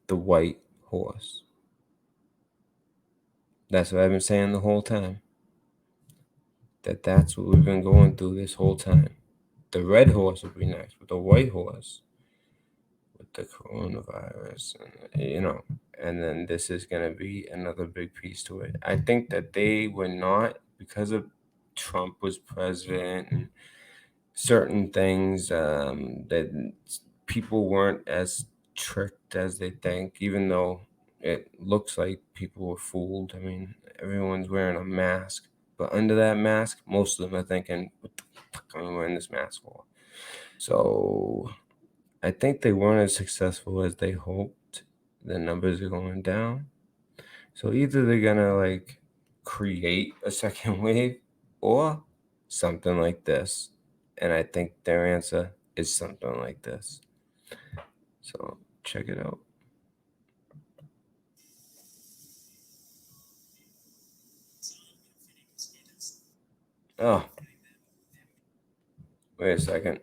S1: the white horse. That's what I've been saying the whole time. That's what we've been going through this whole time. The red horse would be next, but the white horse with the coronavirus, and then this is going to be another big piece to it. I think that they were not, because of Trump was president and certain things, that people weren't as tricked as they think, even though it looks like people were fooled. I mean, everyone's wearing a mask, but under that mask, most of them are thinking, what the fuck am I wearing this mask for? So I think they weren't as successful as they hoped. The numbers are going down. So either they're gonna create a second wave or something like this. And I think their answer is something like this. So check it out. Oh, wait a second.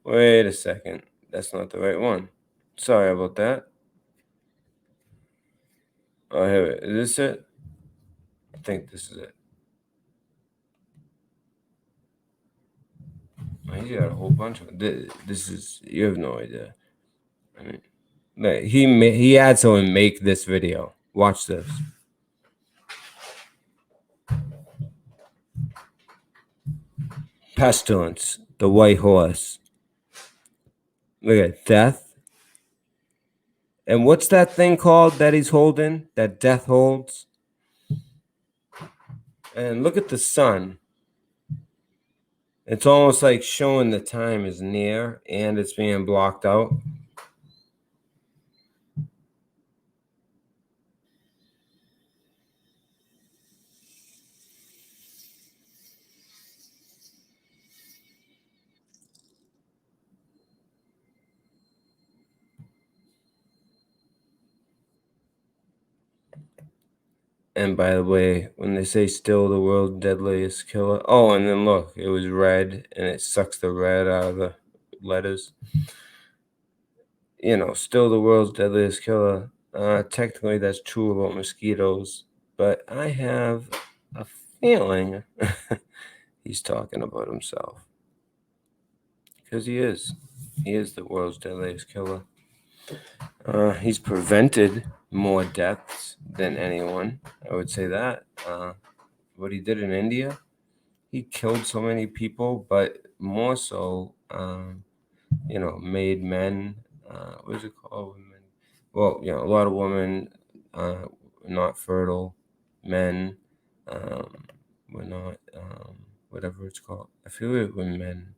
S1: Wait a second. That's not the right one. Sorry about that. Oh, here it is. Is this it? I think this is it. Oh, he's got a whole bunch of this is, you have no idea. I mean, he had someone make this video. Watch this. Pestilence, the white horse. Look at death. And what's that thing called that he's holding, that death holds? And look at the sun. It's almost like showing the time is near and it's being blocked out. And by the way, when they say still the world's deadliest killer, oh, and then look, it was red and it sucks the red out of the letters. Still the world's deadliest killer. Technically, that's true about mosquitoes, but I have a feeling he's talking about himself. Because he is. He is the world's deadliest killer. He's prevented more deaths than anyone. I would say that. What he did in India, he killed so many people, but more so, made men. What is it called? Women. Well, a lot of women not fertile. Men were not, whatever it's called. I feel it when men.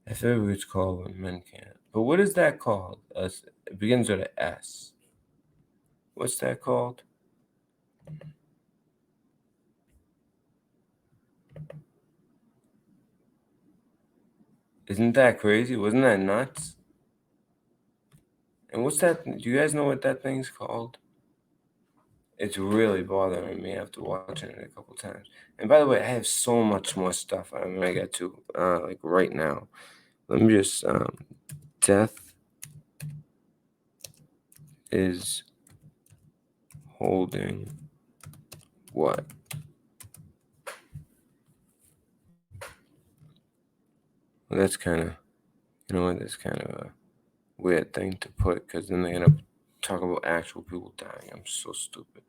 S1: I feel what it's called when men can't. But what is that called? It begins with an S. What's that called? Isn't that crazy? Wasn't that nuts? And what's that? Do you guys know what that thing's called? It's really bothering me after watching it a couple times. And by the way, I have so much more stuff I'm gonna get to right now. Let me just death is holding what? Well, that's kind of, that's kind of a weird thing to put, because then they're gonna talk about actual people dying. I'm so stupid.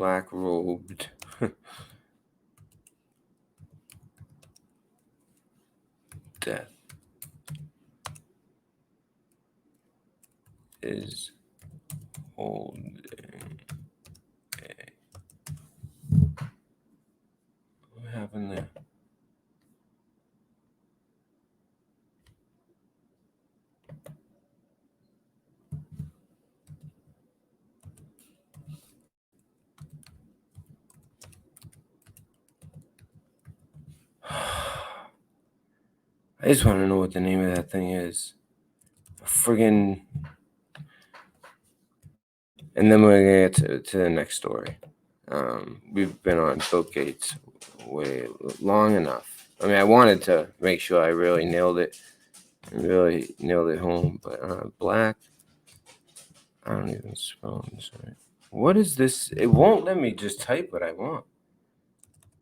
S1: black robed. Death is holding what happened there? I just want to know what the name of that thing is. Friggin'. And then we're going to get to the next story. We've been on Bill Gates way long enough. I mean, I wanted to make sure I really nailed it. Really nailed it home. But black, I don't even spell this right. What is this? It won't let me just type what I want.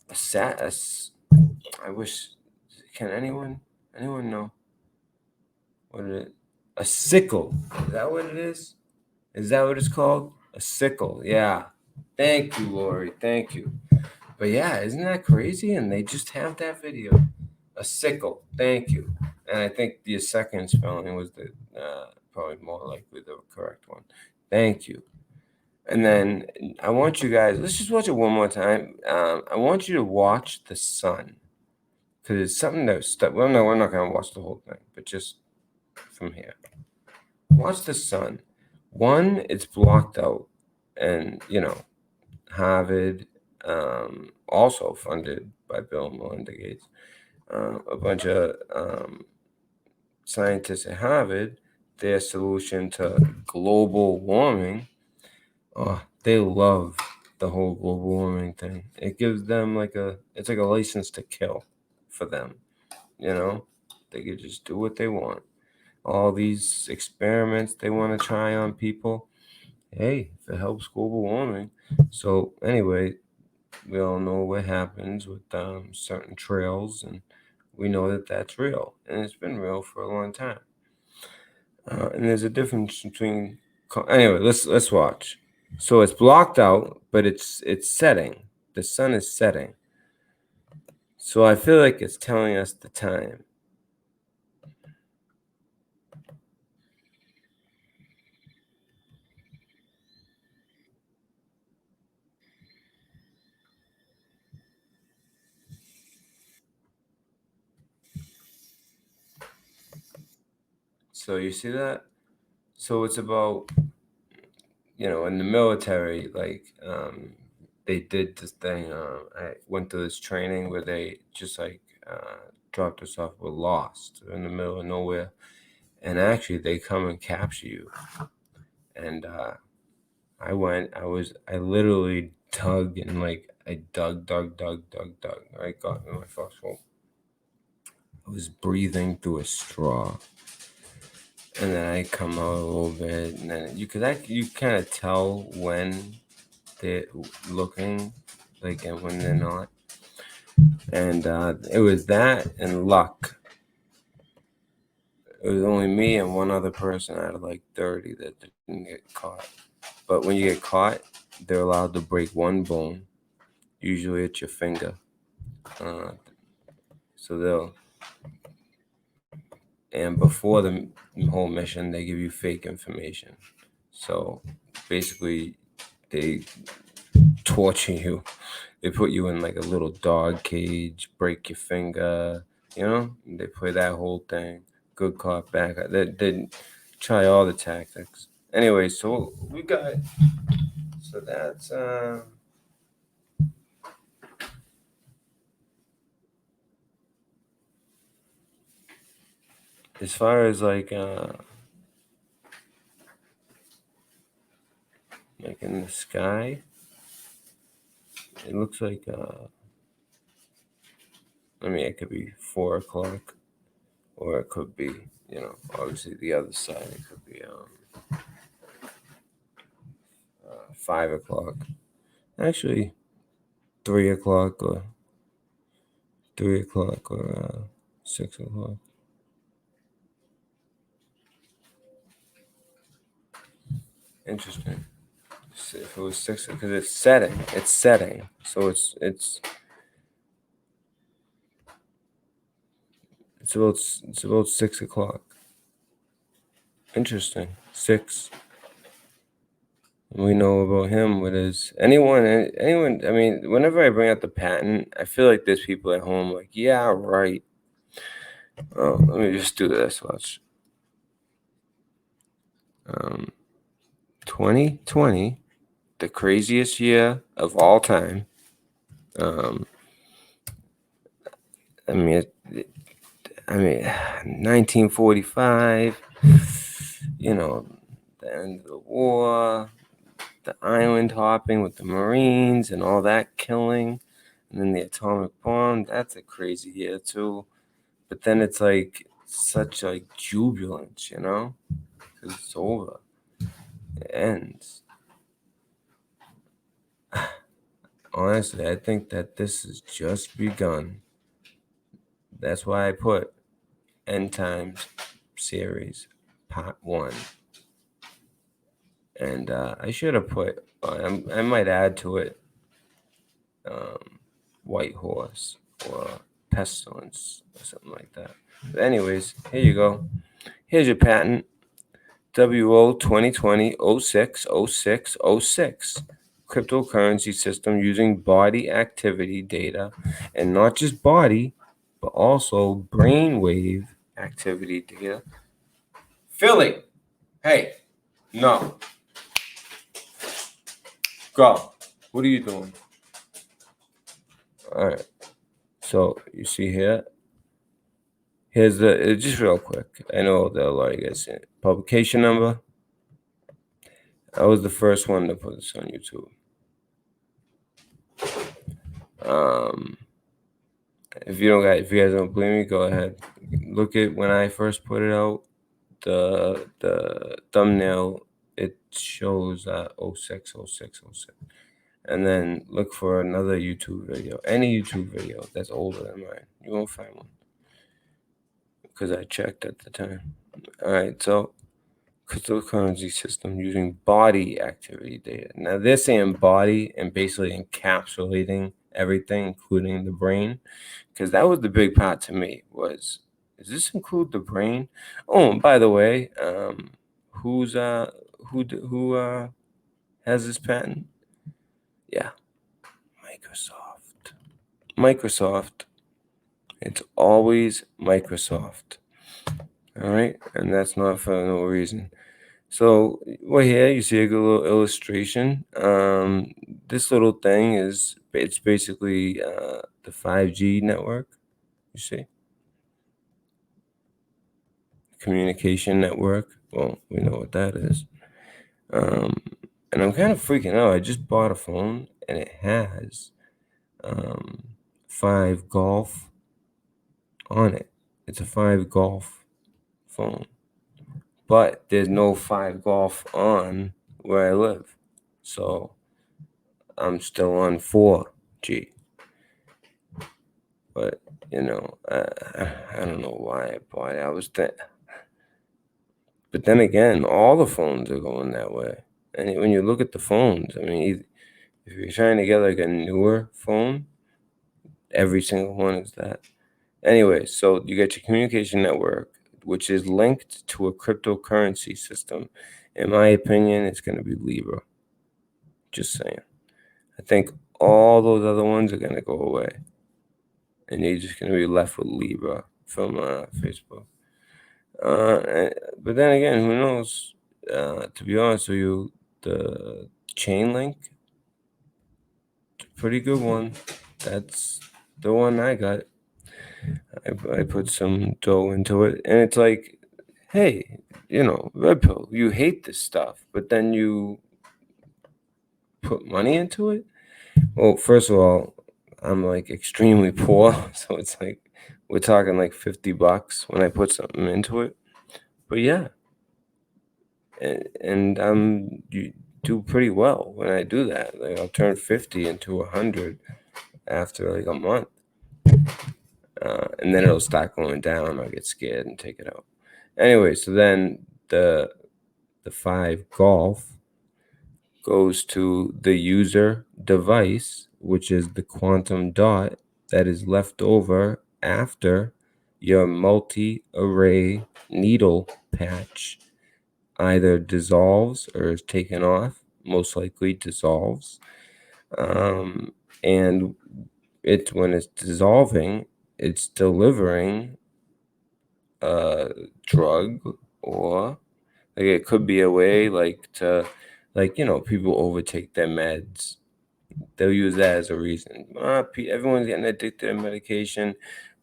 S1: I wish. Can anyone know what it is? A sickle. Is that what it is? Is that what it's called? A sickle. Yeah. Thank you, Lori. Thank you. But yeah, isn't that crazy? And they just have that video. A sickle. Thank you. And I think the second spelling was the probably more likely the correct one. Thank you. And then I want you guys, let's just watch it one more time. I want you to watch the sun. Because it's something that's well, no, we're not going to watch the whole thing, but just from here. Watch the sun. One, it's blocked out. And, Harvard, also funded by Bill and Melinda Gates. A bunch of scientists at Harvard, their solution to global warming, they love the whole global warming thing. It gives them it's like a license to kill for them. They could just do what they want. All these experiments they want to try on people. Hey, if it helps global warming. So anyway, we all know what happens with certain trails, and we know that that's real, and it's been real for a long time. And there's a difference between. Anyway, let's watch. So it's blocked out, but it's setting. The sun is setting. So I feel like it's telling us the time. So you see that? So it's about, in the military, they did this thing. I went through this training where they just dropped us off. We're lost. We're in the middle of nowhere. And actually they come and capture you. And I literally dug and I dug. I got in my foxhole. I was breathing through a straw. And then I come out a little bit, and then you kind of tell when they're looking, and when they're not. And it was that and luck. It was only me and one other person out of 30 that didn't get caught. But when you get caught, they're allowed to break one bone. Usually it's your finger. And before the whole mission, they give you fake information. So basically, they torture you. They put you in a little dog cage, break your finger, They play that whole thing. Good cop, bad cop. They try all the tactics. Anyway, so we got. So that's. As far as in the sky, it looks like it could be 4 o'clock, or it could be, obviously the other side. It could be 5 o'clock. Actually, 3 o'clock or 6 o'clock. Interesting. if it was 6, because it's setting. So it's about 6 o'clock. Interesting. 6. We know about him. What is anyone? I mean, whenever I bring up the patent, I feel like there's people at home like, yeah, right. Oh, let me just do this. Watch. 2020, the craziest year of all time. I mean, 1945. You know, the end of the war, the island hopping with the Marines and all that killing, and then the atomic bomb. That's a crazy year too. But then it's like such like jubilance, because it's over. It ends. Honestly, I think that this has just begun. That's why I put End Times series part 1. And I should have put, I might add to it, White Horse or Pestilence or something like that. But anyways, here you go. Here's your patent. WO 2020 06 06 06. Cryptocurrency system using body activity data, and not just body, but also brainwave activity data. Philly, hey, no. Go. What are you doing? All right. So you see here. Here's the just real quick. I know that a lot of you guys seen it. Publication number. I was the first one to put this on YouTube. If you guys don't believe me, go ahead. Look at when I first put it out. The thumbnail, it shows 06, 06, 06. And then look for another YouTube video. Any YouTube video that's older than mine. You won't find one. Because I checked at the time. All right, so cryptocurrency system using body activity data. Now they're saying body and basically encapsulating everything, including the brain, because that was the big part to me. Does this include the brain? Oh, and by the way, who has this patent? Yeah, Microsoft. It's always Microsoft. All right, and that's not for no reason. So here you see a good little illustration. This little thing it's basically the 5G network. You see, communication network. Well, we know what that is. And I'm kind of freaking out. I just bought a phone and it has 5 golf on it. It's a 5 golf phone. But there's no 5 golf on where I live. So I'm still on 4G. But, I don't know why I bought it. But then again, all the phones are going that way. And when you look at the phones, I mean, if you're trying to get like a newer phone, every single one is that. Anyway, so you get your communication network, which is linked to a cryptocurrency system. In my opinion, it's going to be Libra. Just saying. I think all those other ones are going to go away. And you're just going to be left with Libra from Facebook. But then again, who knows? To be honest with you, the Chainlink, pretty good one. That's the one I got. I put some dough into it, and it's like, hey, Red Pill, you hate this stuff, but then you put money into it. Well, first of all, I'm like extremely poor, so it's like we're talking like $50 when I put something into it. But yeah, and you do pretty well when I do that. Like I'll turn 50 into 100 after like a month. And then it'll start going down. I'll get scared and take it out. Anyway, so then the 5 golf, goes to the user device, which is the quantum dot that is left over after your multi-array needle patch either dissolves or is taken off, most likely dissolves. And when it's dissolving, it's delivering a drug, or like it could be a way people overtake their meds. They'll use that as a reason. Everyone's getting addicted to medication.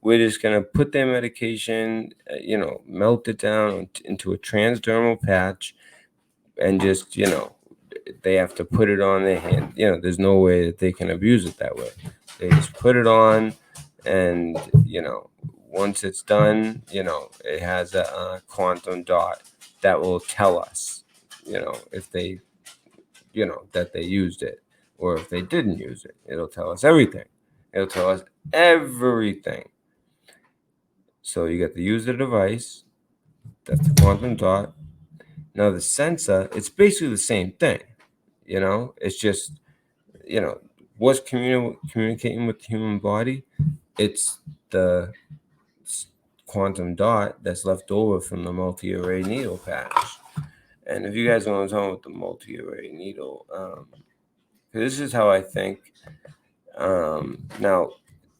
S1: We're just gonna put their medication, melt it down into a transdermal patch, and just they have to put it on their hand. There's no way that they can abuse it that way. They just put it on, and once it's done, it has a quantum dot that will tell us, if they, that they used it, or if they didn't use it. It'll tell us everything. It'll tell us everything. So you got the user device, that's the quantum dot. Now the sensor, it's basically the same thing. It's just, what's communicating with the human body. It's the quantum dot that's left over from the multi-array needle patch. And if you guys know what I'm talking about, the multi-array needle, this is how I think. Now,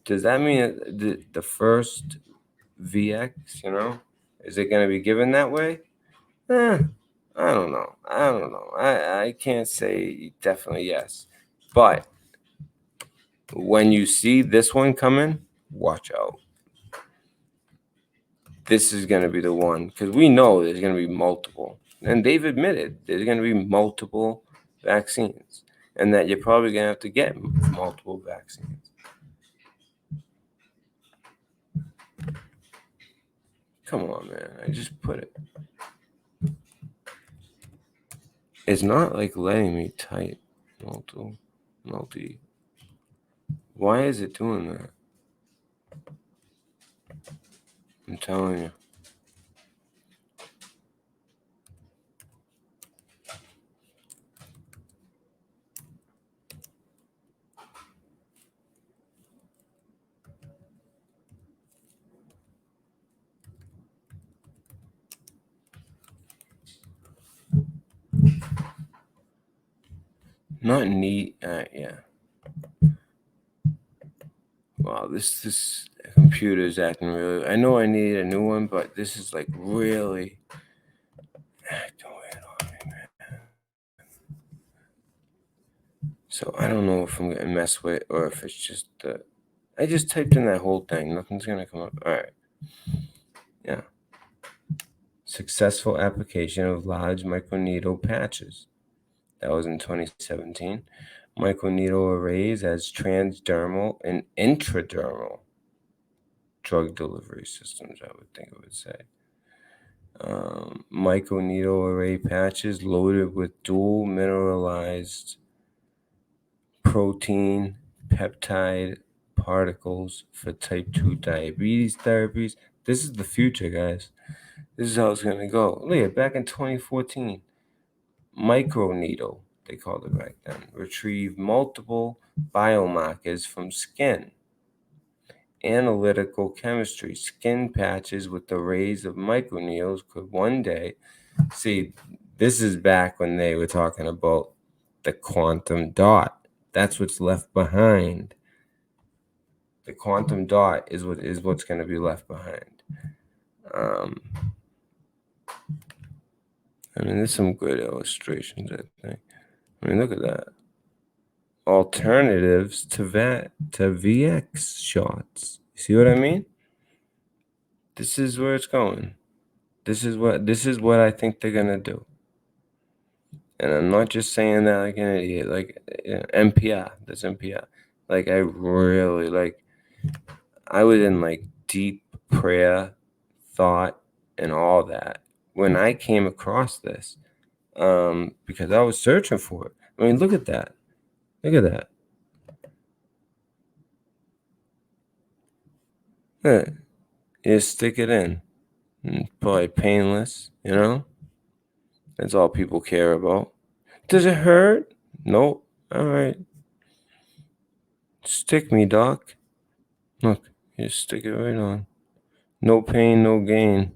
S1: does that mean the first VX, is it going to be given that way? I don't know. I can't say definitely yes. But when you see this one coming, watch out. This is going to be the one, because we know there's going to be multiple. And they've admitted there's going to be multiple vaccines, and that you're probably going to have to get multiple vaccines. Come on, man. I just put it. It's not like letting me type multi. Why is it doing that? I'm telling you. Not neat. Yeah. Wow, this computer is acting really. I know I need a new one, but this is like really acting weird on me, man. So I don't know if I'm gonna mess with it or if it's just the. I just typed in that whole thing. Nothing's gonna come up. All right. Yeah. Successful application of large microneedle patches. That was in 2017. Microneedle arrays as transdermal and intradermal drug delivery systems, I would think it would say. Microneedle array patches loaded with dual mineralized protein peptide particles for type 2 diabetes therapies. This is the future, guys. This is how it's going to go. Look at back in 2014. Microneedle, they called it back then, retrieve multiple biomarkers from skin. Analytical chemistry, skin patches with arrays of microneedles could one day see. This is back when they were talking about the quantum dot. That's what's left behind. The quantum dot is what's going to be left behind. There's some good illustrations, I think. Look at that. Alternatives to VX shots. See what I mean? This is where it's going. This is what I think they're gonna do. And I'm not just saying that like an idiot. Like NPR. That's NPR. Like I really I was in like deep prayer, thought, and all that when I came across this, because I was searching for it. Look at that. Look at that. Yeah. You stick it in. Probably painless, That's all people care about. Does it hurt? Nope. All right. Stick me, doc. Look, you stick it right on. No pain, no gain.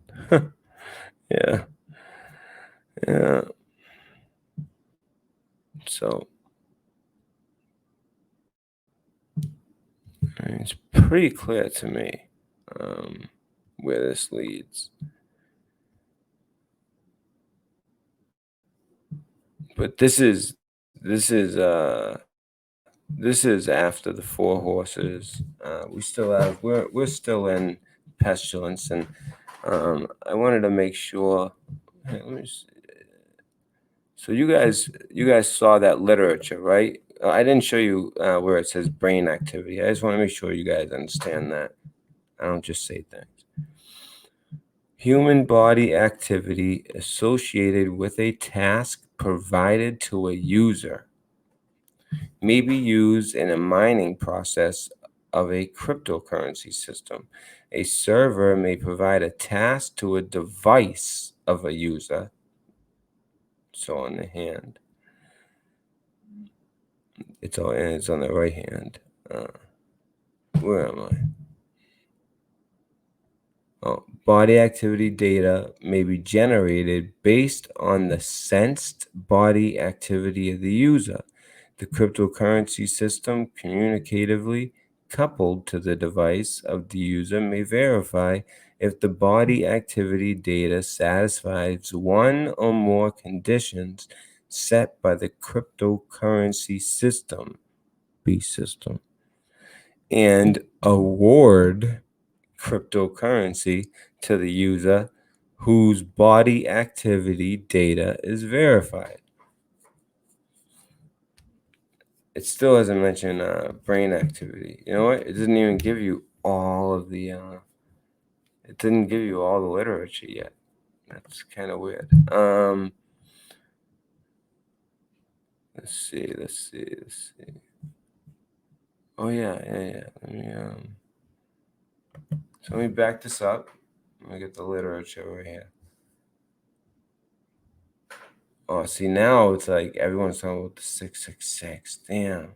S1: Yeah. Yeah. So it's pretty clear to me where this leads. But this is after the four horses. We're still in pestilence, and I wanted to make sure. Hey, let me see. So you guys saw that literature, right? I didn't show you where it says brain activity. I just want to make sure you guys understand that. I don't just say things. Human body activity associated with a task provided to a user may be used in a mining process of a cryptocurrency system. A server may provide a task to a device of a user. So on the hand, it's on the right hand. Where am I? Oh, body activity data may be generated based on the sensed body activity of the user. The cryptocurrency system, communicatively coupled to the device of the user, may verify if the body activity data satisfies one or more conditions set by the cryptocurrency system, B system, and award cryptocurrency to the user whose body activity data is verified. It still hasn't mentioned brain activity. You know what? It doesn't even give you all of the. It didn't give you all the literature yet. That's kind of weird. Let's see. Oh yeah. So let me back this up. Let me get the literature right here. Oh, see, now it's like everyone's talking about the 666. Damn.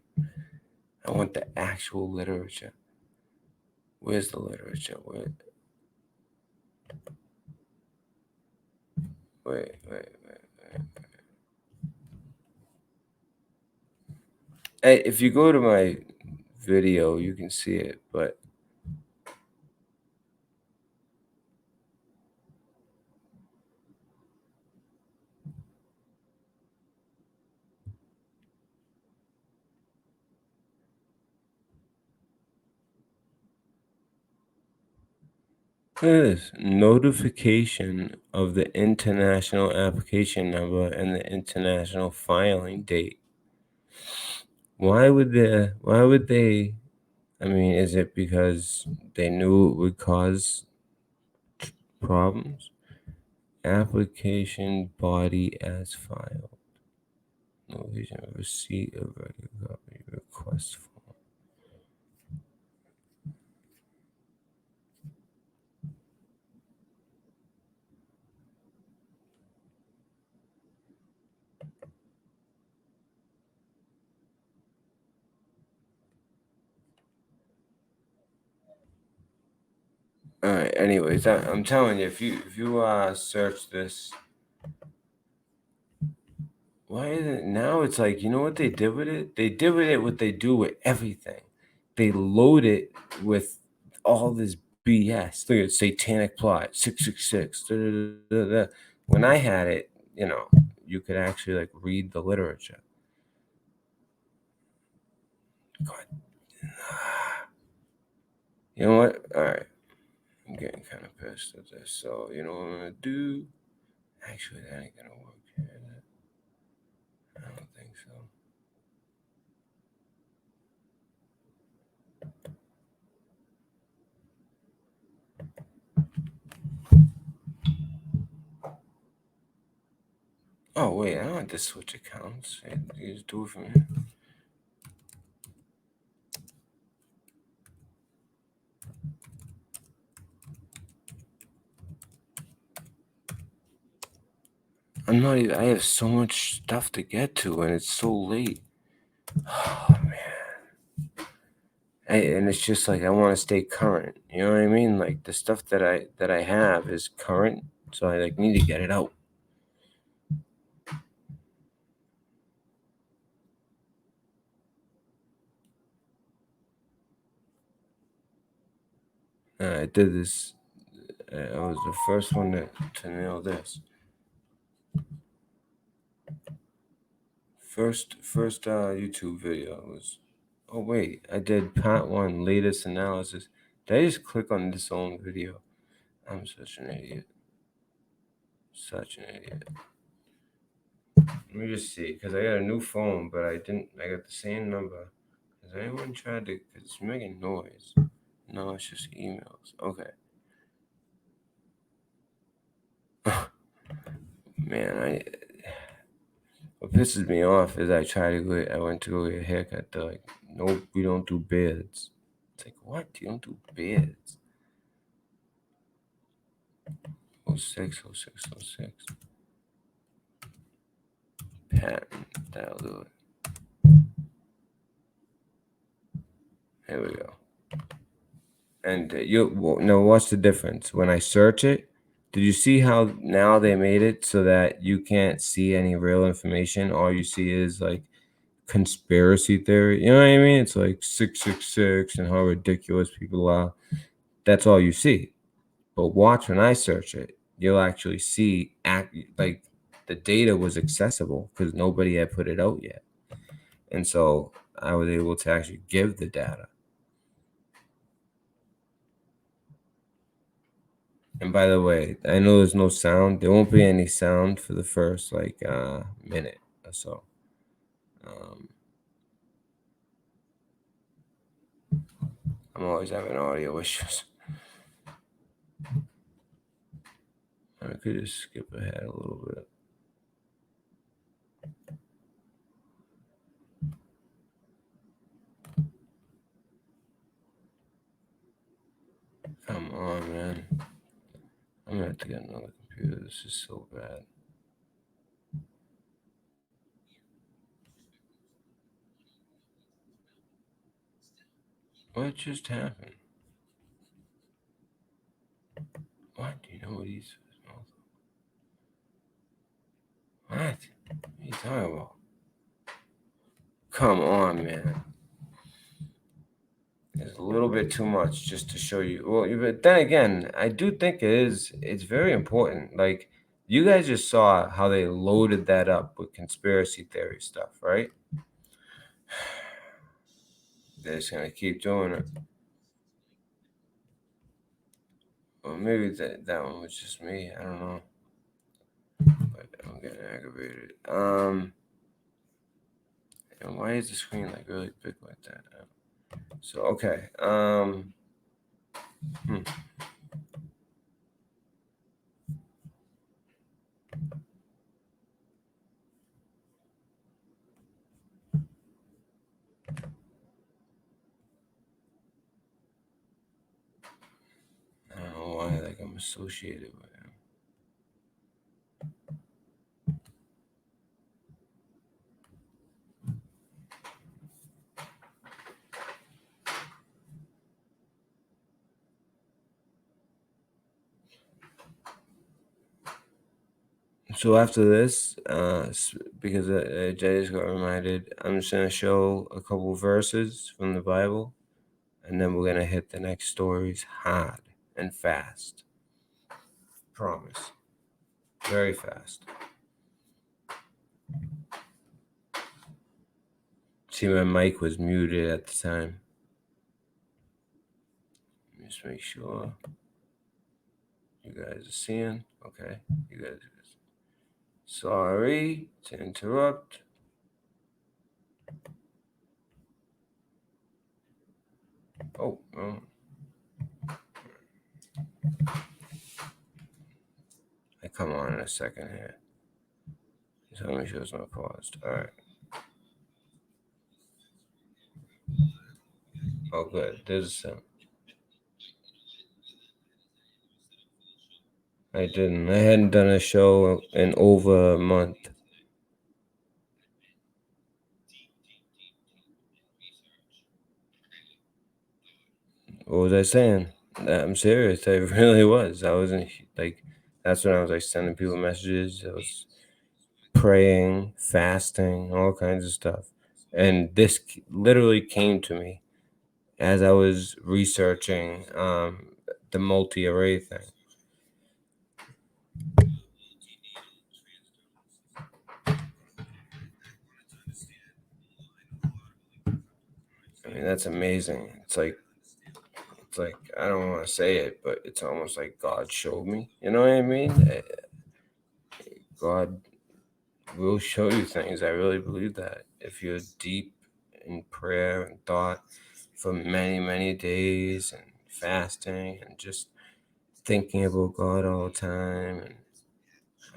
S1: I want the actual literature. Where's the literature? Wait. Hey, if you go to my video, you can see it, but look at this notification of the international application number and the international filing date. Why would they? I mean, is it because they knew it would cause problems? Application body as filed. Notification of receipt of record copy request form. All right. Anyways, I'm telling you, if you search this, why is it now? It's like, you know what they did with it? They did with it what they do with everything. They load it with all this BS. Look at satanic plot 666. When I had it, you could actually like read the literature. God. You know what? All right. I'm getting kind of pissed at this. So, you know what I'm going to do? Actually, that ain't going to work. I don't think so. Oh, wait. I don't have to switch accounts. You just do it from here. I'm not even. I have so much stuff to get to, and it's so late. Oh man. And it's just like I want to stay current. You know what I mean? Like the stuff that I have is current, so I like need to get it out. I did this. I was the first one to nail this. First YouTube video was. Oh wait, I did part 1, latest analysis. Did I just click on this own video? I'm such an idiot. Such an idiot. Let me just see, because I got a new phone, but I didn't. I got the same number. Has anyone tried to? Because it's making noise. No, it's just emails. Okay. Man, what pisses me off is I went to go get a haircut. They're like, nope, we don't do beards. It's like, what? You don't do beards? 06, 06, 06. Patent, that'll do it. Here we go. And what's the difference? When I search it, did you see how now they made it so that you can't see any real information? All you see is like conspiracy theory. You know what I mean? It's like 666 and how ridiculous people are. That's all you see. But watch when I search it, you'll actually see like the data was accessible because nobody had put it out yet. And so I was able to actually give the data. And by the way, I know there's no sound. There won't be any sound for the first minute or so. I'm always having audio issues. I could just skip ahead a little bit. Come on, man. I'm gonna have to get another computer. This is so bad. What just happened? What? Do you know what he's... What? What are you talking about? Come on, man. It's a little bit too much just to show you. Well, but then again, I do think it's very important. Like, you guys just saw how they loaded that up with conspiracy theory stuff, right? They're just gonna keep doing it. Well, maybe that one was just me. I don't know. But I'm getting aggravated. And why is the screen like really big like that? So okay. I don't know why, like I'm associated with him. So after this, because I just got reminded, I'm just gonna show a couple verses from the Bible, and then we're gonna hit the next stories hard and fast. Promise. Very fast. See, my mic was muted at the time. Just make sure you guys are seeing. Okay, you guys. Sorry to interrupt. Oh, I come on in a second here. So let me show it's not paused. All right. Oh, good. There's a sound. I didn't. I hadn't done a show in over a month. What was I saying? I'm serious. I really was. I wasn't like, that's when I was like sending people messages. I was praying, fasting, all kinds of stuff. And this literally came to me as I was researching the multi-array thing. I mean, that's amazing. It's like I don't want to say it, but it's almost like God showed me. You know what I mean? God will show you things. I really believe that if you're deep in prayer and thought for many, many days and fasting and just thinking about God all the time, and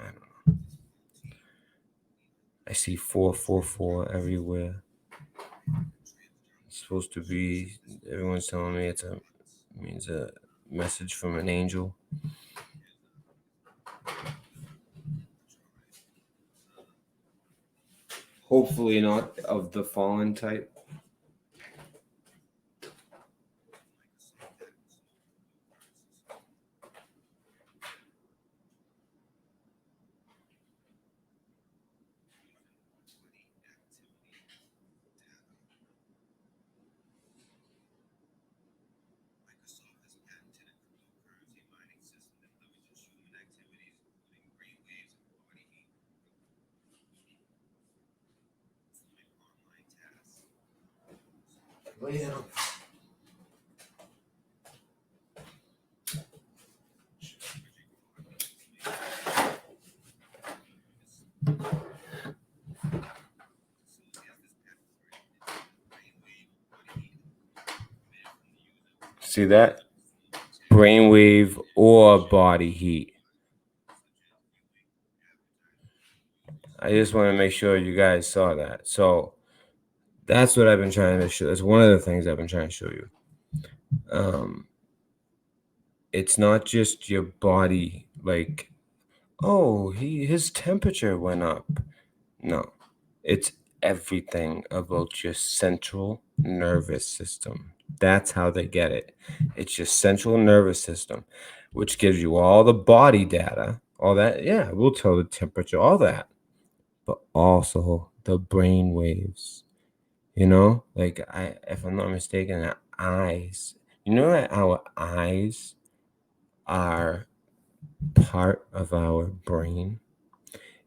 S1: I don't know. I see 444 everywhere. It's supposed to be. Everyone's telling me means a message from an angel. Hopefully not of the fallen type. Well, yeah. See that? Brainwave or body heat. I just want to make sure you guys saw that. So that's what I've been trying to show. That's one of the things I've been trying to show you. It's not just your body, like, oh, his temperature went up. No, it's everything about your central nervous system. That's how they get it. It's your central nervous system, which gives you all the body data, all that. Yeah, we'll tell the temperature, all that, but also the brain waves. You know, like if I'm not mistaken, our eyes. You know that our eyes are part of our brain.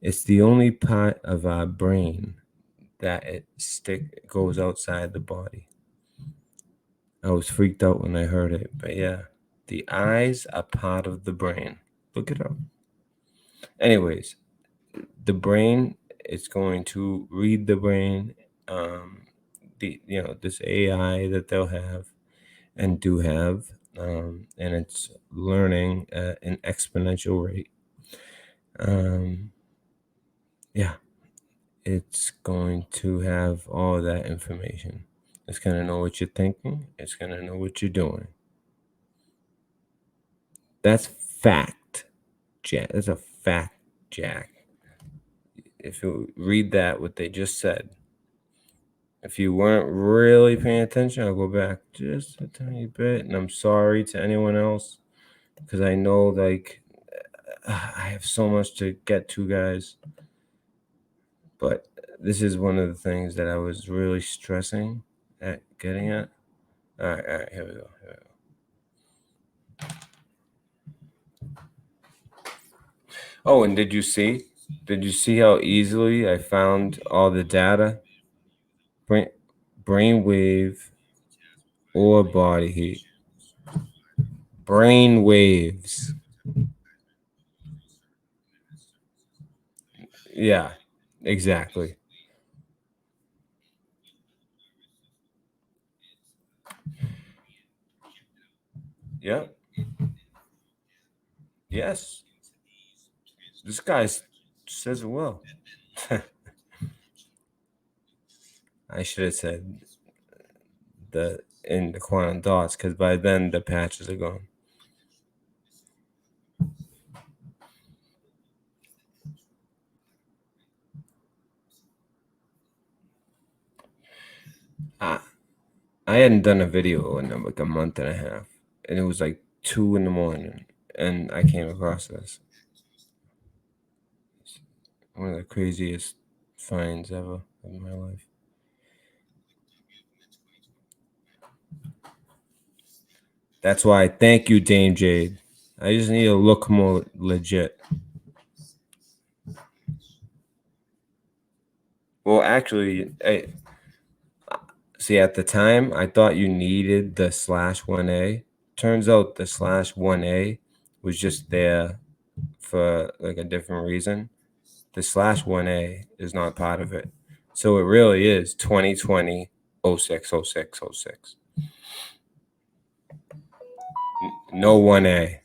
S1: It's the only part of our brain that goes outside the body. I was freaked out when I heard it, but yeah, the eyes are part of the brain. Look it up. Anyways, the brain is going to read the brain. This AI that they'll have and do have, and it's learning at an exponential rate. Yeah, it's going to have all that information. It's going to know what you're thinking. It's going to know what you're doing. That's fact, Jack. That's a fact, Jack. If you read that, what they just said, if you weren't really paying attention, I'll go back just a tiny bit. And I'm sorry to anyone else because I know, like, I have so much to get to, guys. But this is one of the things that I was really stressing at getting at. All right, here we go. Oh, and did you see how easily I found all the data? Brainwave or body heat. Brain waves. Yeah, exactly. Yep. Yes. This guy says it well. I should have said in the quantum dots because by then the patches are gone. I hadn't done a video in like a month and a half, and it was like 2 a.m, and I came across this. One of the craziest finds ever in my life. That's why I thank you, Dame Jade. I just need to look more legit. Well, actually, see, at the time, I thought you needed the /1A. Turns out the /1A was just there for like a different reason. The /1A is not part of it. So it really is 2020 060606. No 1A.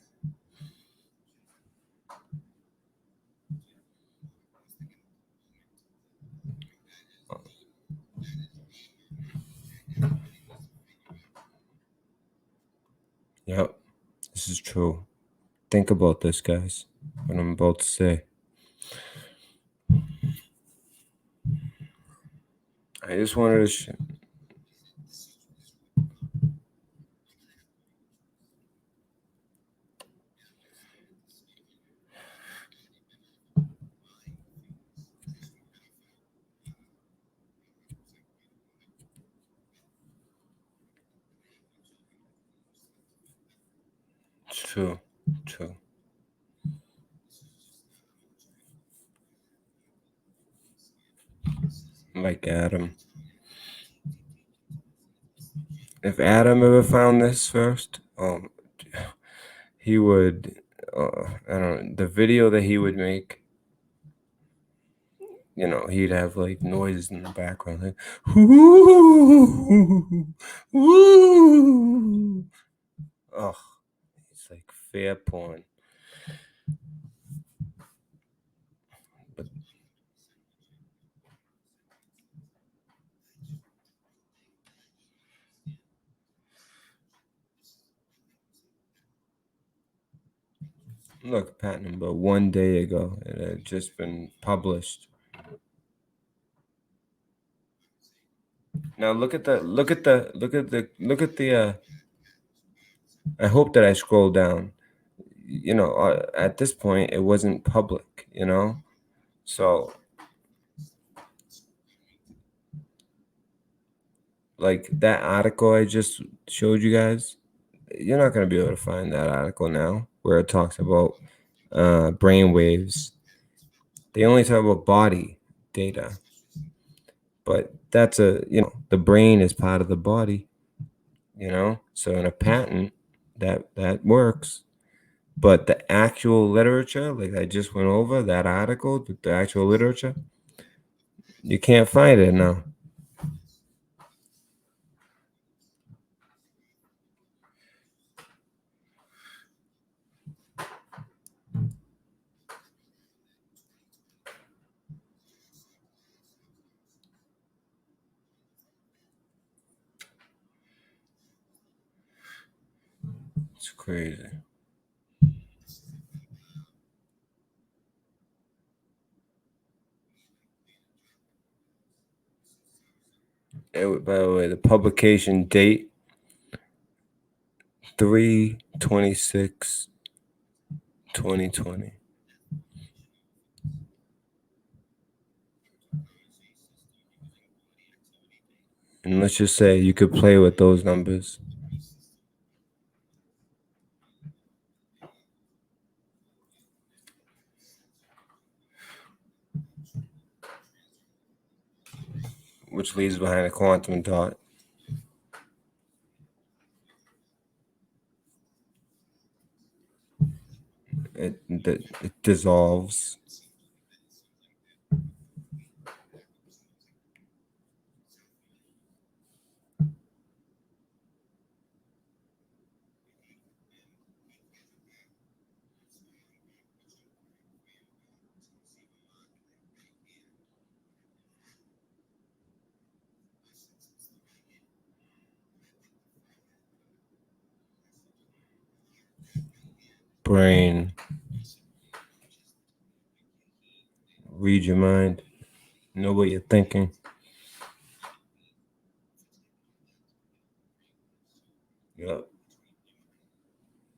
S1: Yep, this is true. Think about this, guys, what I'm about to say. I just wanted to It's true. True. Like Adam. If Adam ever found this first, he would, I don't know, the video that he would make, he'd have like noises in the background, like, whoo, whoo. Oh, it's like fair porn. But look, patent number 1 day ago, it had just been published. Now look at the I hope that I scroll down. At this point it wasn't public, so like that article I just showed you guys, you're not going to be able to find that article now where it talks about brain waves. They only talk about body data, but that's the brain is part of the body, so in a patent that works. But the actual literature, like I just went over that article, the actual literature, you can't find it now. It's crazy. By the way, the publication date 3/26/2020. And let's just say you could play with those numbers. Which leaves behind a quantum dot. It dissolves. Brain. Read your mind. Know what you're thinking. Yeah.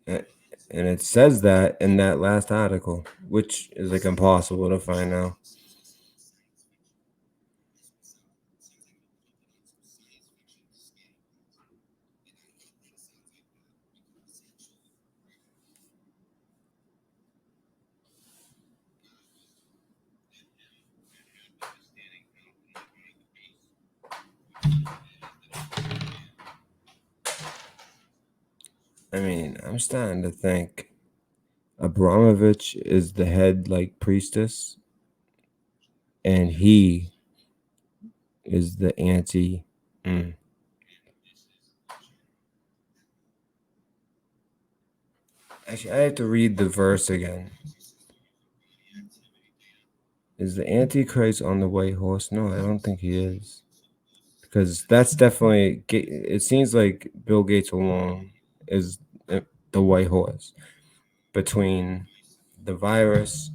S1: And it says that in that last article, which is like impossible to find now. I mean, I'm starting to think Abramovich is the head like priestess, and he is the anti. Actually, I have to read the verse again. Is the Antichrist on the white horse? No, I don't think he is. Because that's definitely, it seems like Bill Gates alone is the white horse between the virus,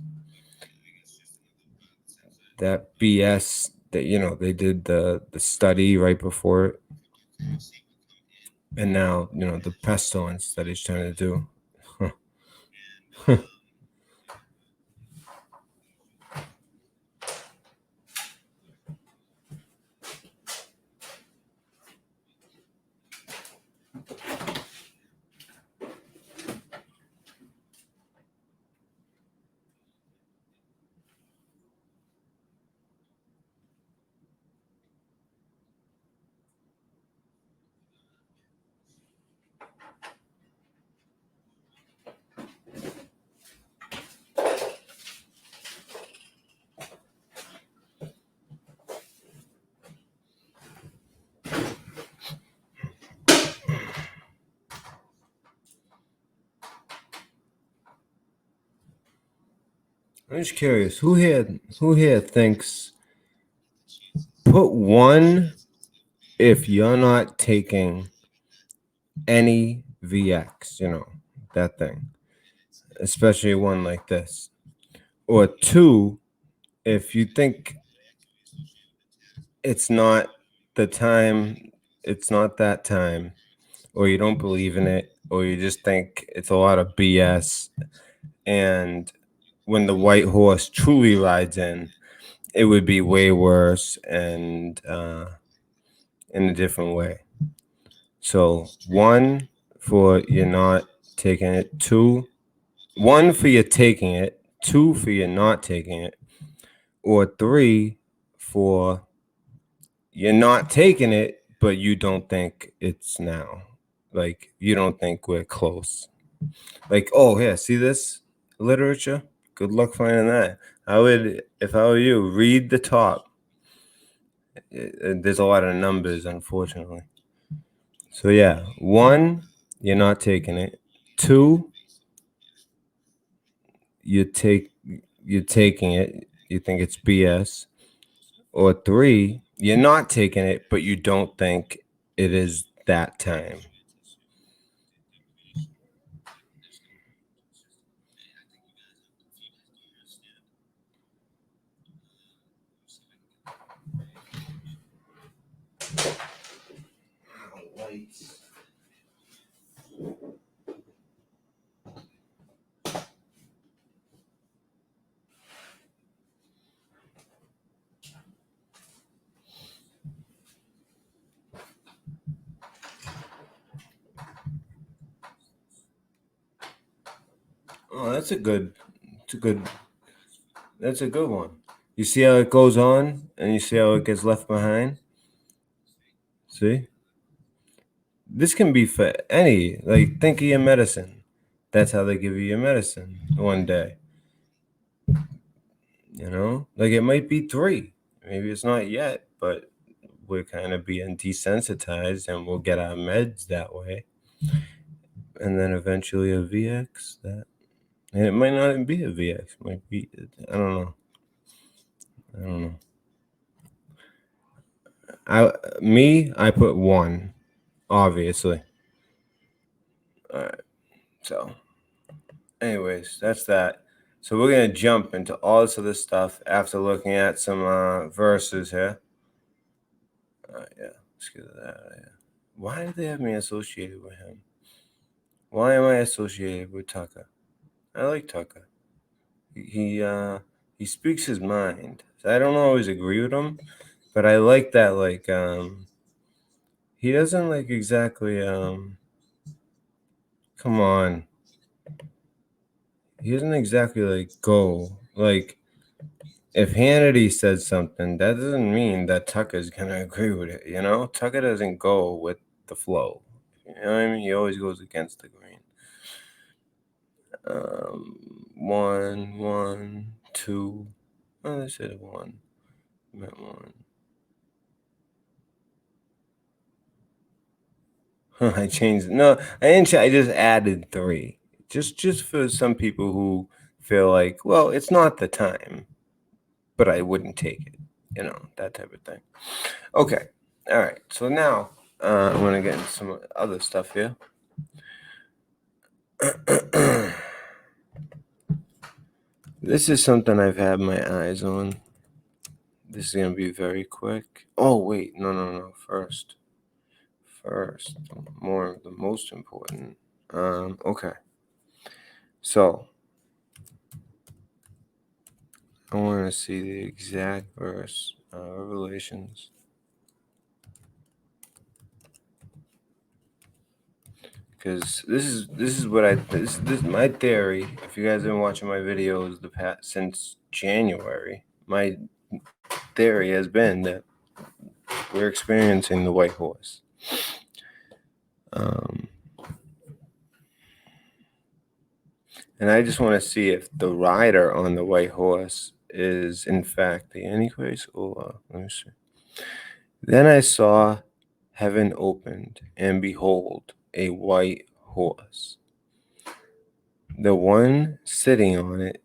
S1: that BS that, they did the study right before it, and now, the pestilence that he's trying to do. I'm just curious, who here thinks put one if you're not taking any VX, that thing, especially one like this, or two if you think it's not the time, it's not that time, or you don't believe in it, or you just think it's a lot of BS, and when the white horse truly rides in, it would be way worse and in a different way. So one for you're not taking it, one for you're taking it, two for you're not taking it, or three for you're not taking it, but you don't think it's now. Like you don't think we're close. Like, oh yeah, see this literature? Good luck finding that. I would, if I were you, read the top. There's a lot of numbers, unfortunately. So yeah, one, you're not taking it. Two, you're taking it. You think it's BS. Or three, you're not taking it, but you don't think it is that time. Oh, that's a good one. You see how it goes on and you see how it gets left behind? See? This can be for any, like, think of your medicine. That's how they give you your medicine one day. Like it might be three. Maybe it's not yet, but we're kind of being desensitized and we'll get our meds that way. And then eventually a VX and it might not even be a VX. It might be, I don't know. I put one, obviously. All right. So, anyways, that's that. So we're gonna jump into all this other stuff after looking at some verses here. Yeah, let's get to that. Why do they have me associated with him? Why am I associated with Tucker? I like Tucker. He speaks his mind. I don't always agree with him, but I like that. Like he doesn't like exactly. Come on. He doesn't exactly like go like. If Hannity says something, that doesn't mean that Tucker's gonna agree with it. You know, Tucker doesn't go with the flow. You know what I mean? He always goes against the grain. 1, 2. Oh, I said 1. Meant 1. I changed. No, I didn't. I just added 3. Just for some people who feel like, well, it's not the time, but I wouldn't take it. You know, that type of thing. Okay. All right. So now I'm gonna get into some other stuff here. This is something I've had my eyes on. This is gonna be very quick. Oh wait, no. First, the most important. Okay. So I want to see the exact verse. Revelations. Because this is what this is my theory. If you guys have been watching my videos since January, my theory has been that we're experiencing the white horse. And I just want to see if the rider on the white horse is in fact the Antichrist, or let me see. Then I saw heaven opened, and behold, a white horse. The one sitting on it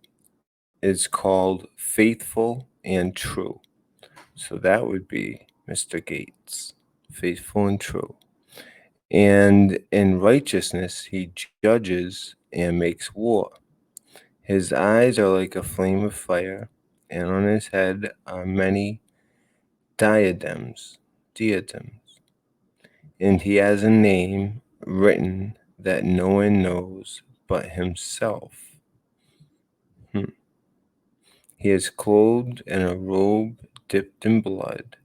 S1: is called Faithful and True. So that would be Mr. Gates, faithful and true. And in righteousness he judges and makes war. His eyes are like a flame of fire, and on his head are many diadems. And he has a name written that no one knows but himself. He is clothed in a robe dipped in blood,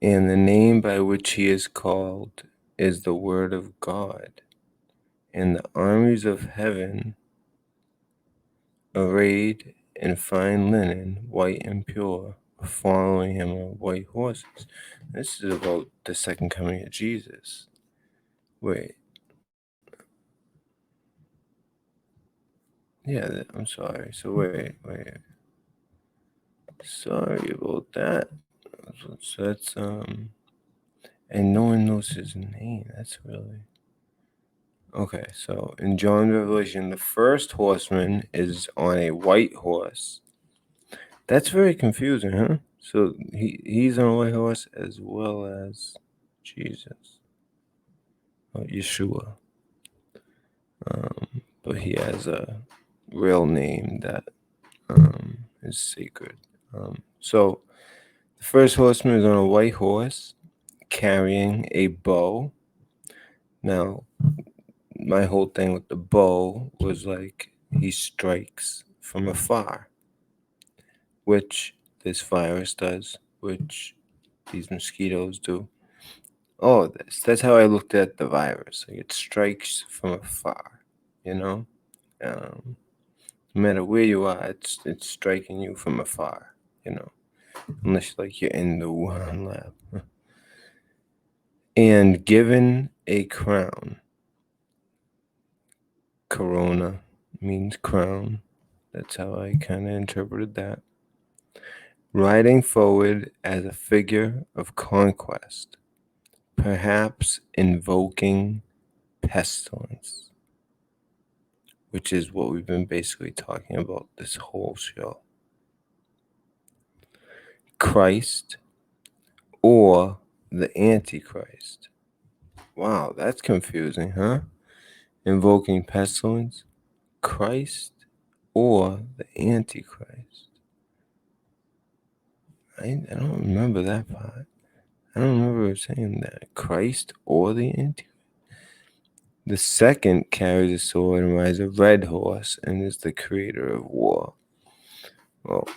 S1: and the name by which he is called is the Word of God. And the armies of heaven, arrayed in fine linen, white and pure, are following him on white horses. This is about the second coming of Jesus. Wait. Yeah, I'm sorry. So wait. Sorry about that. So that's and no one knows his name. That's really okay. So in John Revelation, the first horseman is on a white horse. That's very confusing, huh? So he's on a white horse as well as Jesus, Yeshua. But he has a real name that is sacred. So the first horseman is on a white horse carrying a bow. Now, my whole thing with the bow was like he strikes from afar, which this virus does, which these mosquitoes do. Oh, that's how I looked at the virus. Like it strikes from afar, you know. No matter where you are, it's striking you from afar, you know, unless like you're in the Wuhan lab. And given a crown. Corona means crown. That's how I kind of interpreted that. Riding forward as a figure of conquest, perhaps invoking pestilence, which is what we've been basically talking about this whole show. Christ or the Antichrist. Wow, that's confusing, huh? Invoking pestilence, Christ or the Antichrist. I don't remember that part. I don't remember saying that. Christ or the Antichrist. The second carries a sword and rides a red horse and is the creator of war. Well,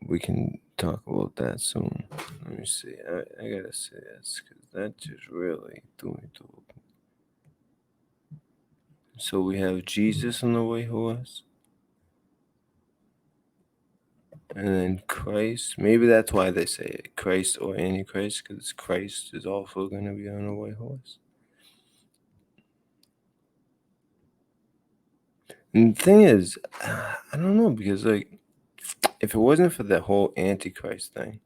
S1: we can talk about that soon. Let me see. I gotta say this because that just really threw me through. So we have Jesus on the white horse, and then Christ. Maybe that's why they say it, Christ or Antichrist, because Christ is also going to be on a white horse. And the thing is, I don't know, because like, if it wasn't for the whole Antichrist thing,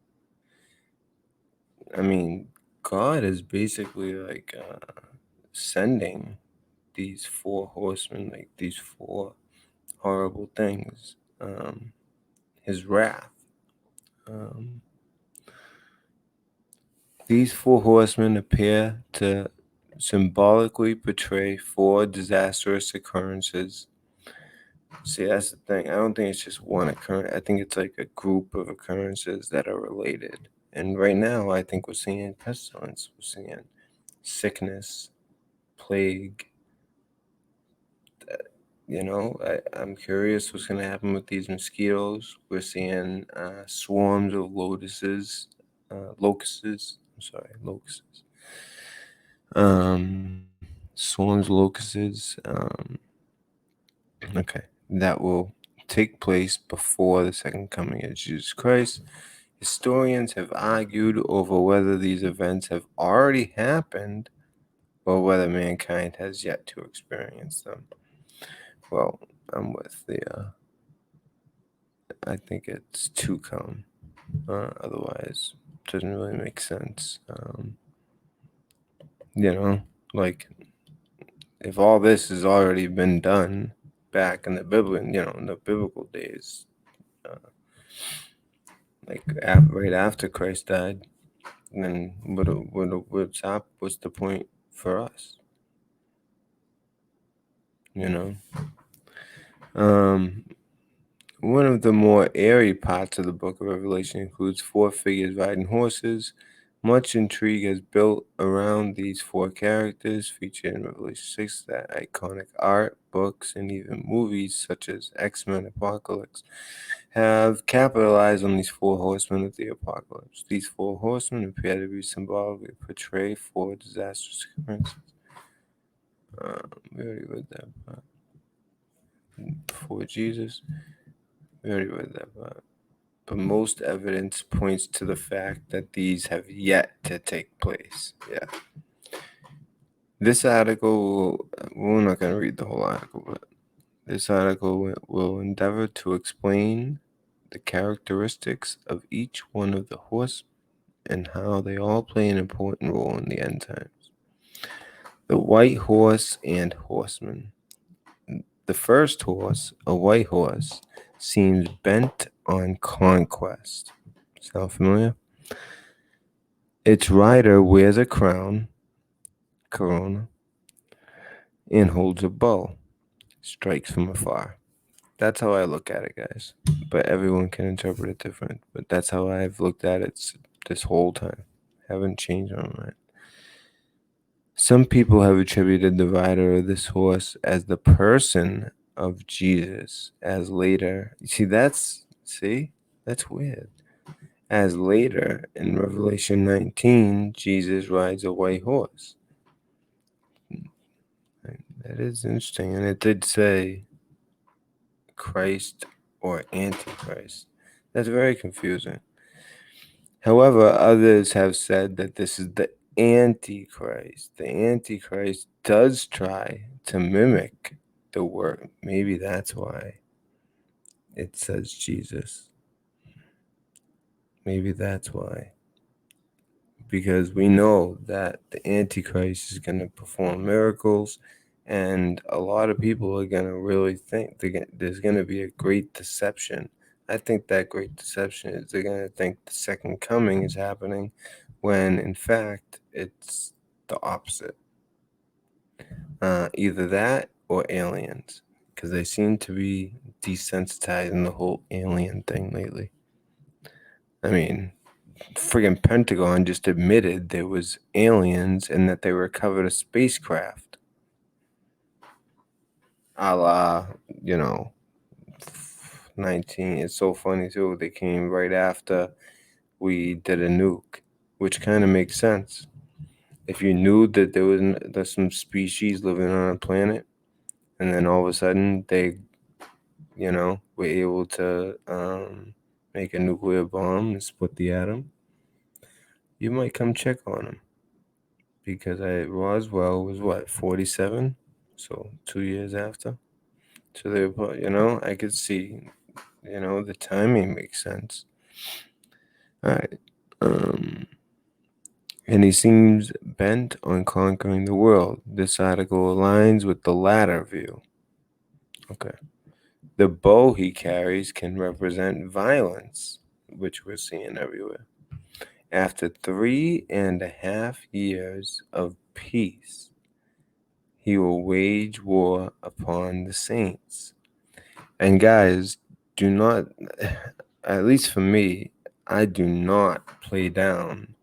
S1: I mean, God is basically like sending these four horsemen, like these four horrible things, his wrath. These four horsemen appear to symbolically portray four disastrous occurrences. See, that's the thing. I don't think it's just one occurrence. I think it's like a group of occurrences that are related. And right now, I think we're seeing pestilence. We're seeing sickness, plague. I'm curious what's going to happen with these mosquitoes. We're seeing swarms of locusts. I'm sorry, locusts. Swarms, locusts. Okay, that will take place before the second coming of Jesus Christ. Historians have argued over whether these events have already happened or whether mankind has yet to experience them. Well, I'm with I think it's to come. Otherwise, it doesn't really make sense. Like if all this has already been done back in the biblical days, right after Christ died, then what's the point for us? One of the more airy parts of the book of Revelation includes four figures riding horses. Much intrigue is built around these four characters featured in Revelation 6. That iconic art, books, and even movies such as X-Men Apocalypse have capitalized on these four horsemen of the apocalypse. These four horsemen appear to be symbolically portray four disastrous occurrences. We already read that part. Before Jesus. We already read that part. But most evidence points to the fact that these have yet to take place. Yeah. This article, we're not going to read the whole article, but this article will endeavor to explain the characteristics of each one of the horsemen and how they all play an important role in the end times. The white horse and horseman. The first horse, a white horse, seems bent on conquest. Sound familiar? Its rider wears a crown, corona, and holds a bow, strikes from afar. That's how I look at it, guys. But everyone can interpret it different. But that's how I've looked at it this whole time. Haven't changed my mind. Some people have attributed the rider of this horse as the person of Jesus, as later. That's weird. As later in Revelation 19, Jesus rides a white horse. That is interesting. And it did say Christ or Antichrist. That's very confusing. However, others have said that this is the Antichrist. The Antichrist does try to mimic the word. Maybe that's why it says Jesus. Maybe that's why. Because we know that the Antichrist is going to perform miracles, and a lot of people are going to really think there's going to be a great deception. I think that great deception is they're going to think the second coming is happening when, in fact, it's the opposite. Either that or aliens, because they seem to be desensitizing the whole alien thing lately. I mean, friggin' Pentagon just admitted there was aliens and that they recovered a spacecraft. A la, 19. It's so funny too. They came right after we did a nuke, which kind of makes sense. If you knew that there's some species living on a planet, and then all of a sudden they, were able to make a nuclear bomb and split the atom, you might come check on them. Because Roswell was what, 47? So 2 years after. So they were, I could see, the timing makes sense. All right. And he seems bent on conquering the world. This article aligns with the latter view. Okay. The bow he carries can represent violence, which we're seeing everywhere. After 3.5 years of peace, he will wage war upon the saints. And guys, do not, at least for me, I do not play down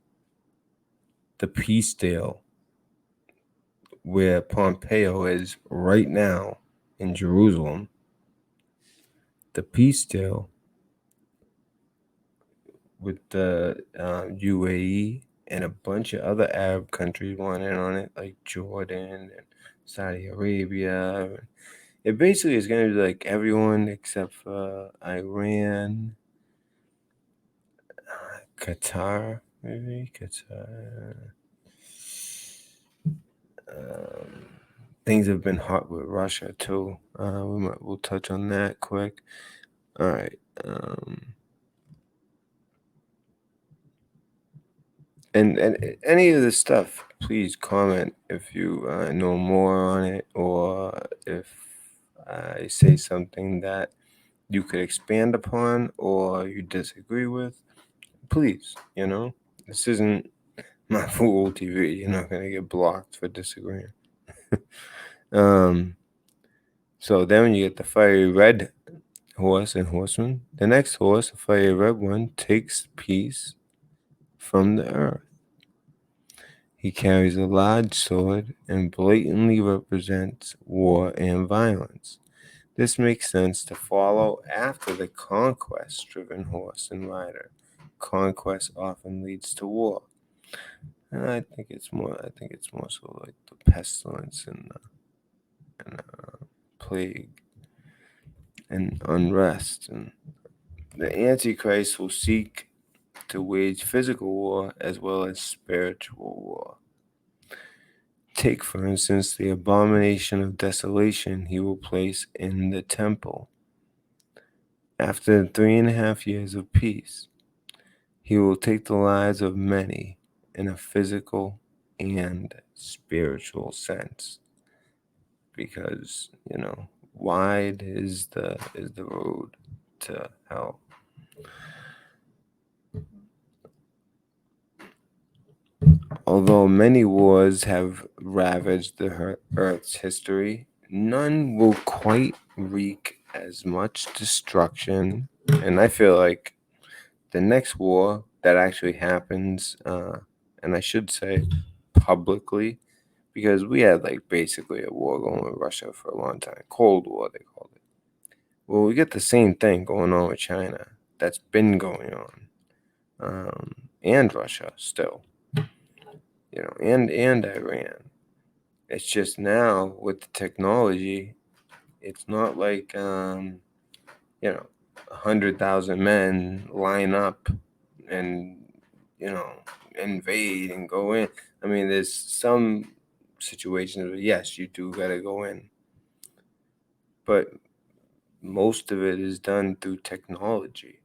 S1: the peace deal where Pompeo is right now in Jerusalem. The peace deal with the UAE and a bunch of other Arab countries want in on it, like Jordan and Saudi Arabia. It basically is going to be like everyone except for Iran, Qatar, maybe Qatar. Things have been hot with Russia too. We'll touch on that quick. All right. And any of this stuff, please comment if you know more on it, or if I say something that you could expand upon or you disagree with. Please, this isn't my Fool TV. You're not gonna get blocked for disagreeing. So then when you get the fiery red horse and horseman, the next horse, a fiery red one, takes peace from the earth. He carries a large sword and blatantly represents war and violence. This makes sense to follow after the conquest-driven horse and rider. Conquest often leads to war. And I think it's more so like the pestilence and plague and unrest. And the Antichrist will seek to wage physical war as well as spiritual war. Take, for instance, the abomination of desolation he will place in the temple. After 3.5 years of peace, he will take the lives of many in a physical and spiritual sense. Because, wide is the road to hell. Although many wars have ravaged the Earth's history, none will quite wreak as much destruction. And I feel like the next war that actually happens, and I should say publicly, because we had like basically a war going with Russia for a long time. Cold War, they called it. Well, we get the same thing going on with China. That's been going on. And Russia still. And Iran. It's just now with the technology, it's not like 100,000 men line up and invade and go in. I mean, there's some situations where yes, you do gotta go in, but most of it is done through technology.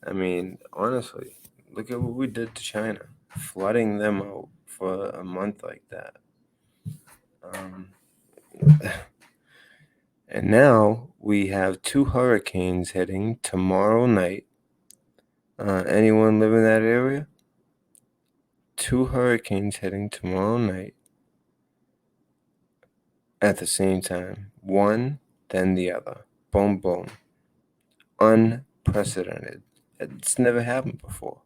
S1: I mean, honestly, look at what we did to China, flooding them out for a month like that. And now we have 2 hurricanes hitting tomorrow night. Anyone live in that area? 2 hurricanes hitting tomorrow night at the same time. One, then the other. Boom, boom. Unprecedented. It's never happened before.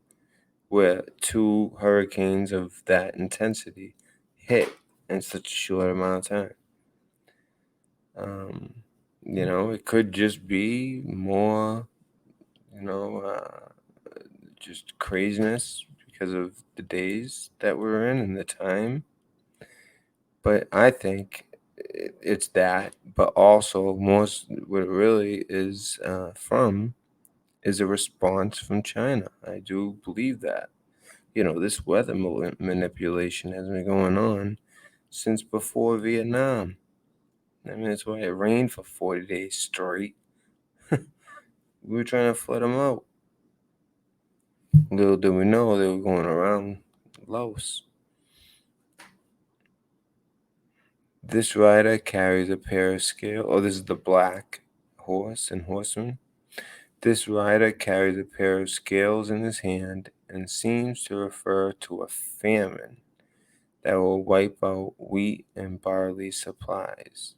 S1: where 2 hurricanes of that intensity hit in such a short amount of time. It could just be more, you know, just craziness because of the days that we're in and the time. But I think it's that, but also most what it really is from is a response from China. I do believe that. This weather manipulation has been going on since before Vietnam. I mean, that's why it rained for 40 days straight. We were trying to flood them out. Little did we know they were going around Laos. This rider carries a pair of scales. Oh, this is the black horse and horseman. This rider carries a pair of scales in his hand and seems to refer to a famine that will wipe out wheat and barley supplies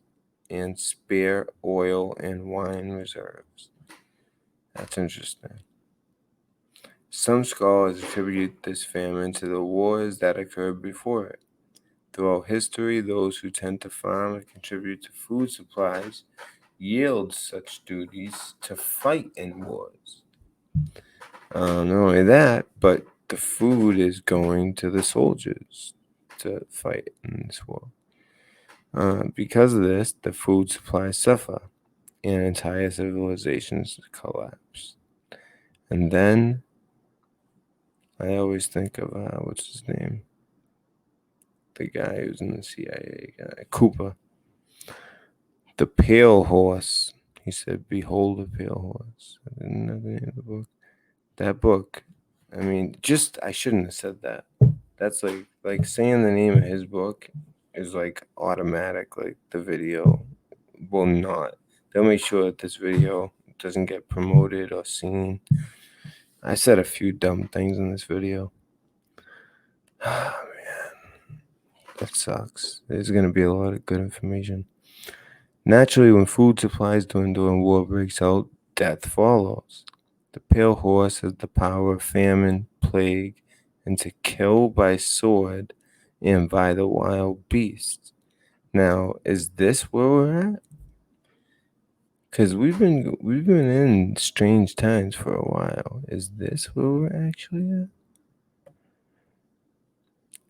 S1: and spare oil and wine reserves. That's interesting. Some scholars attribute this famine to the wars that occurred before it. Throughout history, those who tend to farm and contribute to food supplies yield such duties to fight in wars. Not only that, but the food is going to the soldiers to fight in this war. Because of this, the food supplies suffer and entire civilizations collapse. And then I always think of what's his name? The guy who's in the CIA guy, Cooper. The pale horse. He said, "Behold the pale horse." I didn't know the name of the book. That book. I mean, I shouldn't have said that. That's like saying the name of his book is like automatic. Like the video will not. They'll make sure that this video doesn't get promoted or seen. I said a few dumb things in this video. Oh, man, that sucks. There's gonna be a lot of good information. Naturally, when food supplies dwindle and war breaks out, death follows. The pale horse has the power of famine, plague, and to kill by sword and by the wild beasts. Now, is this where we're at? Because we've been in strange times for a while. Is this where we're actually at?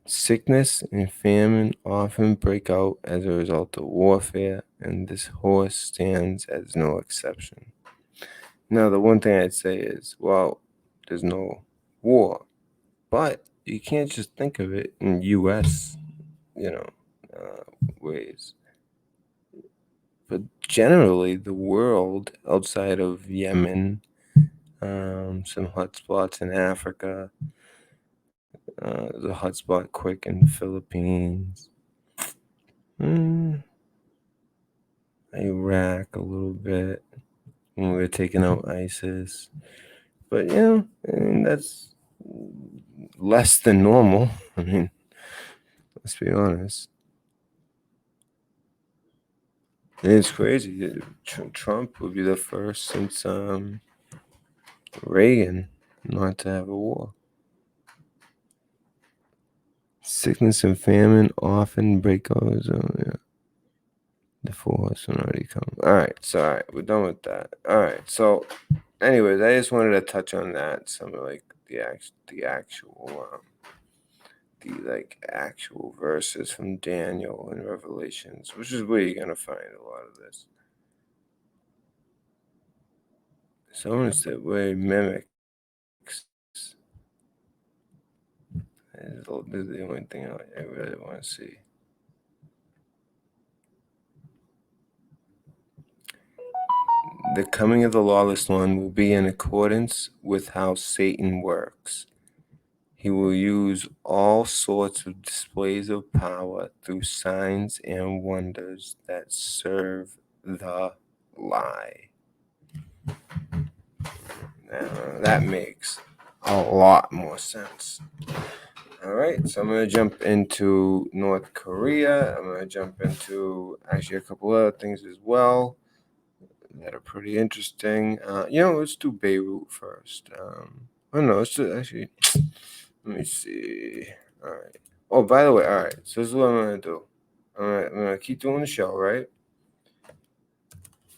S1: Sickness and famine often break out as a result of warfare, and this horse stands as no exception. Now, the one thing I'd say is, well, there's no war, but you can't just think of it in U.S., ways. But generally, the world outside of Yemen, some hotspots in Africa, there's a hotspot quick in the Philippines, Iraq a little bit, when we were taking out ISIS. But, I mean, that's less than normal. I mean, let's be honest. And it's crazy. Trump would be the first since Reagan not to have a war. Sickness and famine often break out. Yeah. The force already come. All right, we're done with that. All right, so, anyways, I just wanted to touch on that. Some of like the actual verses from Daniel and Revelations, which is where you're gonna find a lot of this. Someone said where mimics. This is the only thing I really want to see. The coming of the lawless one will be in accordance with how Satan works. He will use all sorts of displays of power through signs and wonders that serve the lie. Now, that makes a lot more sense. All right, so I'm going to jump into North Korea. I'm going to jump into actually a couple other things as well that are pretty interesting. Let's do Beirut first. Oh no, it's just actually. Let me see. All right. Oh, by the way, all right. So this is what I'm gonna do. I'm gonna keep doing the show, right?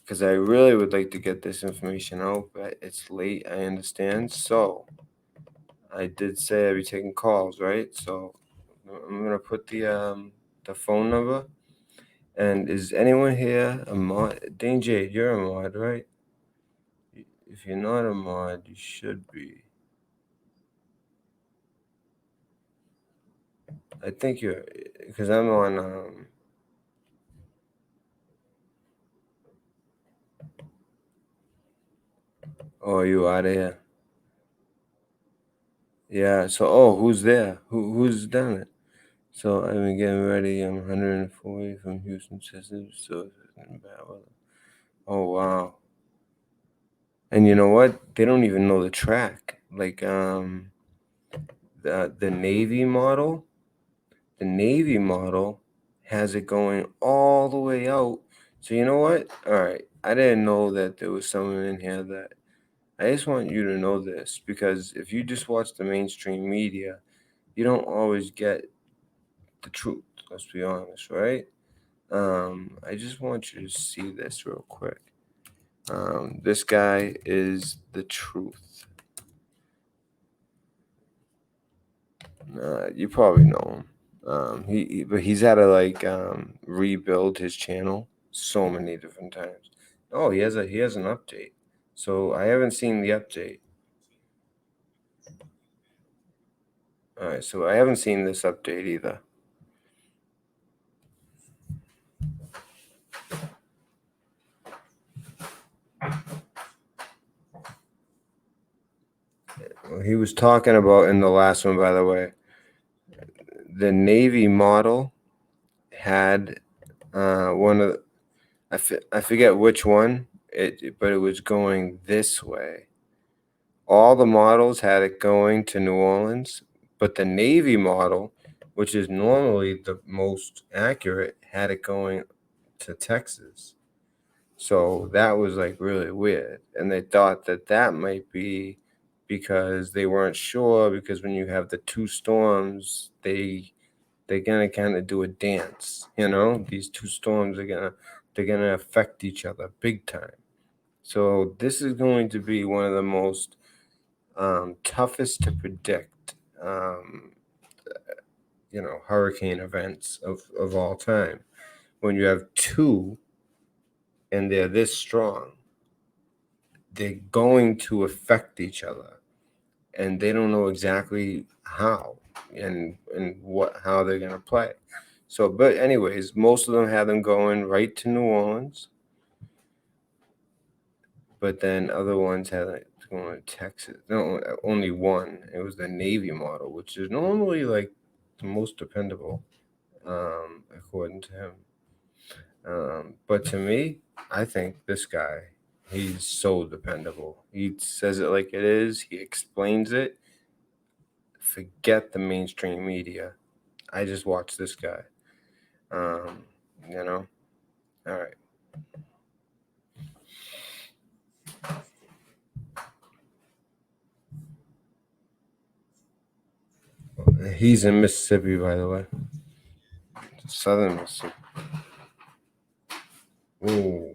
S1: Because I really would like to get this information out, but it's late. I understand. So I did say I'd be taking calls, right? So I'm gonna put the phone number. And is anyone here a mod? Dane Jade, you're a mod, right? If you're not a mod, you should be. I think you're, because I'm on. Oh, you out of here? Yeah. So, who's there? Who's done it? So I've been getting ready. I'm 140 from Houston, Texas. So it's in bad weather. Oh wow. And you know what? They don't even know the track. Like the Navy model. The Navy model has it going all the way out. So you know what? All right. I didn't know that there was someone in here that I just want you to know this, because if you just watch the mainstream media, you don't always get the truth. Let's be honest, right? I just want you to see this real quick. This guy is the truth. You probably know him. But he's had to rebuild his channel so many different times. Oh, he has an update. So I haven't seen the update. All right, so I haven't seen this update either. He was talking about in the last one, by the way, the Navy model had one of I forget which one but it was going this way. All the models had it going to New Orleans, but the Navy model, which is normally the most accurate, had it going to Texas. So that was like really weird, and they thought that might be because they weren't sure, because when you have the two storms, they're gonna kind of do a dance. These two storms they're gonna affect each other big time. So this is going to be one of the most toughest to predict, hurricane events of all time. When you have two and they're this strong, they're going to affect each other, and they don't know exactly how and how they're gonna play. So, but anyways, most of them had them going right to New Orleans, but then other ones had it going to Texas. No, only one. It was the Navy model, which is normally like the most dependable, according to him. But to me, I think this guy, he's so dependable. He says it like it is. He explains it. Forget the mainstream media. I just watch this guy. Um, you know. All right. He's in Mississippi, by the way. Southern Mississippi. Ooh.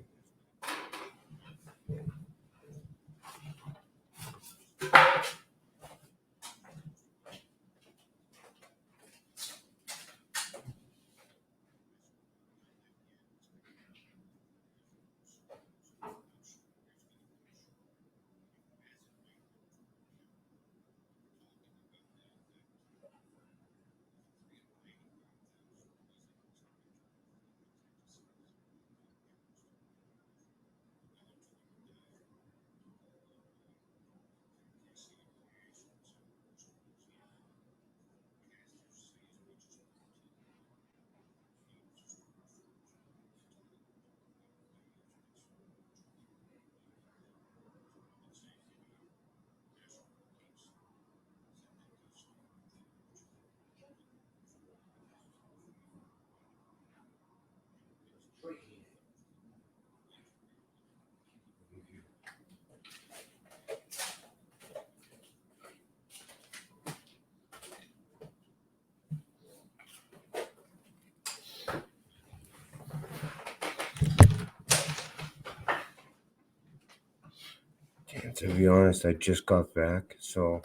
S1: To be honest, I just got back, so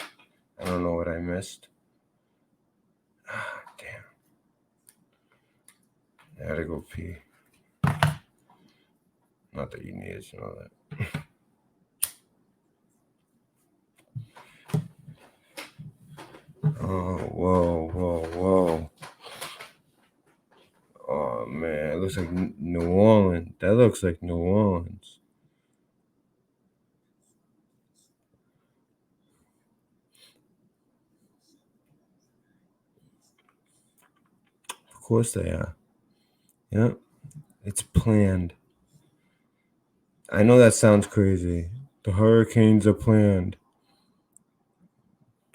S1: I don't know what I missed. Ah, damn. I had to go pee. Not that you needed to know that. Oh, whoa. Oh, man. It looks like New Orleans. That looks like New Orleans. Of course they are. Yep. It's planned. I know that sounds crazy. The hurricanes are planned.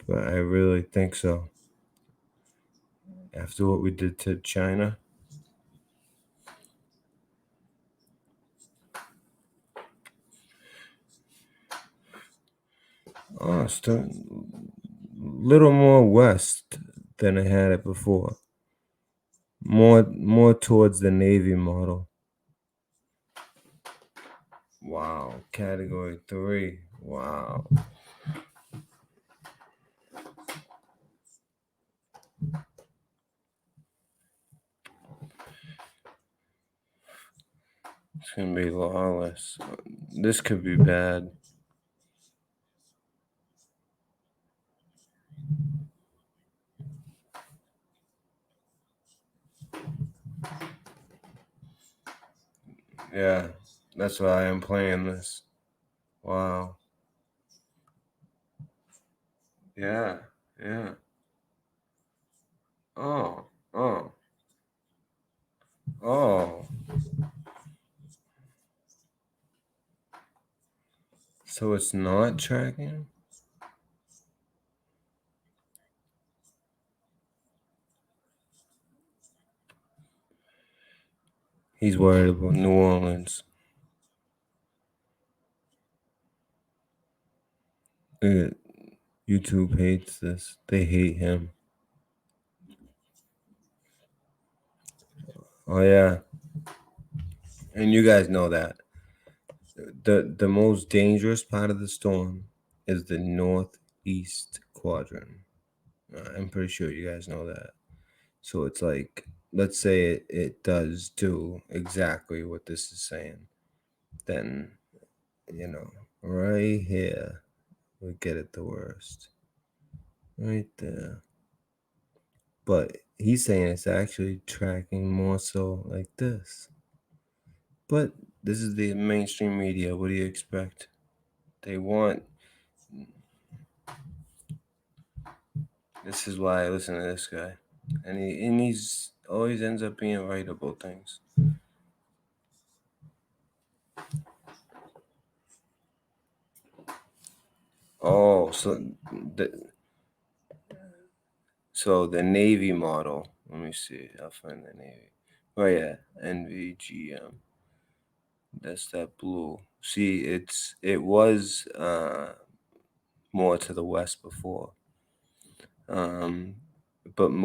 S1: But I really think so. After what we did to China. Oh, it's a little more west than I had it before. More towards the Navy model. Wow, category 3. Wow. It's gonna be lawless. This could be bad. Yeah, that's why I'm playing this. Wow. Yeah. Oh. So it's not tracking? He's worried about New Orleans. YouTube hates this. They hate him. Oh yeah. And you guys know that. The most dangerous part of the storm is the northeast quadrant. I'm pretty sure you guys know that. So it's like, let's say it does do exactly what this is saying. Then, right here, we get it the worst. Right there. But he's saying it's actually tracking more so like this. But this is the mainstream media. What do you expect? They want. This is why I listen to this guy, and he's always ends up being right about things. Oh, the Navy model. Let me see. I'll find the Navy. Oh yeah, NVGM. That's that blue. See, it was more to the west before. But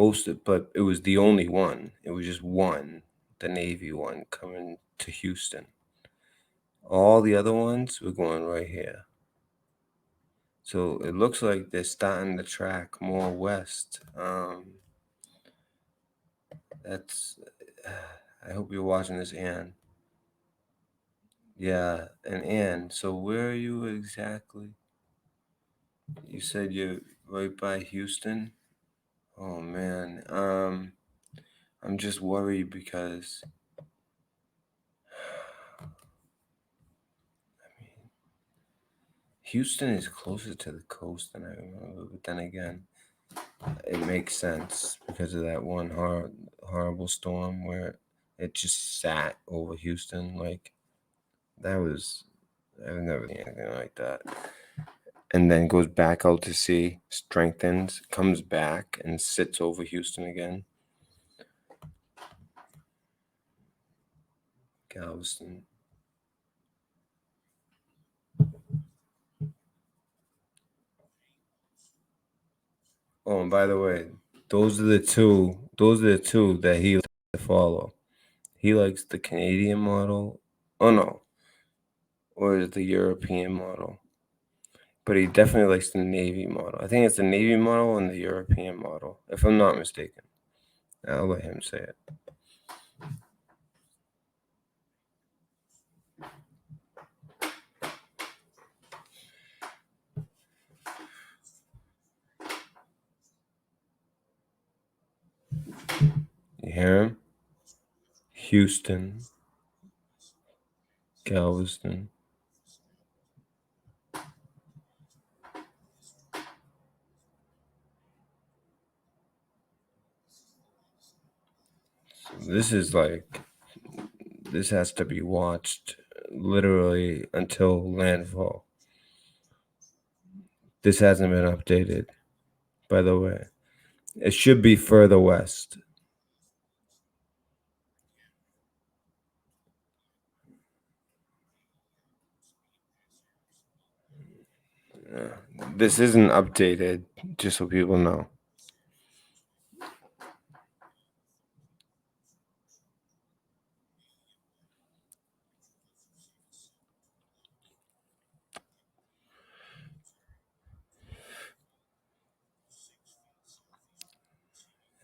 S1: it was the only one. It was just one, the Navy one, coming to Houston. All the other ones were going right here. So it looks like they're starting to track more west. That's. I hope you're watching this, Ann. Yeah, and Ann. So where are you exactly? You said you're right by Houston. Oh man. I'm just worried because. Houston is closer to the coast than I remember, but then again, it makes sense because of that one horrible storm where it just sat over Houston. Like, I've never seen anything like that. And then goes back out to sea, strengthens, comes back, and sits over Houston again. Galveston. Oh, and by the way, those are the two that he likes to follow. He likes the Canadian model. Oh no. Or is it the European model? but he definitely likes the Navy model. I think it's the Navy model and the European model, if I'm not mistaken. I'll let him say it. You hear him? Houston, Galveston. So this is like, this has to be watched literally until landfall. This hasn't been updated, by the way. It should be further west. This isn't updated, just so people know.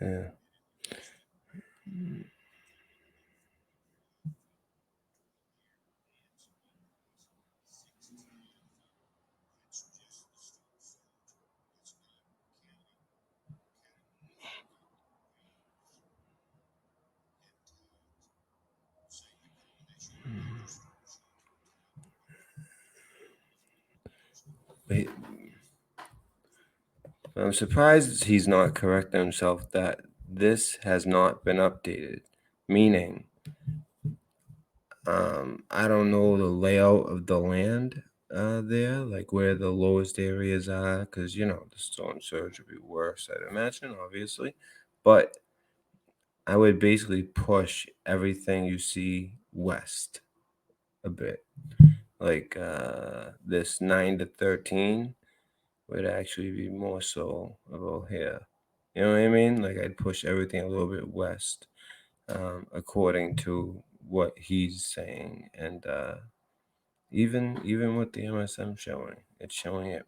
S1: Yeah. Wait. I'm surprised he's not correcting himself that this has not been updated, meaning I don't know the layout of the land there, like where the lowest areas are, because the storm surge would be worse, I'd imagine, obviously. But I would basically push everything you see west a bit. Like this 9 to 13 would actually be more so about here. You know what I mean? Like I'd push everything a little bit west, according to what he's saying, and even with the MSM showing, it's showing it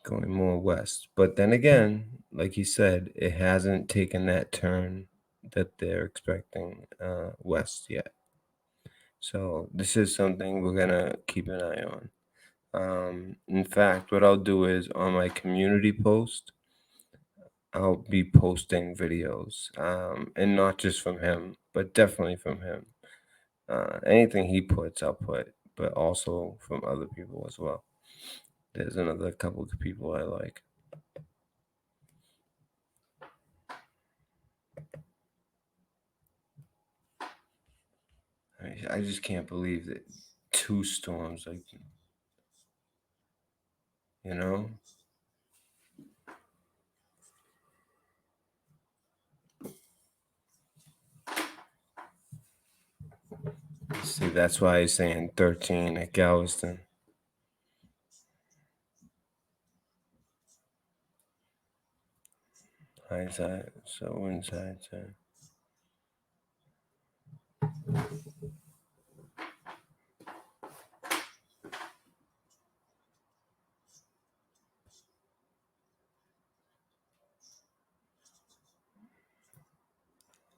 S1: going more west. But then again, like he said, it hasn't taken that turn that they're expecting west yet. So this is something we're gonna keep an eye on. In fact, what I'll do is on my community post, I'll be posting videos, and not just from him, but definitely from him. Anything he puts, I'll put, but also from other people as well. There's another couple of people I like. I just can't believe that 2 storms, like, you know? See, that's why he's saying 13 at Galveston. High side, so inside side.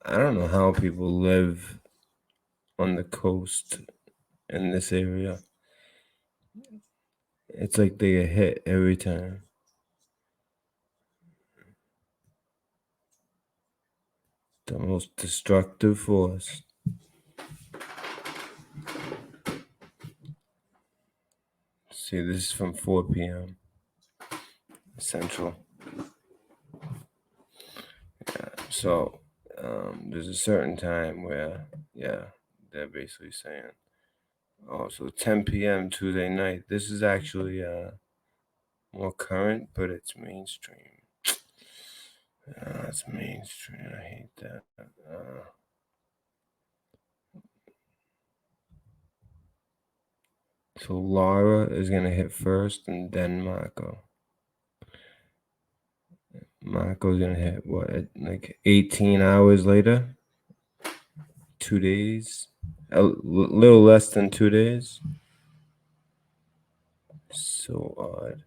S1: I don't know how people live on the coast in this area. It's like they get hit every time. The most destructive force. See, this is from 4 p.m. Central. Yeah, so there's a certain time where, they're basically saying, oh, so 10 p.m. Tuesday night. This is actually more current, but it's mainstream. It's mainstream. I hate that. So Laura is gonna hit first, and then Marco. Marco's gonna hit what, like 18 hours later? 2 days? A little less than 2 days. So odd.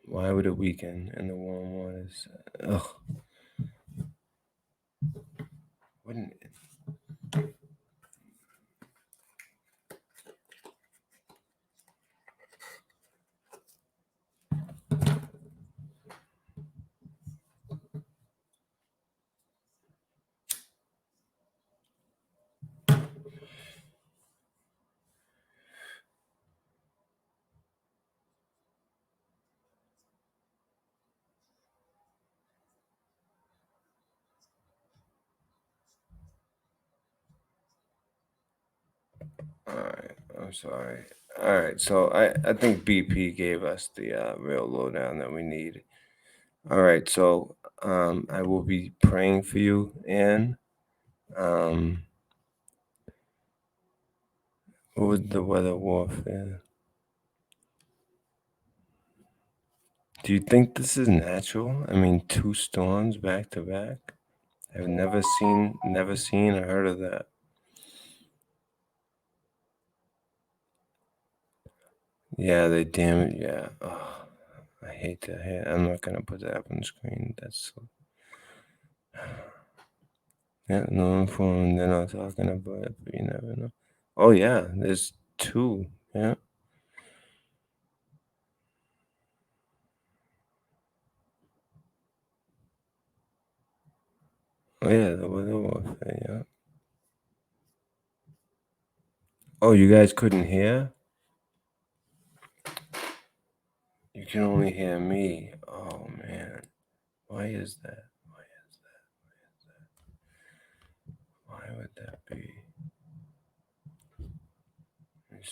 S1: Why would it weaken and the warm one is? Ugh. Wouldn't it? All right, I'm sorry. All right, so I think BP gave us the real lowdown that we need. All right, so I will be praying for you, Anne. What was the weather warfare? Do you think this is natural? I mean, 2 storms back to back? I've never seen or heard of that. Yeah, they damn it. Yeah. Oh, I hate that. I'm not gonna put that up on the screen. That's so. Yeah, no informed. They're not talking about it, but you never know. Oh yeah, there's 2. Yeah. Oh yeah, the weather warfare. Yeah. Oh, you guys couldn't hear? You can only hear me. Oh man, why is that? Why would that be? Let me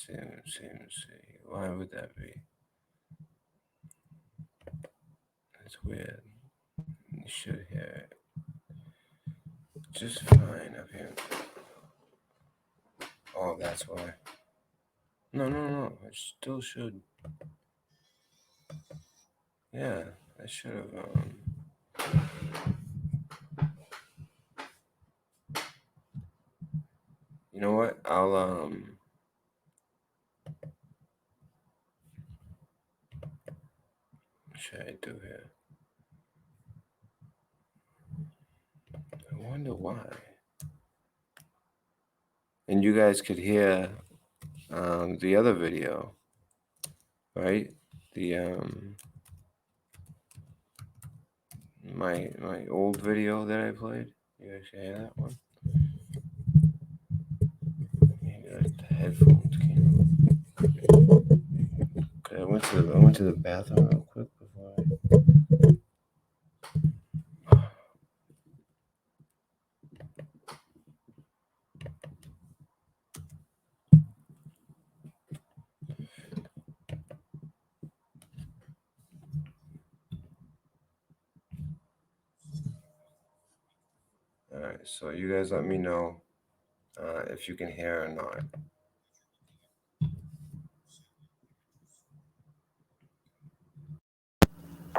S1: see. Why would that be? That's weird. You should hear it. Just fine up here. Oh, that's why. No. It still should. Yeah, I should have. You know what? I'll What should I do here? I wonder why. And you guys could hear the other video, right? The my old video that I played. You guys can hear that one? Maybe like the headphones came up. Okay, I went to the bathroom real quick before I. All right, so you guys let me know if you can hear or not.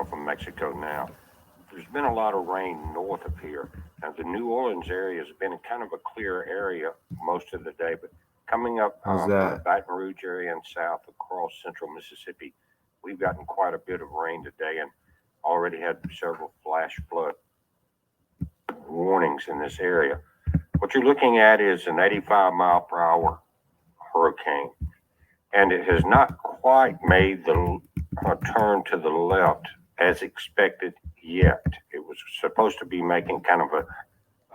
S5: From Mexico now. There's been a lot of rain north of here. Now, the New Orleans area has been kind of a clear area most of the day, but coming up
S1: How's
S5: from
S1: that?
S5: the Baton Rouge area and south across central Mississippi, we've gotten quite a bit of rain today and already had several flash flood warnings in this area. What you're looking at is an 85 mile per hour hurricane, and it has not quite made the turn to the left as expected yet. It was supposed to be making kind of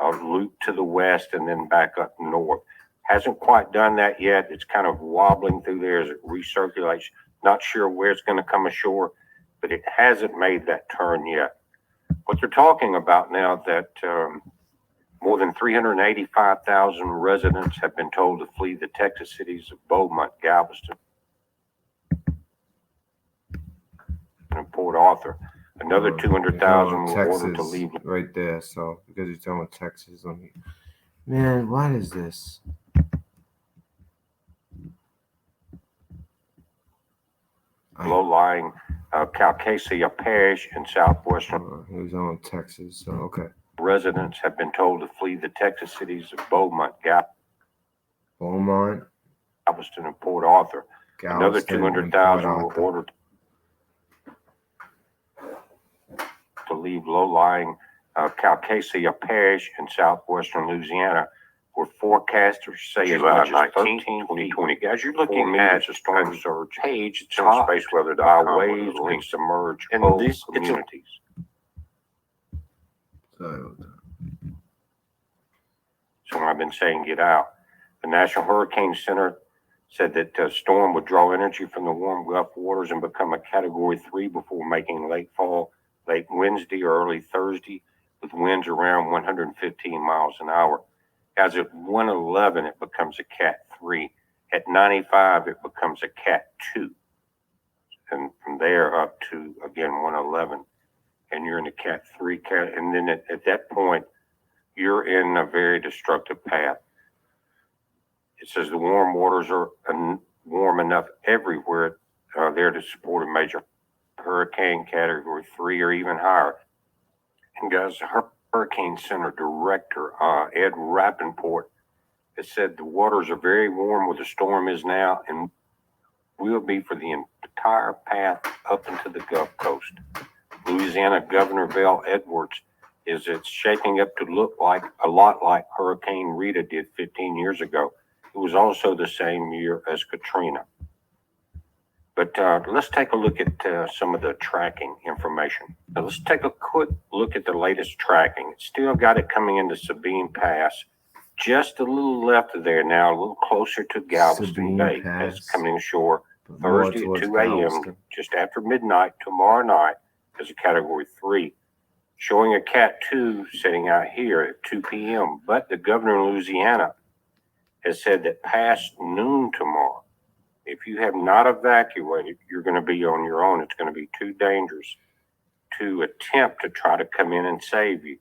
S5: a loop to the west and then back up north. Hasn't quite done that yet. It's kind of wobbling through there as it recirculates. Not sure where it's going to come ashore, but it hasn't made that turn yet. What they're talking about now that more than 385,000 residents have been told to flee the Texas cities of Beaumont, Galveston, and Port Arthur. Another 200,000 were ordered to leave.
S1: Right there. So because you're talking about Texas, let me. Man, what is this?
S5: Low-lying Calcasia Parish in southwestern.
S1: He was on Texas. So okay.
S5: Residents have been told to flee the Texas cities of Beaumont,
S1: Beaumont,
S5: Galveston, and Port Arthur. Another
S1: Galveston, and
S5: 200,000
S1: Port
S5: were
S1: Arthur.
S5: ordered to leave low-lying Calcasia Parish in southwestern Louisiana, where forecasters say as much as 2020. As you're looking at a storm surge page, it's on spaceweather.com, waves can submerge whole communities.
S1: Sorry about that.
S5: So I've been saying get out. The National Hurricane Center said that the storm would draw energy from the warm Gulf waters and become a Category 3 before making late Wednesday or early Thursday, with winds around 115 miles an hour. As at 111, it becomes a Cat 3. At 95, it becomes a Cat 2. And from there up to, again, 111, and you're in a Cat 3. And then at that point, you're in a very destructive path. It says the warm waters are warm enough everywhere there to support a major hurricane Category 3 or even higher. And guys, the Hurricane Center Director, Ed Rpnd, has said the waters are very warm where the storm is now and will be for the entire path up into the Gulf Coast. Louisiana Governor Val Edwards it's shaping up to look like a lot like Hurricane Rita did 15 years ago. It was also the same year as Katrina. But let's take a look at some of the tracking information. Now, let's take a quick look at the latest tracking. It's still got it coming into Sabine Pass, just a little left of there now, a little closer to Galveston
S1: Sabine
S5: Bay.
S1: Pass.
S5: It's coming ashore
S1: But more
S5: Thursday at
S1: towards
S5: 2 a.m.,
S1: Galveston.
S5: just after midnight, tomorrow night, as a Category 3. Showing a Cat 2 sitting out here at 2 p.m. But the governor of Louisiana has said that past noon tomorrow, if you have not evacuated, you're going to be on your own. It's going to be too dangerous to attempt to try to come in and save you.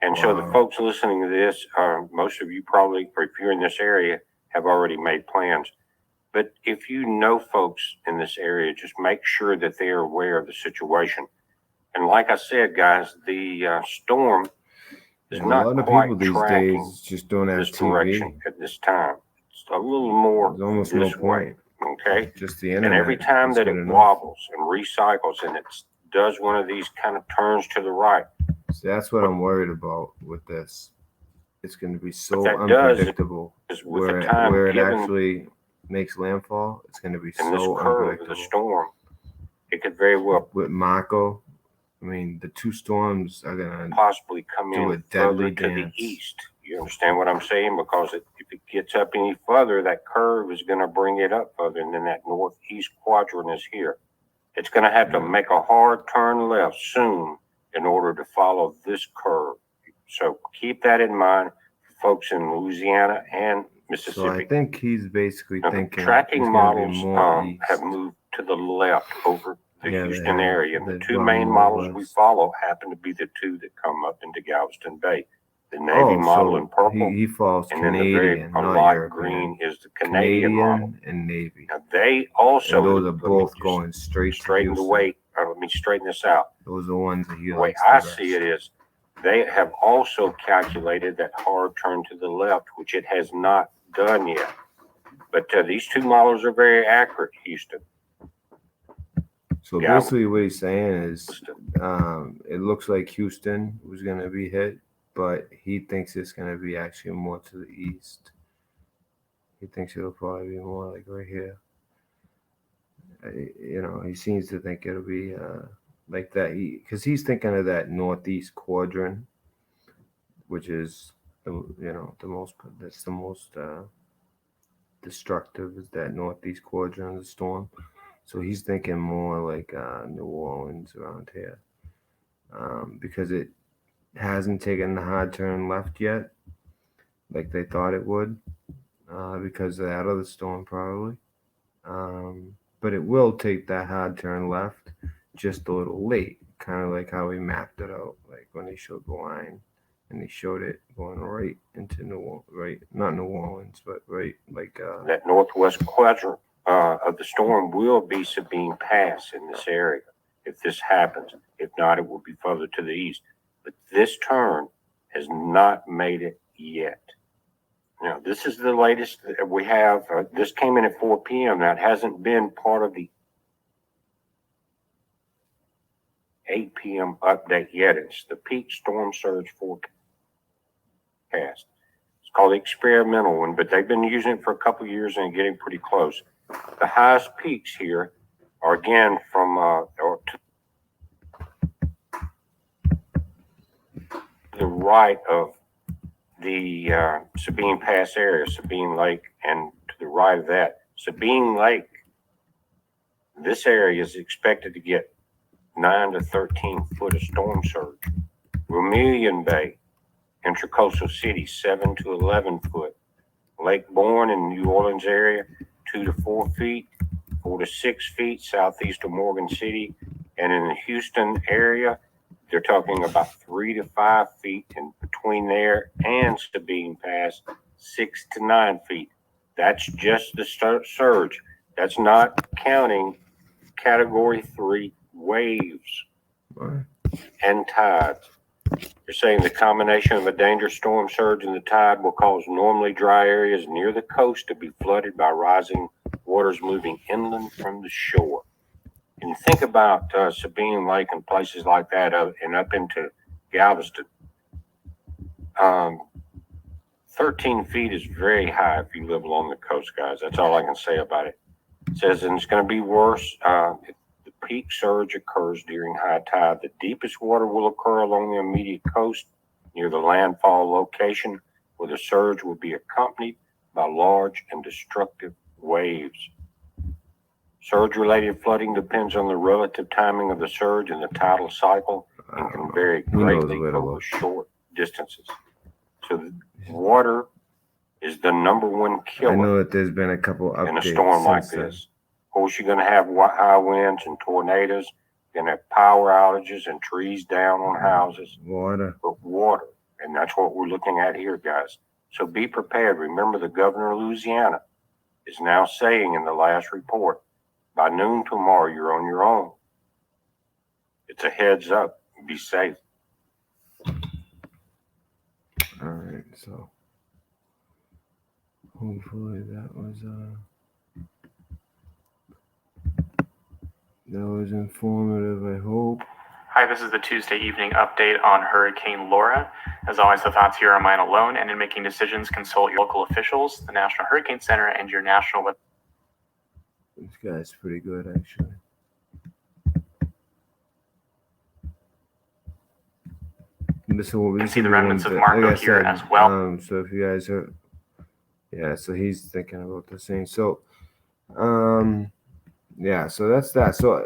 S5: And so the
S1: Wow.
S5: folks listening to this, most of you probably, or if you're in this area, have already made plans. But if you know folks in this area, just make sure that they are aware of the situation. And like I said, guys, the storm is
S1: Yeah, a
S5: not
S1: lot of
S5: quite
S1: people these
S5: tracking
S1: days just don't have
S5: this
S1: TV.
S5: direction at this time. It's a little more
S1: There's almost no
S5: this way,
S1: point.
S5: okay?
S1: Just the
S5: And
S1: internet.
S5: every time
S1: is
S5: that
S1: good
S5: it
S1: enough.
S5: wobbles and recycles and it does one of these kind of turns to the right,
S1: So that's what I'm worried about with this. It's going to be so
S5: that does
S1: unpredictable.
S5: is with
S1: Where,
S5: the time
S1: where it
S5: given
S1: actually makes landfall, it's going to be
S5: in this
S1: so
S5: curve of the
S1: unpredictable.
S5: storm, it could very well
S1: With Mako, I mean, the two storms are going to
S5: possibly come
S1: do a
S5: in
S1: deadly
S5: further to the
S1: dance.
S5: east. You understand what I'm saying? Because if it gets up any further, that curve is going to bring it up further, and then that northeast quadrant is here. It's going to have to make a hard turn left soon in order to follow this curve. So keep that in mind, folks in Louisiana and Mississippi.
S1: So I think he's basically
S5: Now, the
S1: thinking
S5: tracking
S1: it's going to
S5: models
S1: be more east.
S5: have moved to the left over the
S1: Yeah, they
S5: Houston
S1: have.
S5: area. And the
S1: They've
S5: two
S1: gone
S5: main
S1: more
S5: models we
S1: west.
S5: follow happen to be the two that come up into Galveston Bay. The Navy model in purple,
S1: he falls
S5: and then the very
S1: Canadian, not
S5: light
S1: European.
S5: green is the Canadian model.
S1: and Navy.
S5: Now, they also,
S1: And those are
S5: let me
S1: both
S5: just
S1: going straight to
S5: straighten the
S1: Houston.
S5: way, let me straighten this out.
S1: Those are the ones that he
S5: The way
S1: likes
S5: I
S1: the
S5: see it
S1: best.
S5: is they have also calculated that hard turn to the left, which it has not done yet. But these two models are very accurate, Houston.
S1: So
S5: Yeah.
S1: basically what he's saying is it looks like Houston was going to be hit, but he thinks it's going to be actually more to the east. He thinks it'll probably be more like right here. He seems to think it'll be like that. Because he's thinking of that northeast quadrant, which is the most destructive is that northeast quadrant of the storm. So he's thinking more like New Orleans around here, because it hasn't taken the hard turn left yet, like they thought it would, because of that other storm probably. But it will take that hard turn left just a little late, kind of like how we mapped it out, like when they showed the line and they showed it going right into not New Orleans, but right like
S5: That northwest quadrant of the storm will be Sabine Pass in this area if this happens. If not, it will be further to the east. But this turn has not made it yet. You know, this is the latest that we have. This came in at 4 p.m. That hasn't been part of the 8 p.m. update yet. It's the peak storm surge forecast. It's called the experimental one, but they've been using it for a couple of years and getting pretty close. The highest peaks here are again from to the right of the Sabine Pass area, Sabine Lake, and to the right of that, Sabine Lake. This area is expected to get 9 to 13 foot of storm surge. Vermilion Bay, Intracoastal City, 7 to 11 foot. Lake Bourne in New Orleans area, 2 to 4 feet, 4 to 6 feet southeast of Morgan City. And in the Houston area, they're talking about 3 to 5 feet, and between there and Sabine Pass, 6 to 9 feet. That's just the surge. That's not counting Category 3 waves and tides. They're saying the combination of a dangerous storm surge and the tide will cause normally dry areas near the coast to be flooded by rising waters moving inland from the shore. And think about Sabine Lake and places like that, and up into Galveston. 13 feet is very high if you live along the coast, guys. That's all I can say about it. It says, and it's going to be worse if the peak surge occurs during high tide. The deepest water will occur along the immediate coast near the landfall location, where the surge will be accompanied by large and destructive waves. Surge-related flooding depends on the relative timing of the surge and the tidal cycle and can vary greatly over short distances. So the water is the number one killer.
S1: I know that there's been a couple updates
S5: in a storm like this. Of course, you're going to have high winds and tornadoes. You're going to have power outages and trees down on houses.
S1: Water.
S5: But water, and that's what we're looking at here, guys. So be prepared. Remember, the governor of Louisiana is now saying in the last report, by noon tomorrow, you're on your own. It's a heads up. Be safe.
S1: All right, so hopefully that was informative, I hope.
S8: Hi, this is the Tuesday evening update on Hurricane Laura. As always, the thoughts here are mine alone, and in making decisions, consult your local officials, the National Hurricane Center, and your national web.
S1: This guy's pretty good, actually.
S8: You can see the remnants of Marco here as well.
S1: So if you guys are, yeah, so he's thinking about the same. So, yeah, so that's that. So,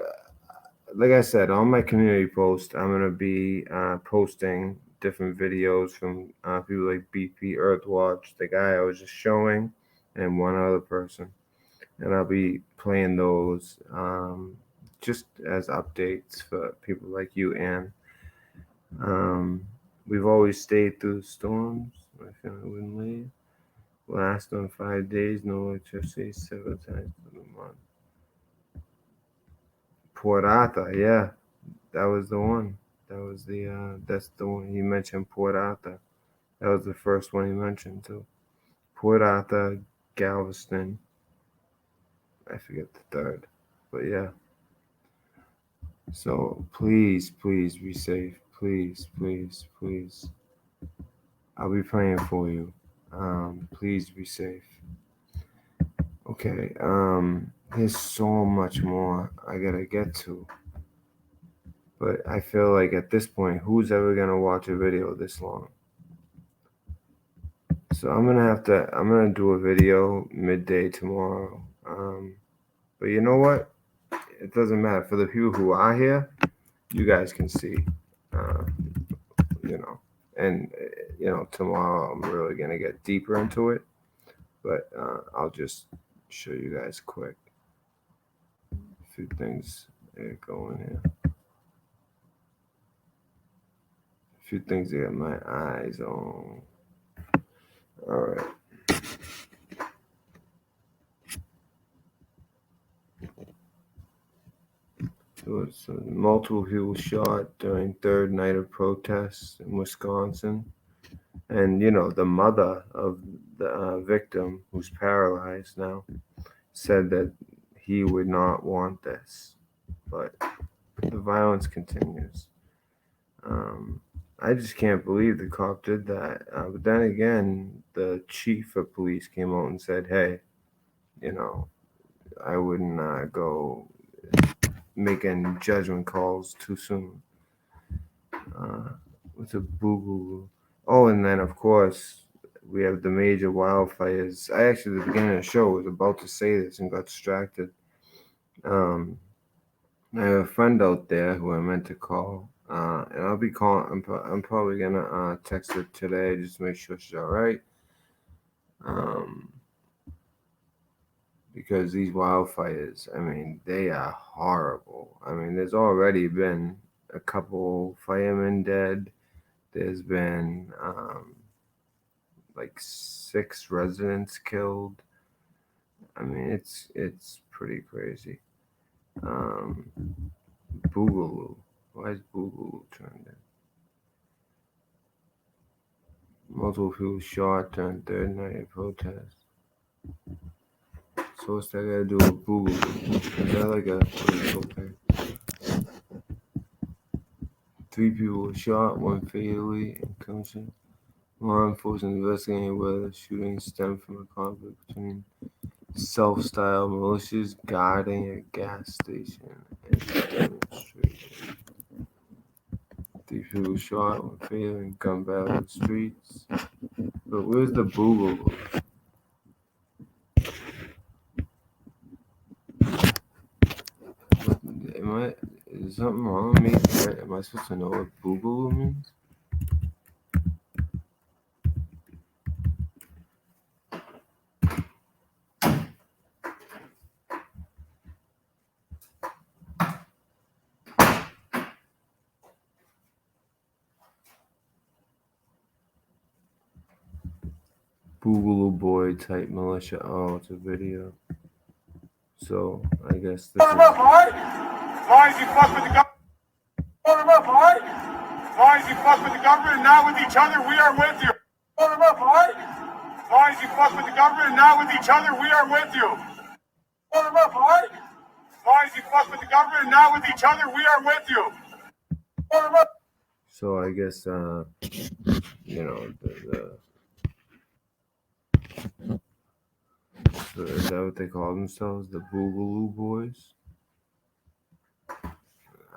S1: like I said, on my community post, I'm gonna be posting different videos from people like BP Earthwatch, the guy I was just showing, and one other person, and I'll be playing those just as updates for people like you, Ann. We've always stayed through the storms. My family wouldn't leave. Last on 5 days, no electricity, 7 times in a month. Port Arthur, yeah, that was the one. That's the one he mentioned. Port Arthur. That was the first one he mentioned too. Port Arthur, Galveston. I forget the third, but yeah. So please be safe. Please. I'll be praying for you. Please be safe. Okay. There's so much more I gotta get to. But I feel like at this point, who's ever gonna watch a video this long? So I'm gonna do a video midday tomorrow. But you know what? It doesn't matter. For the people who are here, you guys can see, and tomorrow I'm really gonna get deeper into it. But I'll just show you guys quick a few things going here. A few things I got my eyes on. All right. So multiple people shot during third night of protests in Wisconsin. And, you know, the mother of the victim, who's paralyzed now, said that he would not want this. But the violence continues. I just can't believe the cop did that. But then again, the chief of police came out and said, hey, you know, I wouldn't go making judgment calls too soon. What's a boogaloo? Oh, and then, of course, we have the major wildfires. I actually, at the beginning of the show, was about to say this and got distracted. I have a friend out there who I meant to call. And I'll be calling. I'm probably gonna text her today just to make sure she's all right. Because these wildfires, I mean, they are horrible. I mean, there's already been a couple firemen dead. There's been like 6 residents killed. I mean, it's pretty crazy. Boogaloo. Why is Boogaloo turned in? Multiple people shot during third night of protest. So what's that got to do with Boogaloo? Is that like a okay? 3 people were shot, 1 fatally in concussion. Law enforcement investigating whether the shooting stemmed from a conflict between self-styled militias guarding a gas station and demonstration. 3 people shot, 1 fatally in gun battle in the streets. But where's the Boogaloo? Is something wrong with me? Am I supposed to know what Boogaloo means? Boogaloo boy type militia. Oh, it's a video. So I guess this is.
S9: Why is he fuck with the government? Why is he fuck with the government and not with each other? We are with you. Why is he fuck with the government and not with each other? We are with you. Why is he fuck with the government and not with each other? We are with you.
S1: So I guess you know is that what they call themselves? The Boogaloo boys?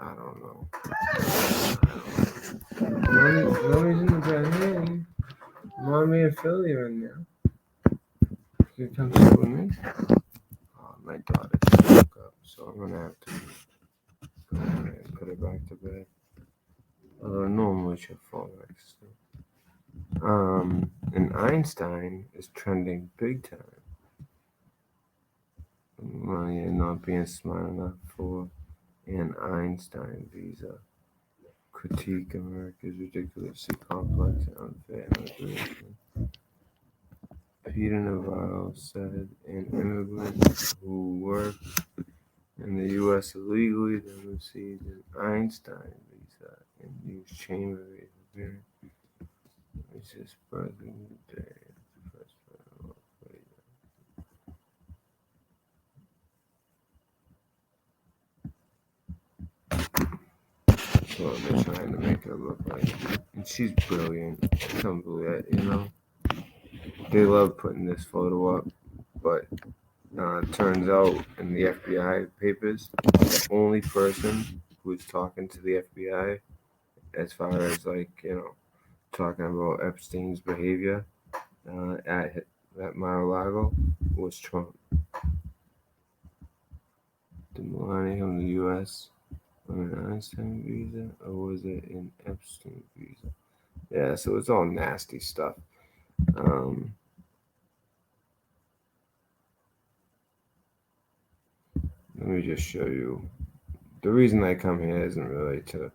S1: I don't know. Mommy's in the bed. Mommy and Philly are in there. You come sit with me? Oh, my daughter just woke up, so I'm gonna have to go ahead and put her back to bed. Although normally she'll fall back asleep. And Einstein is trending big time. Money and not being smart enough for an Einstein visa. Critique America's ridiculously complex and unfair immigration. Peter Navarro said an immigrant who worked in the U.S. illegally then received an Einstein visa and used chamber appearance. It's his birthday day. So they're trying to make her look like, and she's brilliant. I can't believe that, you know. They love putting this photo up, but turns out in the FBI papers, the only person who's talking to the FBI, as far as like talking about Epstein's behavior at Mar-a-Lago, was Trump. Did Melania come to the U.S. on an Einstein visa, or was it an Epstein visa? Yeah, so it's all nasty stuff. Let me just show you. The reason I come here isn't really to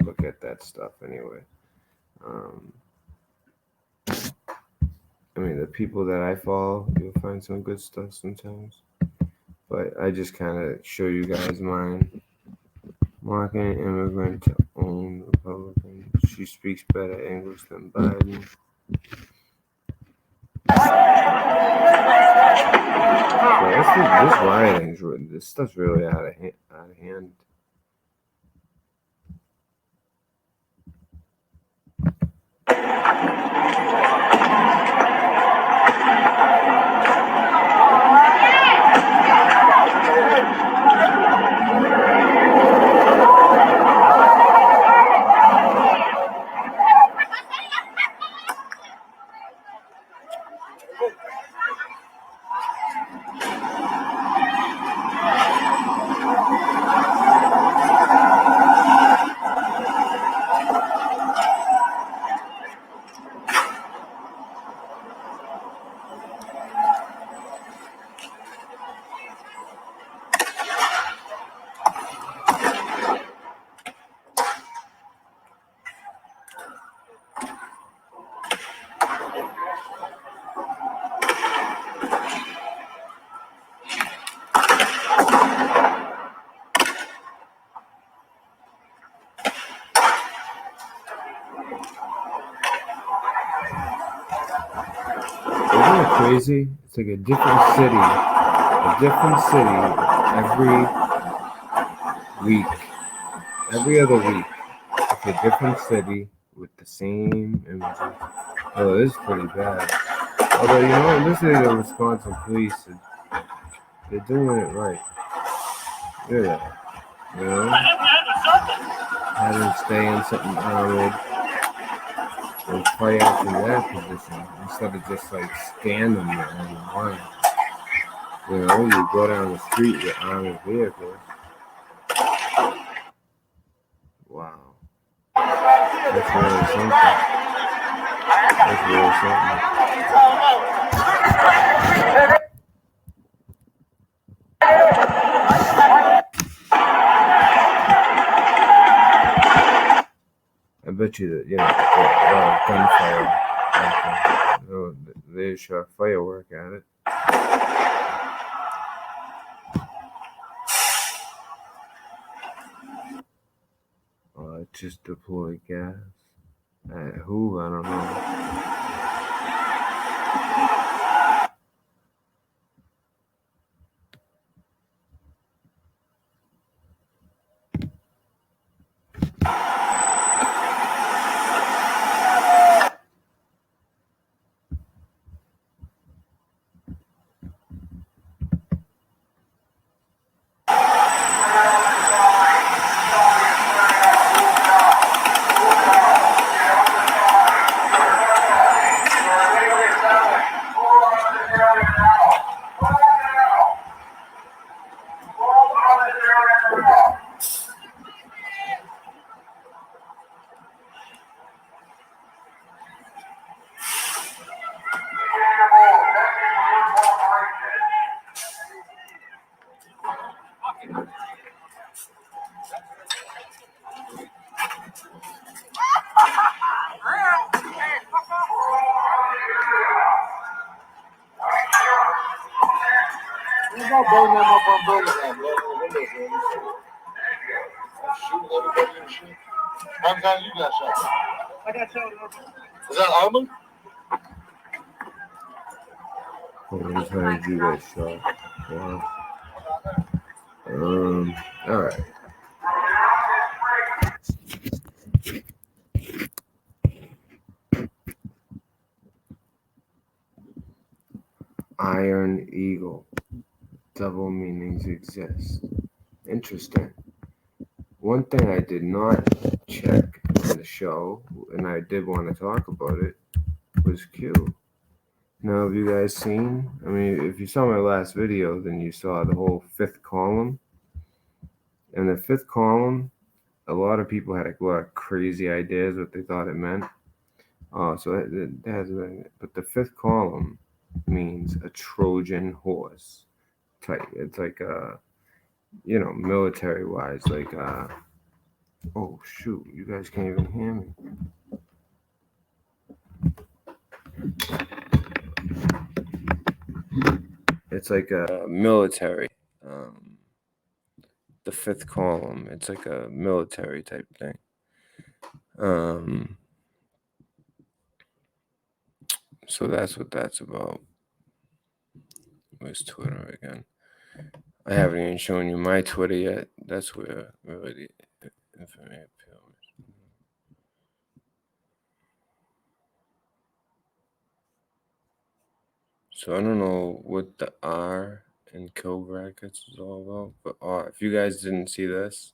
S1: look at that stuff anyway. I mean, the people that I follow, you'll find some good stuff sometimes. But I just kind of show you guys mine. Marketing immigrant to own Republican. She speaks better English than Biden. This rioting, this stuff's really out of hand. Isn't it crazy? It's like a different city every week, every other week. It's a different city with the same images. Oh, this is pretty bad. Although, you know, listening to the Wisconsin police, they're doing it right. Look at that. You know? Had him stay in something armored and fight out in that position instead of just like stand them there on the line. You know, you go down the street with armored vehicles. Wow. That's really something. That's really something. I bet you that, you know, gunfire. So they shot firework at it. Just deploy gas. Who? I don't know.
S9: How many times you got shot? I got shot. Is that Armand?
S1: How many times you got shot? Wow. All right. Iron Eagle. Double meanings exist. Interesting. One thing I did not check in the show, and I did want to talk about it, was Q. Now, have you guys seen? I mean, if you saw my last video, then you saw the whole fifth column. And the fifth column, a lot of people had a lot of crazy ideas what they thought it meant. So that has been, but the fifth column means a Trojan horse type. It's like you know, military wise, like oh shoot, you guys can't even hear me. It's like a military, the fifth column. It's like a military type thing. So that's what that's about. Where's Twitter again? I haven't even shown you my Twitter yet. That's where really the information appeals. So I don't know what the R in kill brackets is all about, but if you guys didn't see this,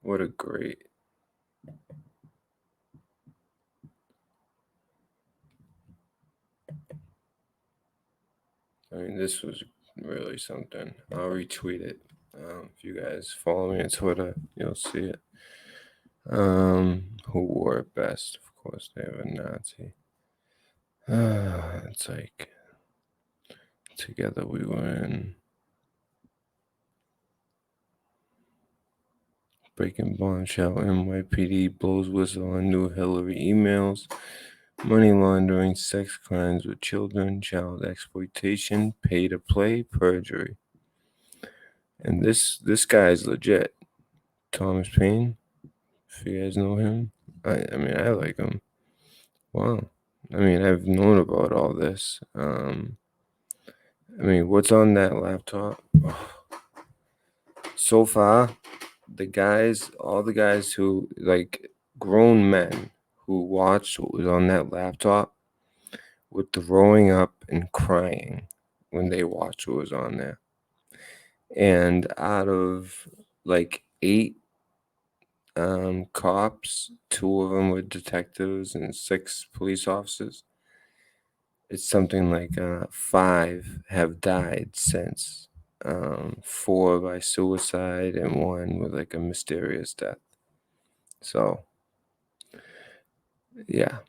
S1: what a great. I mean, this was really something. I'll retweet it. If you guys follow me on Twitter, you'll see it. Who wore it best? Of course, they have a Nazi. It's like together we win. Breaking bombshell. NYPD blows whistle on new Hillary emails. Money laundering, sex crimes with children, child exploitation, pay to play, perjury. And this guy is legit. Thomas Paine. If you guys know him, I mean, I like him. Wow. I mean, I've known about all this. I mean, what's on that laptop? Oh. So far, all the guys who, like, grown men who watched what was on that laptop were throwing up and crying when they watched what was on there. And out of, like, 8 cops, 2 of them were detectives and 6 police officers. It's something like 5 have died since. 4 by suicide and 1 with like a mysterious death. So, yeah,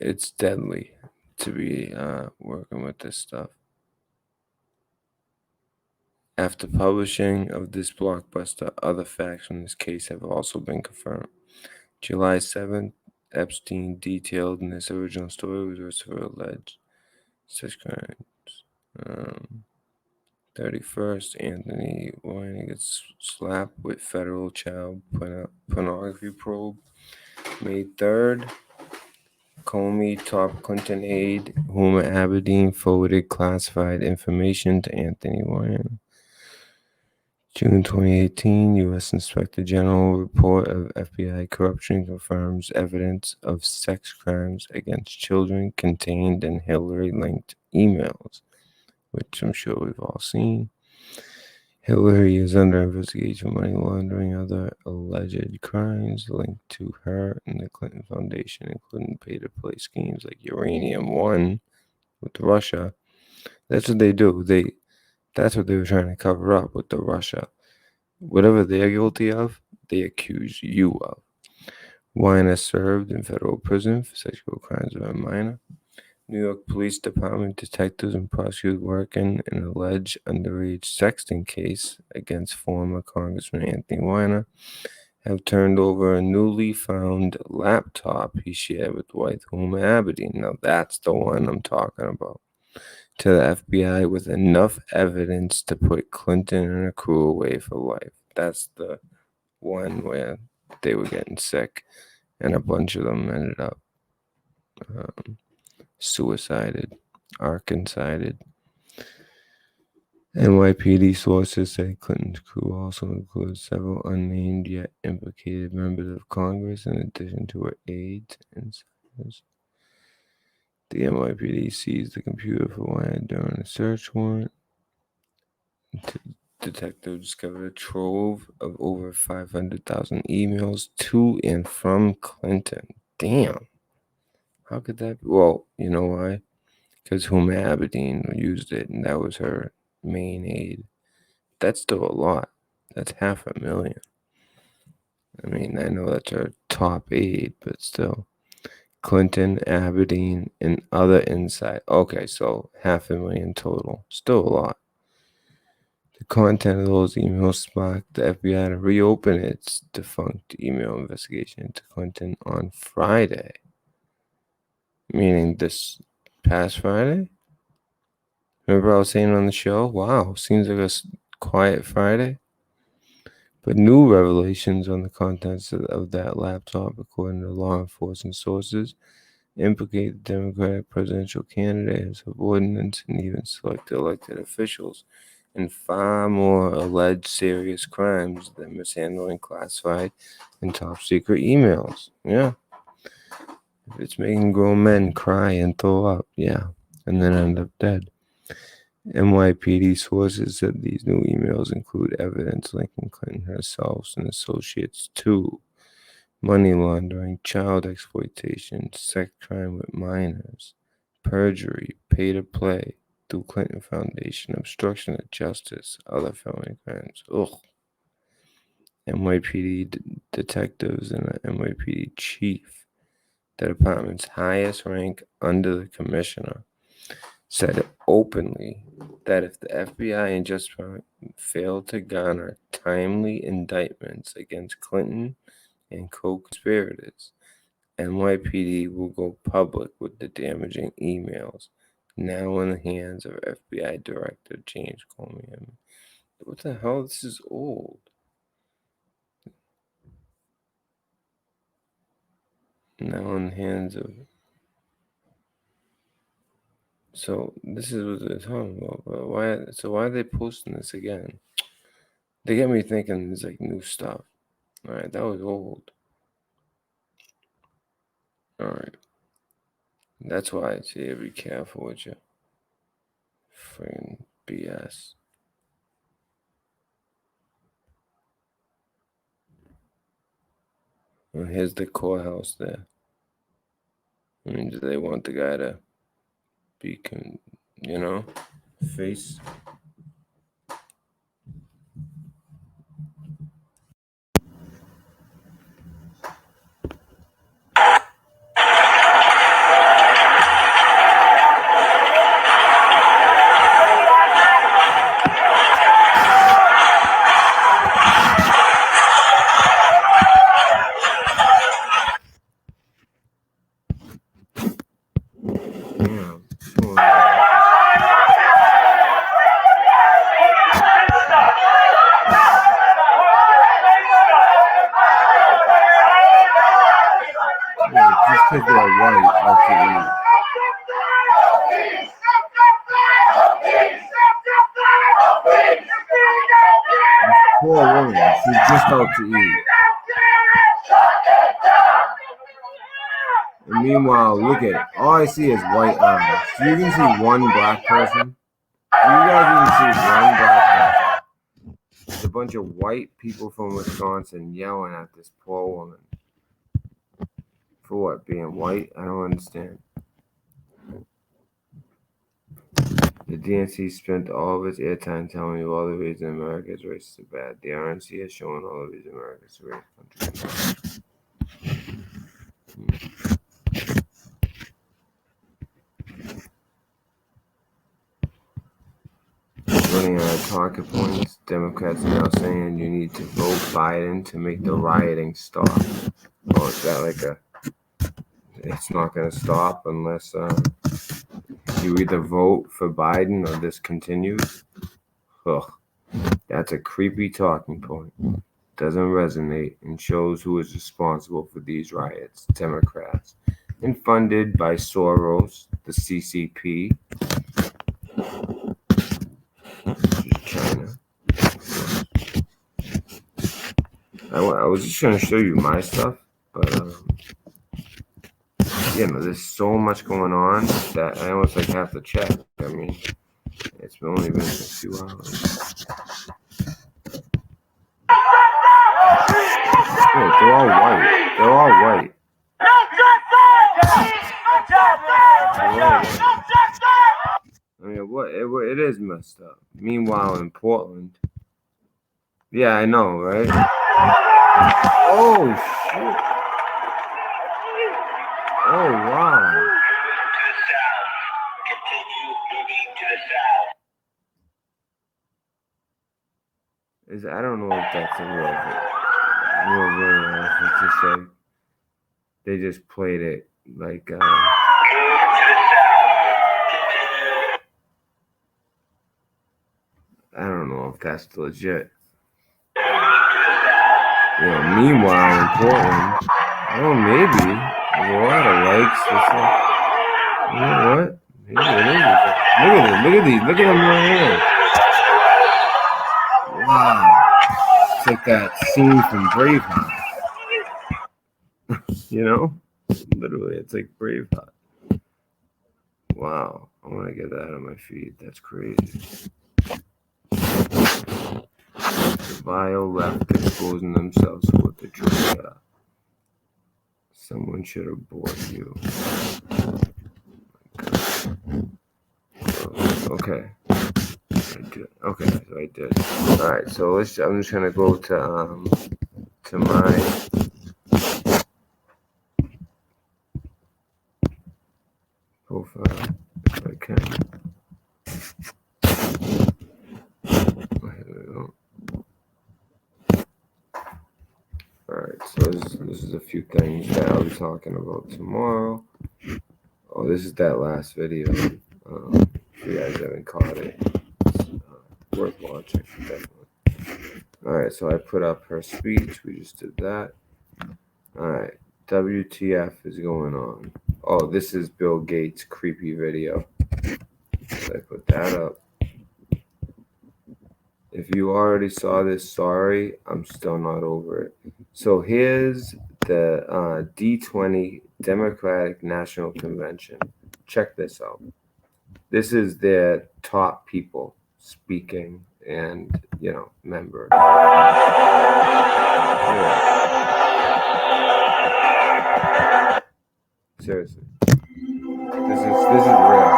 S1: it's deadly to be working with this stuff. After publishing of this blockbuster, other facts from this case have also been confirmed. July 7th, Epstein detailed in his original story was arrested for alleged sex crimes. 31st, Anthony Weiner gets slapped with federal child pornography probe. May 3rd, Comey top Clinton aide Huma Abedin forwarded classified information to Anthony Weiner. June 2018, U.S. Inspector General report of FBI corruption confirms evidence of sex crimes against children contained in Hillary-linked emails, which I'm sure we've all seen. Hillary is under investigation for money laundering and other alleged crimes linked to her and the Clinton Foundation, including pay-to-play schemes like Uranium One with Russia. That's what they do. That's what they were trying to cover up with the Russia. Whatever they're guilty of, they accuse you of. Weiner served in federal prison for sexual crimes of a minor. New York Police Department detectives and prosecutors working an alleged underage sexting case against former Congressman Anthony Weiner have turned over a newly found laptop he shared with wife Huma Abedin. Now that's the one I'm talking about. To the FBI with enough evidence to put Clinton and her crew away for life. That's the one where they were getting sick and a bunch of them ended up suicided, arkancided. NYPD sources say Clinton's crew also includes several unnamed yet implicated members of Congress in addition to her aides and senators. The NYPD seized the computer for Weiner during a search warrant. Detectives discovered a trove of over 500,000 emails to and from Clinton. Damn. How could that be? Well, you know why? Because Huma Abedin used it, and that was her main aide. That's still a lot. That's 500,000. I mean, I know that's her top aide, but still. Clinton, Abedin, and other inside. Okay, so 500,000 total. Still a lot. The content of those emails sparked the FBI to reopen its defunct email investigation into Clinton on Friday. Meaning this past Friday? Remember I was saying on the show? Wow, seems like a quiet Friday. But new revelations on the contents of that laptop, according to law enforcement sources, implicate the Democratic presidential candidate, his subordinates, and even select elected officials in far more alleged serious crimes than mishandling classified and top secret emails. Yeah. If it's making grown men cry and throw up, yeah, and then end up dead. NYPD sources said these new emails include evidence linking Clinton herself and associates to money laundering, child exploitation, sex crime with minors, perjury, pay to play through Clinton Foundation, obstruction of justice, other felony crimes. Ugh. NYPD detectives and the NYPD chief, the department's highest rank under the commissioner, said openly that if the FBI and Justice Department fail to garner timely indictments against Clinton and co-conspirators, NYPD will go public with the damaging emails now in the hands of FBI Director James Comey. What the hell? This is old. Now in the hands of... So this is what they're talking about. But why are they posting this again? They get me thinking there's like new stuff. All right, that was old. All right. That's why I say be careful with your friggin' BS. Well, here's the courthouse there. I mean, do they want the guy to be, face? Just because they're white, out to eat. This poor woman, she's just out to eat. And meanwhile, look at it. All I see is white arms. Do you even see one black person? Do you guys even see one black person? There's a bunch of white people from Wisconsin yelling at this poor woman. For what? Being white? I don't understand. The DNC spent all of its airtime telling you all the reasons America is racist and bad. The RNC is showing all the reasons America is a racist country. Running out of talking points, Democrats are now saying you need to vote Biden to make the rioting stop. Oh, is that like it's not going to stop unless you either vote for Biden or this continues? Ugh, that's a creepy talking point. Doesn't resonate and shows who is responsible for these riots. Democrats. And funded by Soros, the CCP, China. I was just trying to show you my stuff, but there's so much going on that I almost have to check. I mean, it's only been a few hours. Hey, they're all white. They're all white. I mean, it is messed up. Meanwhile, in Portland, yeah, I know, right? Oh shit! Oh wow! I don't know if that's a real it's just like they just played it like I don't know if that's legit. Meanwhile in Portland, maybe. There's a lot of likes. You know what? Maybe it is. Look at these. Look at them right here. Wow. It's like that scene from Braveheart. You know? Literally, it's like Braveheart. Wow. I want to get that on my feed. That's crazy. The vile left exposing themselves for what the truth are. Someone should have bored you. Okay. I did. Okay, so I did. All right, so I'm just gonna go to my profile if I can. Here we go. All right, so this is a few things that I'll be talking about tomorrow. Oh, this is that last video. If you guys haven't caught it, it's worth watching, definitely. All right, so I put up her speech. We just did that. All right, WTF is going on? Oh, this is Bill Gates' creepy video. So I put that up. If you already saw this, sorry, I'm still not over it. So here's the D20 Democratic National Convention. Check this out. This is their top people speaking and, members. Yeah. Seriously. This is real.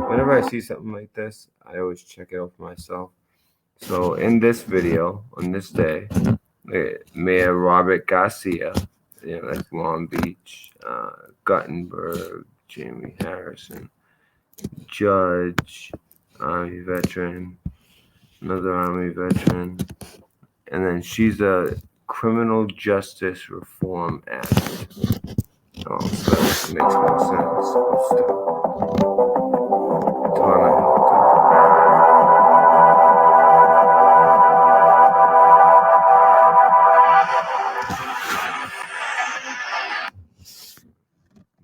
S1: Whenever I see something like this, I always check it out for myself. So in this video, on this day, Mayor Robert Garcia, that's Long Beach, Guttenberg, Jamie Harrison, Judge, Army veteran, another Army veteran, and then she's a Criminal Justice Reform Act. Oh, so that makes no sense. Donna Hilton.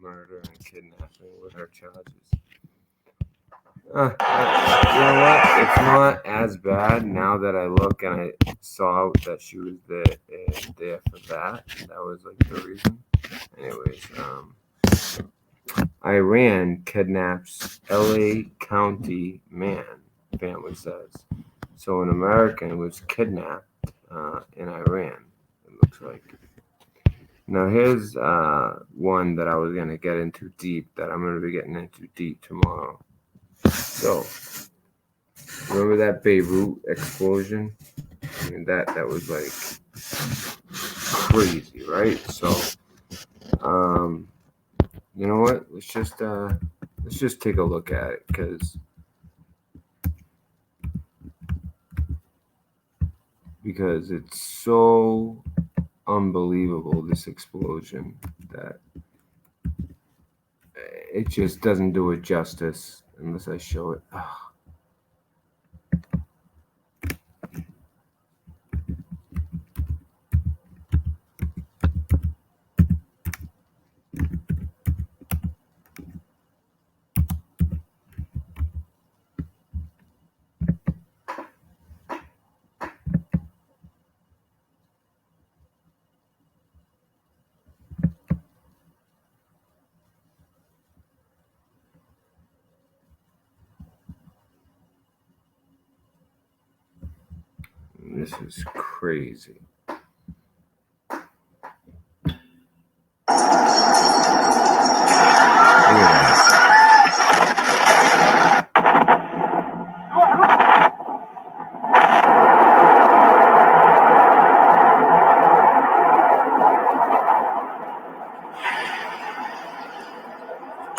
S1: Murder and kidnapping with her charges. You know what? It's not as bad now that I look and I saw that she was there for that. That was like the reason. Anyways, Iran kidnaps LA County man, family says. So an American was kidnapped in Iran, it looks like. Now here's one that I was going to get into deep, that I'm going to be getting into deep tomorrow. So, remember that Beirut explosion? I mean, that was like crazy, right? So, you know what? Let's just take a look at it, because it's so unbelievable, this explosion, that it just doesn't do it justice unless I show it. Oh. This is crazy.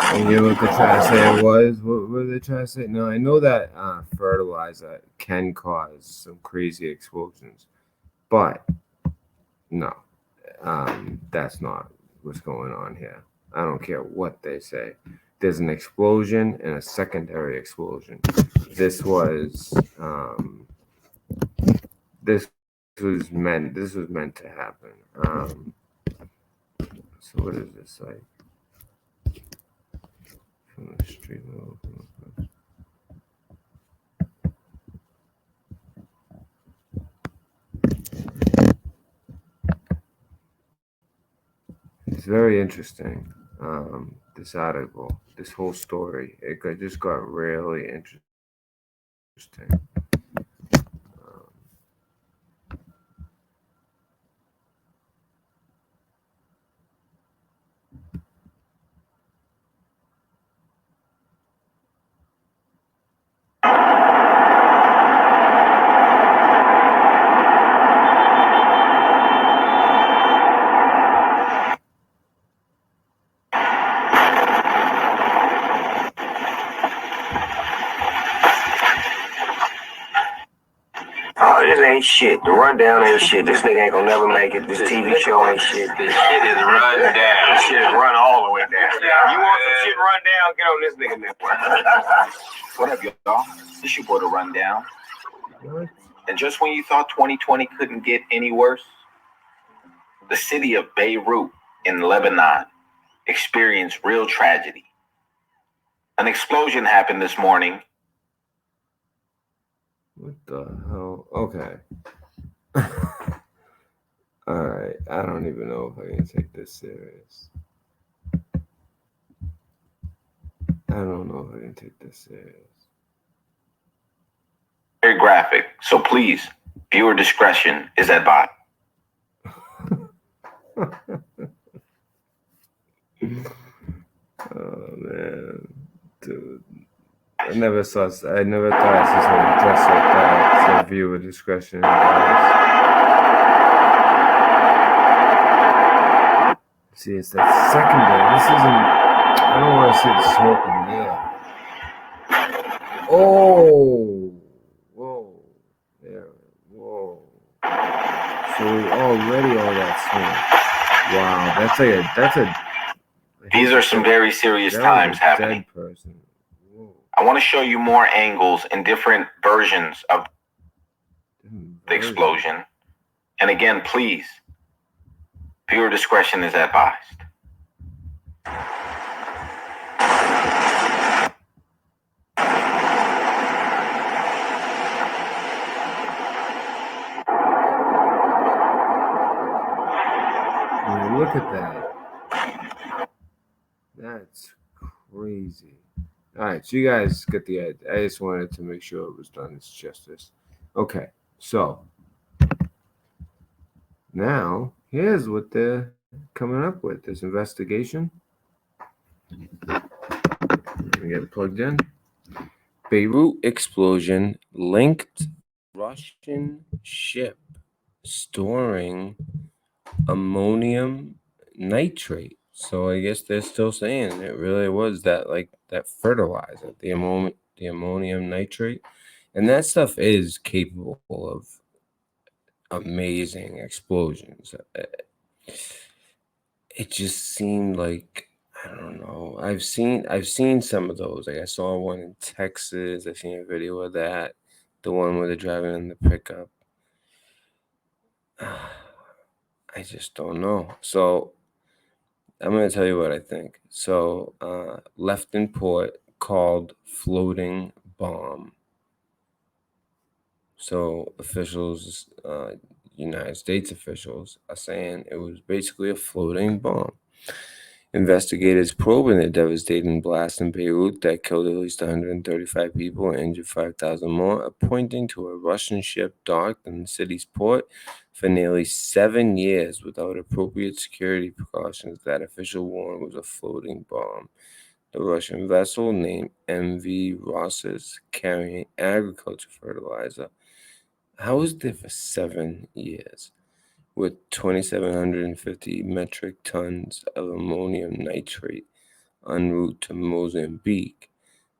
S1: And you know what they're trying to say it was? What were they trying to say? No, I know that fertilizer can cause some crazy explosions, but no, that's not what's going on here. I don't care what they say. There's an explosion and a secondary explosion. This was meant to happen. So what is this like? From the street level. It's very interesting. This article, this whole story, just got really interesting.
S5: Oh, this ain't shit. The rundown ain't shit. This nigga ain't gonna never make it. This TV show ain't shit.
S10: This shit is run down.
S5: This shit is run all the way down. You want some shit run down? Get on this nigga network.
S10: What up, y'all? This your boy, The Rundown.
S1: What?
S10: And just when you thought 2020 couldn't get any worse, the city of Beirut in Lebanon experienced real tragedy. An explosion happened this morning.
S1: What the hell? Okay. All right. I don't even know if I can take this serious. I don't know if I can take this serious.
S10: Very graphic, so please, viewer discretion is advised.
S1: Oh man, dude. I never thought this would dress like that. So viewer discretion. See, it's that secondary. This isn't. I don't want to see the smoke in the air. Oh, whoa, there, whoa. So already all that smoke. Wow, that's a.
S10: These are some very serious times happening.
S1: Dead person. Whoa.
S10: I want to show you more angles and different versions of the explosion. And again, please, viewer discretion is advised.
S1: I mean, look at that. That's crazy. All right, so you guys get the idea. I just wanted to make sure it was done its justice. Okay, so now here's what they're coming up with. This investigation. Let me get it plugged in. Beirut explosion linked Russian ship storing ammonium nitrate. So I guess they're still saying it really was that fertilizer, the ammonium nitrate, and that stuff is capable of amazing explosions. It just seemed like, I don't know. I've seen some of those. Like I saw one in Texas. I've seen a video of that. The one where they're driving in the pickup. I just don't know. So I'm going to tell you what I think. So left in port called floating bomb. So officials, United States officials, are saying it was basically a floating bomb. Investigators probing the devastating blast in Beirut that killed at least 135 people and injured 5,000 more are pointing to a Russian ship docked in the city's port for nearly 7 years without appropriate security precautions that official warned was a floating bomb. The Russian vessel, named MV Rosses, carrying agriculture fertilizer, how was there for 7 years? With 2,750 metric tons of ammonium nitrate en route to Mozambique,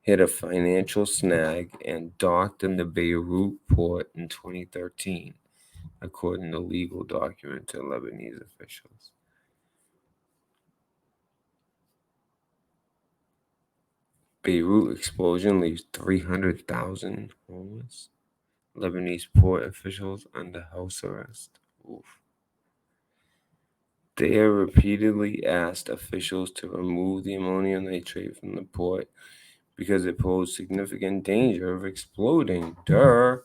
S1: hit a financial snag and docked in the Beirut port in 2013, according to legal documents and Lebanese officials. Beirut explosion leaves 300,000 homeless. Lebanese port officials under house arrest. Oof. They have repeatedly asked officials to remove the ammonium nitrate from the port because it posed significant danger of exploding. Duh.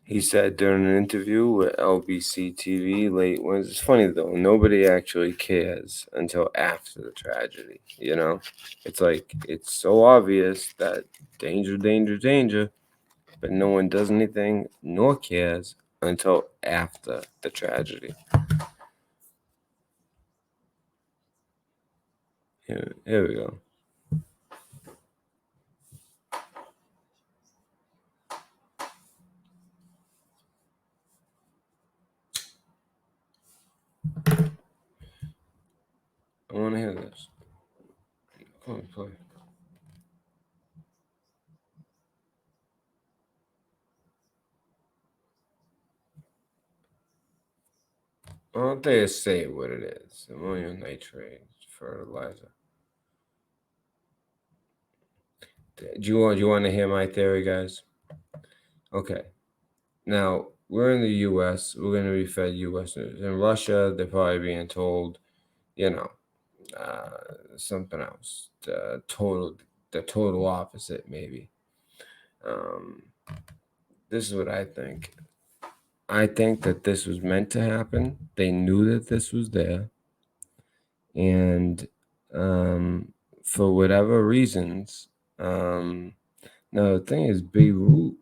S1: He said during an interview with LBC TV late Wednesday. It's funny though, nobody actually cares until after the tragedy. You know, it's like it's so obvious that danger, danger, danger, but no one does anything nor cares until after the tragedy. Here we go. I want to hear this. Come on, play. I don't think they say what it is. Ammonium nitrate fertilizer. Do you want to hear my theory, guys? Okay. Now we're in the U.S. We're going to be fed U.S. news. In Russia, they're probably being told, you know, something else. The total opposite, maybe. This is what I think. I think that this was meant to happen. They knew that this was there, and for whatever reasons, now the thing is, Beirut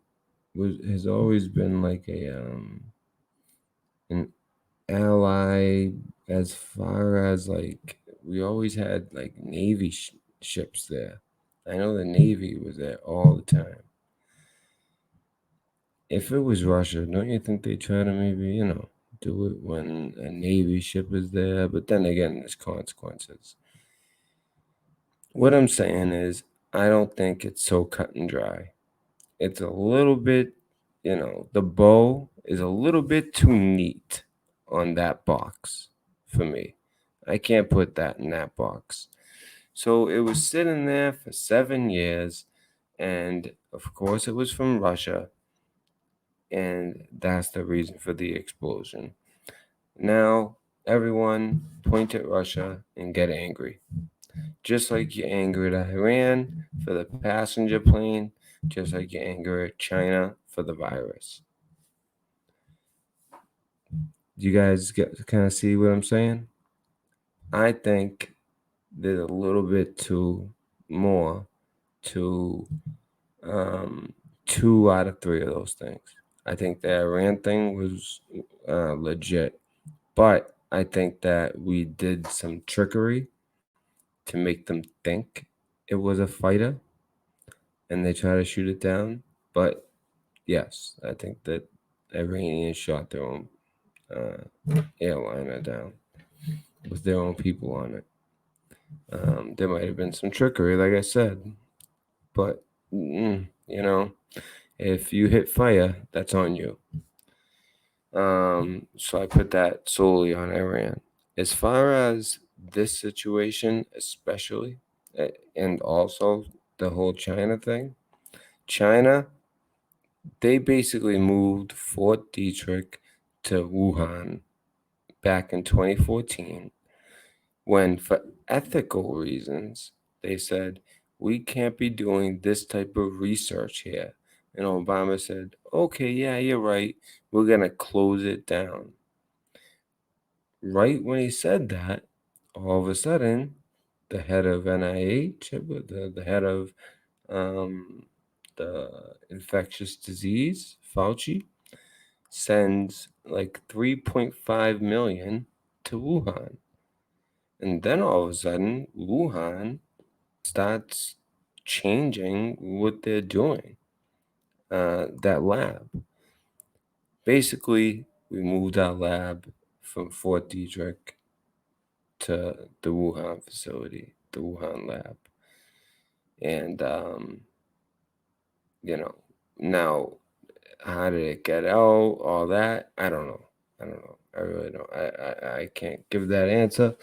S1: has always been like an ally as far as like we always had like Navy ships there. I know the Navy was there all the time. If it was Russia, don't you think they try to maybe, do it when a Navy ship is there? But then again, there's consequences. What I'm saying is, I don't think it's so cut and dry. It's a little bit, the bow is a little bit too neat on that box for me. I can't put that in that box. So it was sitting there for 7 years, and of course it was from Russia, and that's the reason for the explosion. Now, everyone point at Russia and get angry. Just like you anger at Iran for the passenger plane, just like you anger at China for the virus. Do you guys kind of see what I'm saying? I think there's a little bit too more to 2 out of 3 of those things. I think the Iran thing was legit, but I think that we did some trickery to make them think it was a fighter, and they try to shoot it down. But yes, I think that Iranians shot their own airliner down with their own people on it. There might have been some trickery, like I said, but if you hit fire, that's on you. So I put that solely on Iran. As far as this situation, especially, and also the whole China thing, China, they basically moved Fort Detrick to Wuhan back in 2014 when, for ethical reasons, they said, we can't be doing this type of research here. And Obama said, okay, yeah, you're right. We're going to close it down. Right when he said that, all of a sudden, the head of NIH, the head of the infectious disease, Fauci, sends like 3.5 million to Wuhan. And then all of a sudden, Wuhan starts changing what they're doing. That lab. Basically, we moved our lab from Fort Detrick to the Wuhan facility, the Wuhan lab. And, now how did it get out? All that? I don't know. I really don't. I can't give that answer.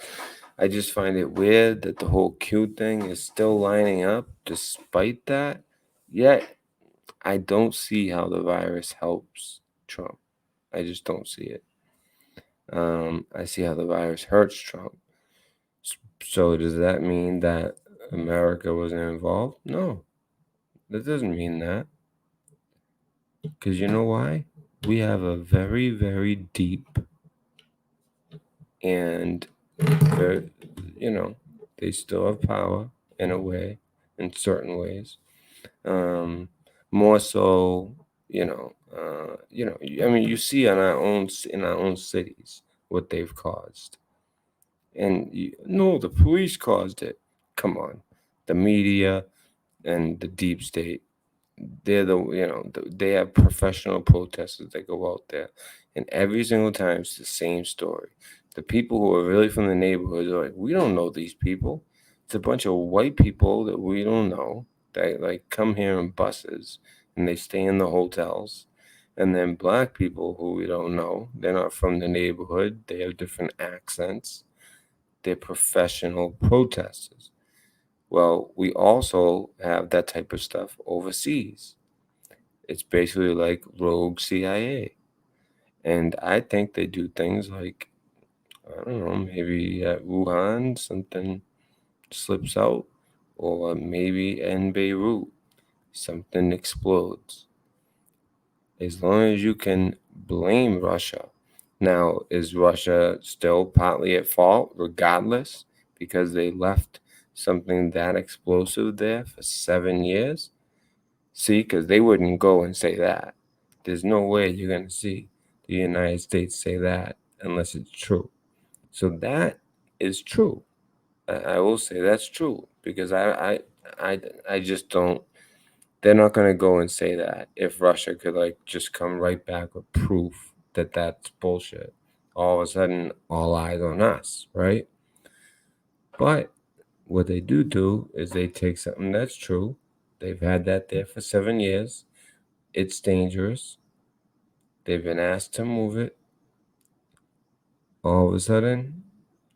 S1: I just find it weird that the whole Q thing is still lining up despite that. Yet, I don't see how the virus helps Trump. I just don't see it. I see how the virus hurts Trump. So does that mean that America wasn't involved? No, that doesn't mean that. Because you know why? We have a very, very deep and, very, they still have power in a way, in certain ways. More so, I mean, you see in our own cities what they've caused, and no, the police caused it. Come on, the media and the deep state. They're they have professional protesters that go out there, and every single time it's the same story. The people who are really from the neighborhoods are like, we don't know these people. It's a bunch of white people that we don't know that like come here in buses and they stay in the hotels. And then black people who we don't know, they're not from the neighborhood. They have different accents. They're professional protesters. Well, we also have that type of stuff overseas. It's basically like rogue CIA. And I think they do things like, I don't know, maybe at Wuhan something slips out, or maybe in Beirut something explodes. As long as you can blame Russia. Now, is Russia still partly at fault regardless because they left something that explosive there for 7 years? See, because they wouldn't go and say that. There's no way you're going to see the United States say that unless it's true. So that is true. I will say that's true because I just don't. They're not going to go and say that if Russia could like just come right back with proof that that's bullshit. All of a sudden, all eyes on us, right? But what they do is they take something that's true. They've had that there for 7 years. It's dangerous. They've been asked to move it. All of a sudden,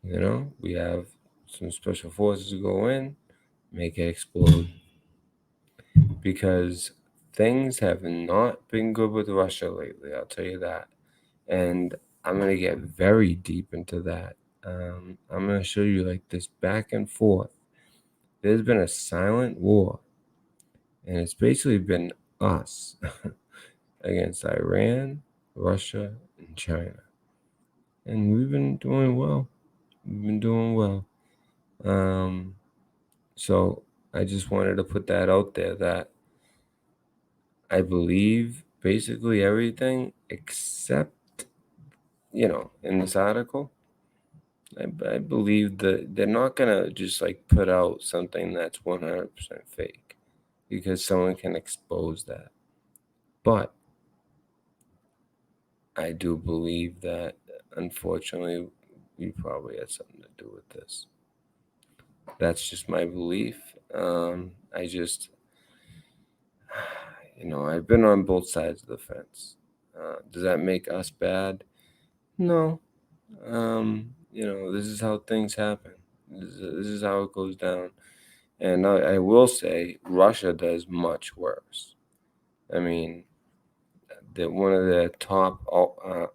S1: we have some special forces go in, make it explode. Because things have not been good with Russia lately, I'll tell you that. And I'm going to get very deep into that. I'm going to show you like this back and forth. There's been a silent war, and it's basically been us against Iran, Russia, and China. And we've been doing well. So I just wanted to put that out there that I believe basically everything except, in this article, I believe that they're not going to just like put out something that's 100% fake because someone can expose that. But I do believe that, unfortunately, we probably had something to do with this. That's just my belief. I've been on both sides of the fence. Does that make us bad? No. This is how things happen. This is how it goes down. And I will say Russia does much worse. I mean, one of the top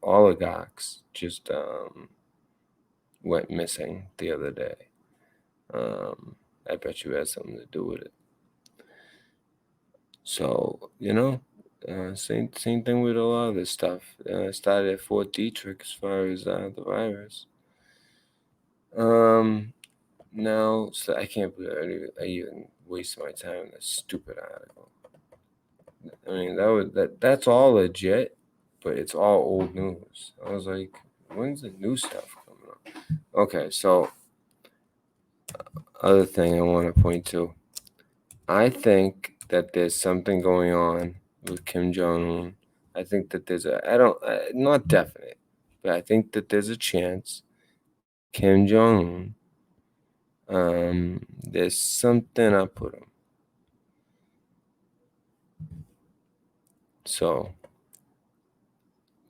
S1: oligarchs just went missing the other day. I bet you had something to do with it. So, same thing with a lot of this stuff. Started at Fort Detrick as far as the virus. Now, so I can't believe I even wasted my time on this stupid article. I mean, that's all legit, but it's all old news. I was like, when's the new stuff coming up? Okay, so other thing I want to point to, I think that there's something going on with Kim Jong-un. I think that not definite, but I think that there's a chance Kim Jong-un, there's something up with him. So,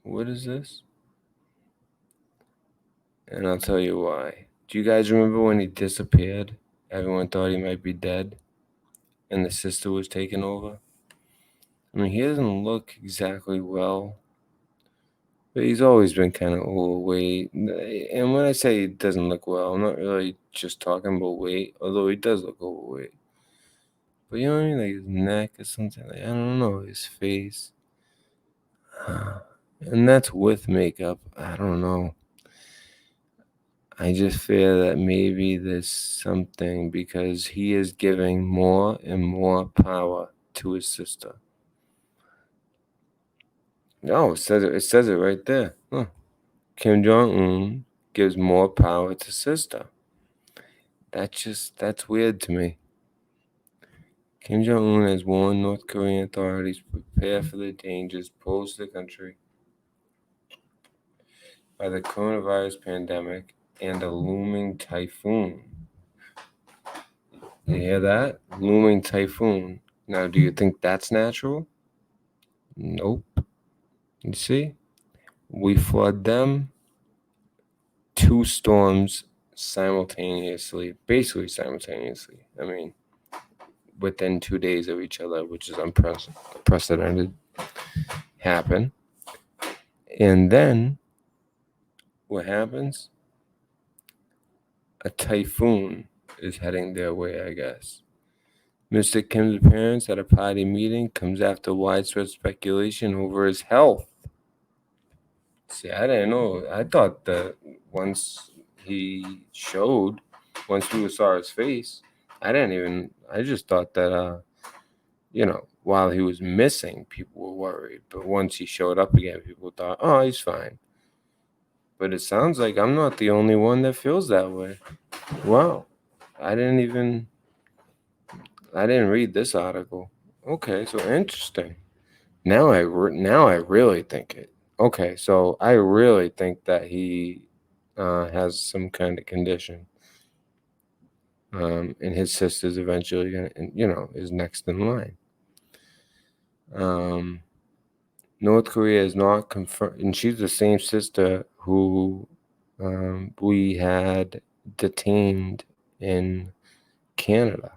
S1: what is this? And I'll tell you why. Do you guys remember when he disappeared? Everyone thought he might be dead, and the sister was taking over. I mean, he doesn't look exactly well, But he's always been kind of overweight. And when I say he doesn't look well, I'm not really just talking about weight, although he does look overweight. But you know what I mean? Like his neck or something. Like, I don't know, his face. And that's with makeup. I don't know. I just fear that maybe there's something because he is giving more and more power to his sister. No, it says it right there. Huh. Kim Jong-un gives more power to sister. That's weird to me. Kim Jong-un has warned North Korean authorities to prepare for the dangers posed to the country by the coronavirus pandemic and a looming typhoon. You hear that? Looming typhoon. Now, do you think that's natural? Nope. You see? We flood them. 2 storms simultaneously, basically simultaneously. I mean, within 2 days of each other, which is unprecedented, happen. And then what happens? A typhoon is heading their way, I guess. Mr. Kim's appearance at a party meeting comes after widespread speculation over his health. See, I didn't know. I thought that once we saw his face, I just thought that, while he was missing, people were worried. But once he showed up again, people thought, oh, he's fine. But it sounds like I'm not the only one that feels that way. Wow. I didn't read this article. Okay, so interesting. Now I really think it. Okay, so I really think that he has some kind of condition. And his sister's eventually gonna, is next in line. North Korea is not confirmed, and she's the same sister who we had detained in Canada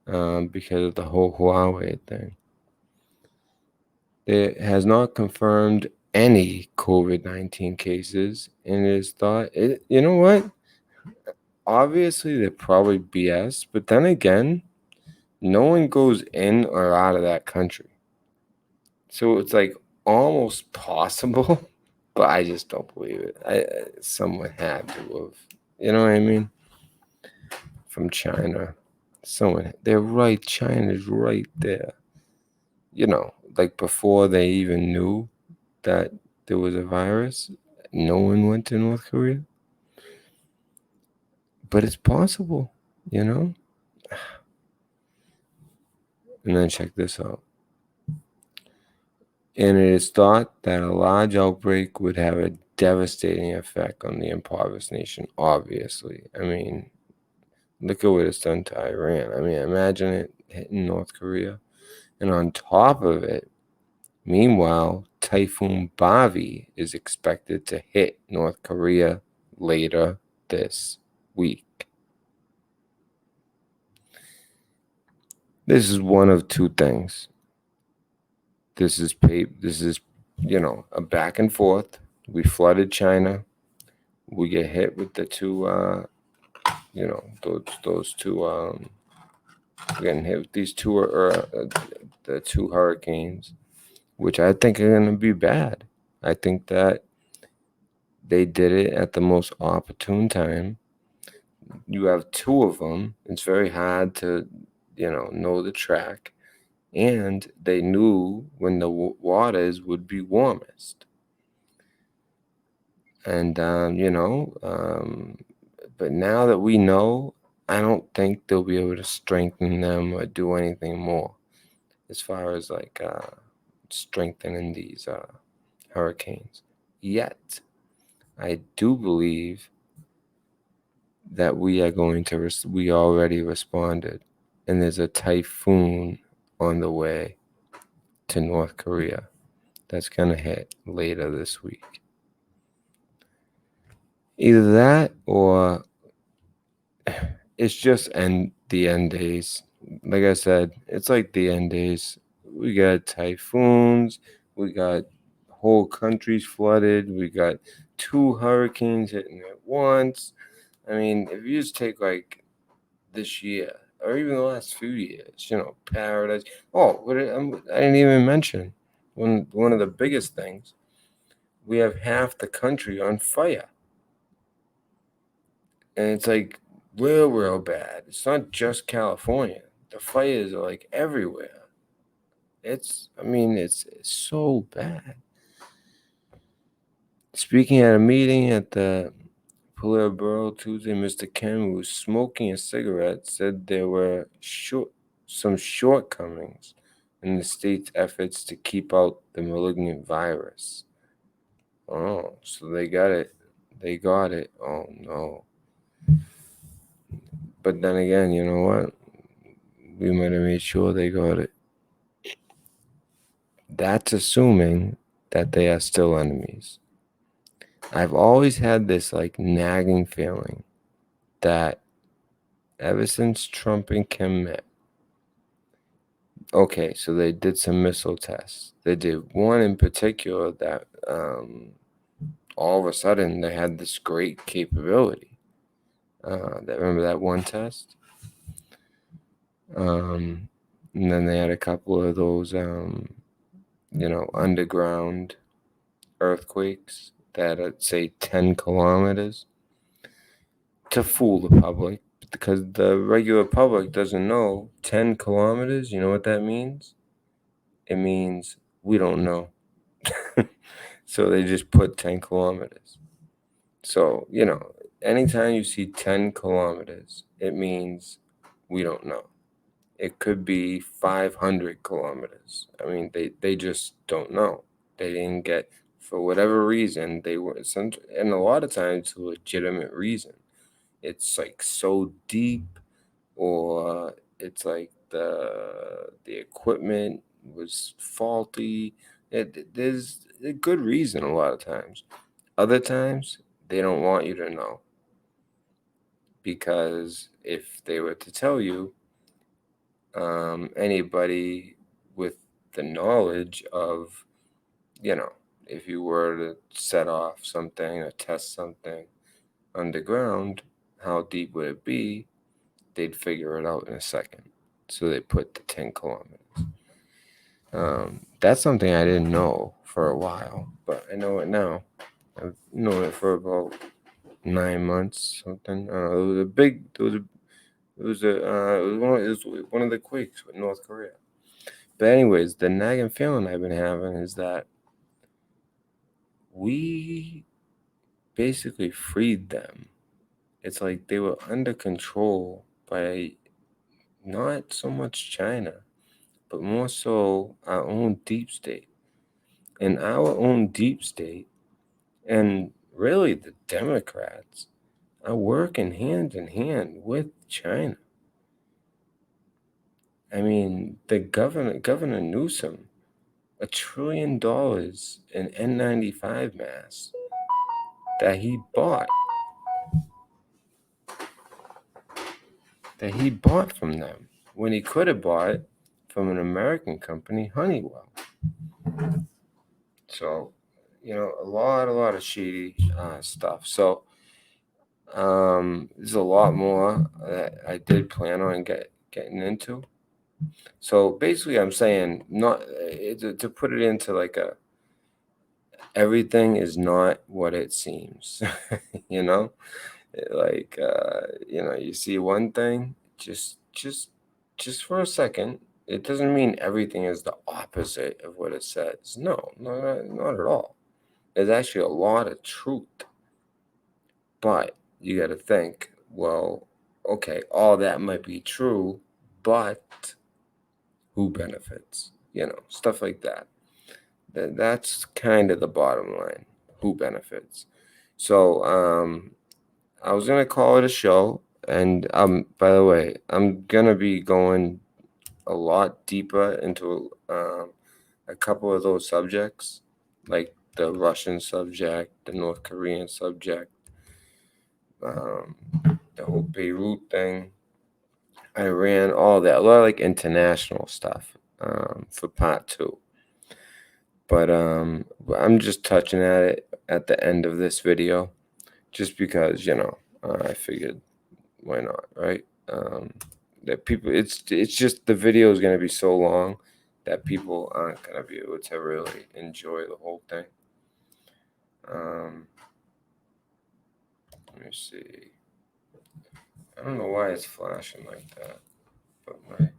S1: because of the whole Huawei thing. It has not confirmed any COVID-19 cases, and it is thought, you know what? Obviously, they're probably BS, but then again, no one goes in or out of that country. So it's like almost possible, but I just don't believe it. Someone had to have, you know what I mean? From China. They're right. China's right there. Like before they even knew that there was a virus, no one went to North Korea. But it's possible, And then check this out. And it is thought that a large outbreak would have a devastating effect on the impoverished nation, obviously. I mean, look at what it's done to Iran. I mean, imagine it hitting North Korea. And on top of it, meanwhile, Typhoon Bavi is expected to hit North Korea later this week. This is one of two things. This is a back and forth. We flooded China. We get hit with the two, those two. We're getting hit with these two, the 2 hurricanes, which I think are going to be bad. I think that they did it at the most opportune time. You have 2 of them. It's very hard to, know the track. And they knew when the waters would be warmest. And, but now that we know, I don't think they'll be able to strengthen them or do anything more as far as like strengthening these hurricanes. Yet, I do believe that we already responded, and there's a typhoon on the way to North Korea that's going to hit later this week. Either that or it's just the end days. Like I said, it's like the end days. We got typhoons, we got whole country's flooded. We got 2 hurricanes hitting at once. I mean, if you just take like this year or even the last few years, Paradise. Oh, I didn't even mention one of the biggest things. We have half the country on fire. And it's like real bad. It's not just California. The fires are like everywhere. It's so bad. Speaking at a meeting at the Politburo Tuesday, Mr. Ken, who was smoking a cigarette, said there were some shortcomings in the state's efforts to keep out the malignant virus. Oh, so they got it. They got it. Oh, no. But then again, you know what? We might have made sure they got it. That's assuming that they are still enemies. I've always had this like nagging feeling that ever since Trump and Kim met, okay, so they did some missile tests. They did one in particular that all of a sudden they had this great capability. Remember that one test? And then they had a couple of those, underground earthquakes that are, say, 10 kilometers to fool the public, because the regular public doesn't know 10 kilometers. You know what that means? It means we don't know. So they just put 10 kilometers. So, anytime you see 10 kilometers, it means we don't know. It could be 500 kilometers. I mean, they just don't know. They didn't get, for whatever reason, and a lot of times a legitimate reason. It's like so deep, or it's like the equipment was faulty. There's a good reason a lot of times. Other times, they don't want you to know. Because if they were to tell you, anybody with the knowledge of, if you were to set off something or test something underground, how deep would it be? They'd figure it out in a second. So they put the 10 kilometers. That's something I didn't know for a while, but I know it now. I've known it for about 9 months, something. It was one of the quakes with North Korea. But anyways, the nagging feeling I've been having is that we basically freed them. It's like they were under control by not so much China, but more so our own deep state. And our own deep state, and really the Democrats, are working hand in hand with China. I mean, the Governor Newsom, $1 trillion in N95 masks that he bought from them when he could have bought from an American company, Honeywell. So, a lot of shady stuff. So, there's a lot more that I did plan on getting into. So basically, I'm saying to put it into like everything is not what it seems. Like you see one thing, just for a second. It doesn't mean everything is the opposite of what it says. No, not at all. There's actually a lot of truth. But you got to think, well, okay, all that might be true, but who benefits? Stuff like that. That's kind of the bottom line. Who benefits? So I was going to call it a show. And by the way, I'm going to be going a lot deeper into a couple of those subjects, like the Russian subject, the North Korean subject, the whole Beirut thing, Iran, all that. A lot of like international stuff for part 2. But I'm just touching at it at the end of this video, just because, you know, I figured why not, right? That people, it's just the video is gonna be so long that people aren't gonna be able to really enjoy the whole thing. Let me see. I don't know why it's flashing like that, but my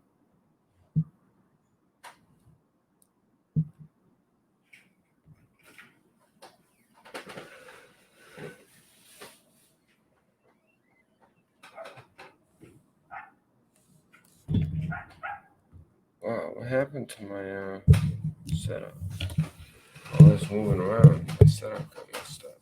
S1: wow, what happened to my setup? All this moving around, my setup got messed up.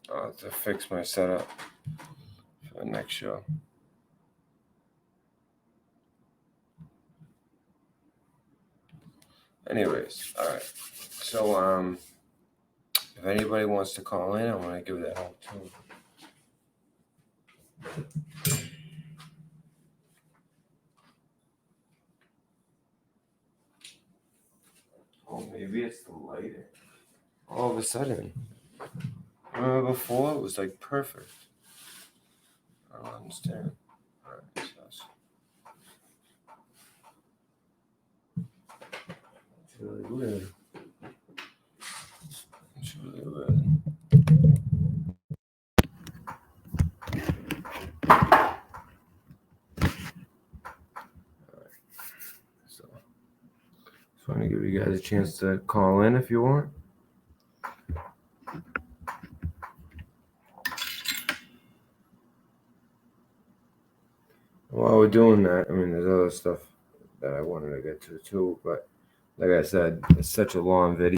S1: I'll have to fix my setup for the next show. Anyways, all right. So if anybody wants to call in, I want to give that out too. Oh, maybe it's the lighting. All of a sudden, remember before it was like perfect. I don't understand. All right, so it's really weird. It's really weird. So, just want to give you guys a chance to call in if you want. While we're doing that, I mean, there's other stuff that I wanted to get to too, but like I said, it's such a long video.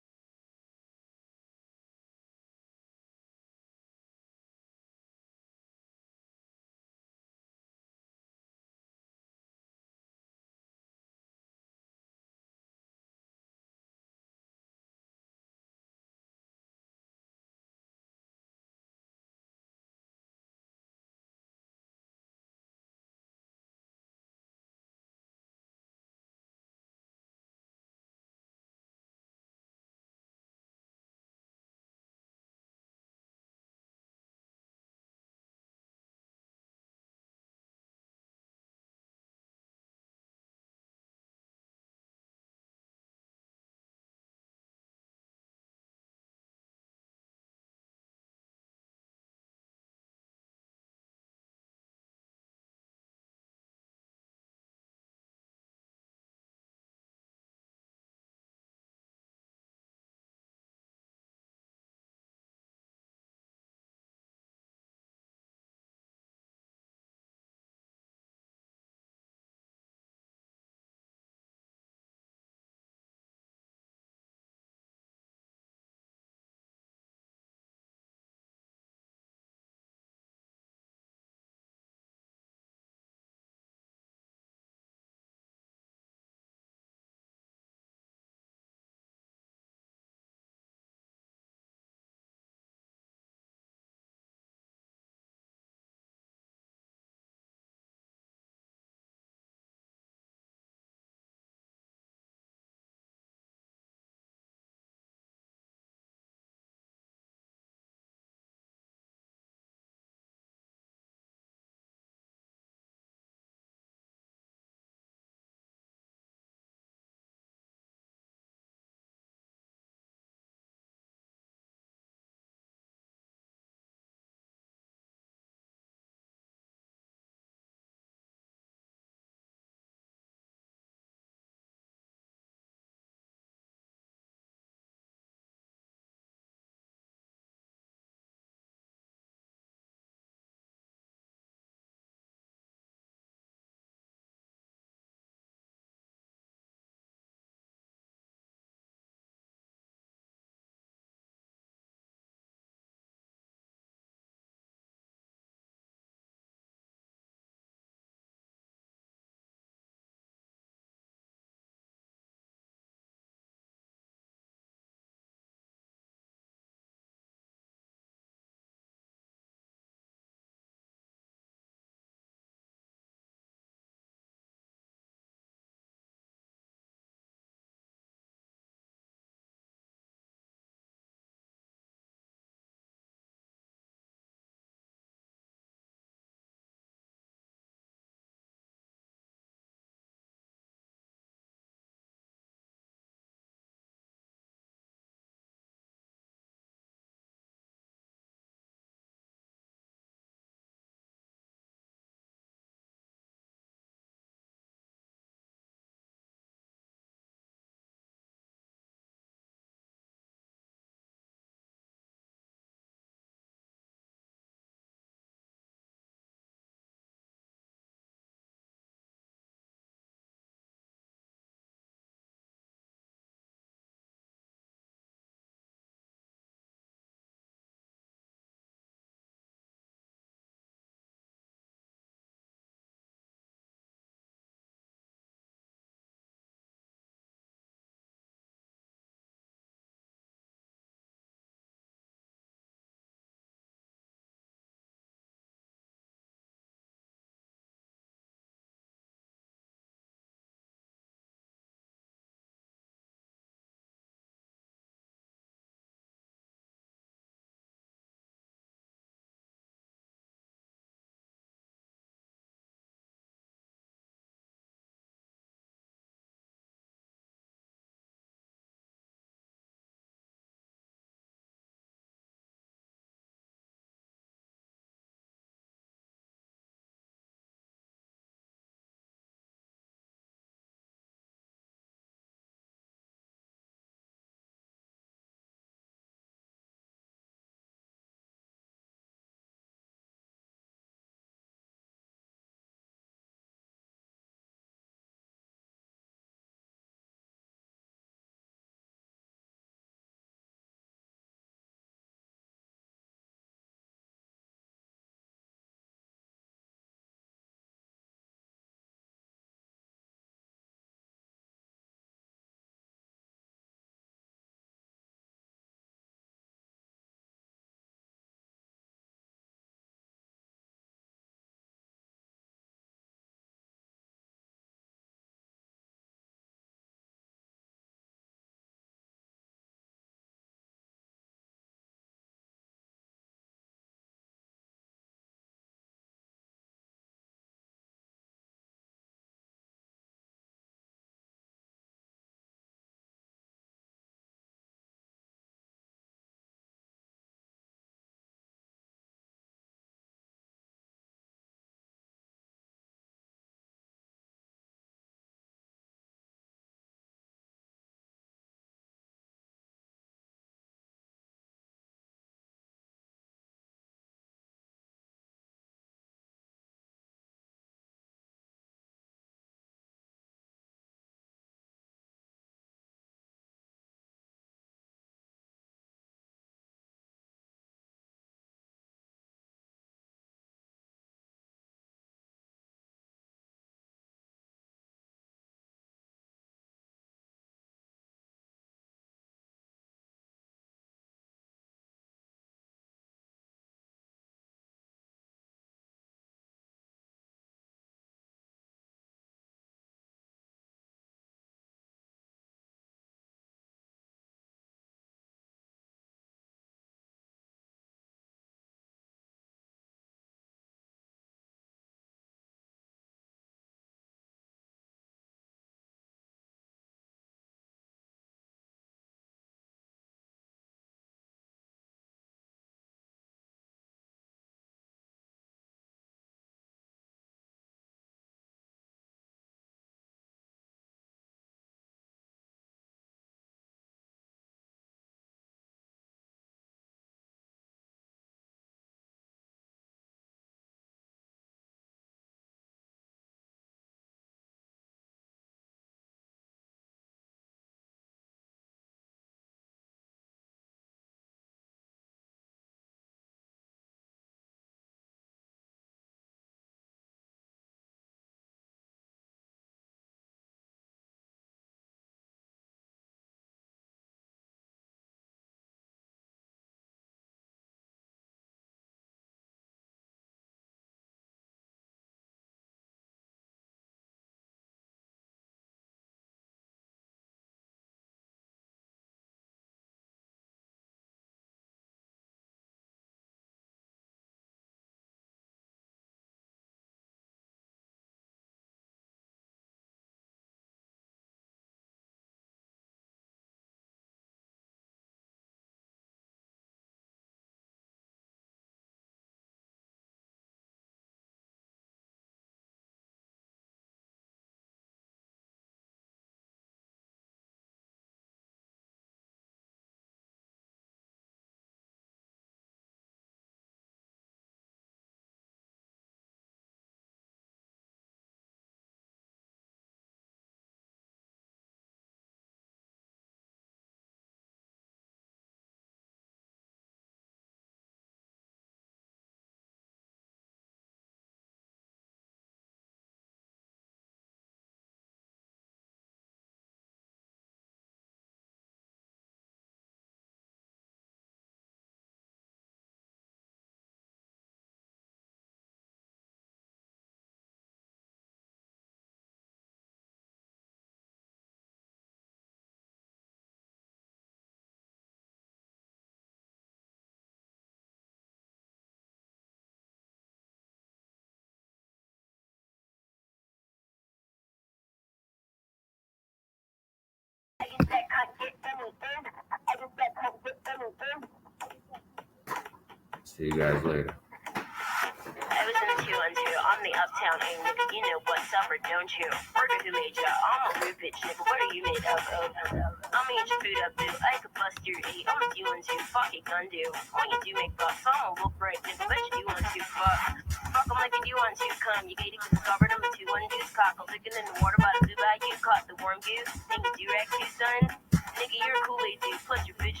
S1: See you guys later.
S11: I was in 2 and 2 on the uptown A, nigga, you know what's up, or don't you? Burger who made ya? I'm a rude bitch, nigga, what are you made of? I'ma eat your food up, boo. I could bust your 8, I'm a do and 2, fuck it, gun do. When you do make bucks, I'ma look right, nigga, bet you do want to, fuck them like you do want to, come. You gated discovered, I'm a 2 1 deuce, cock. I'm licking in the water by the blue bayou, caught the warm goose. Think you do rag too, son? Nigga, you're a Kool-Aid dude, plus your bitch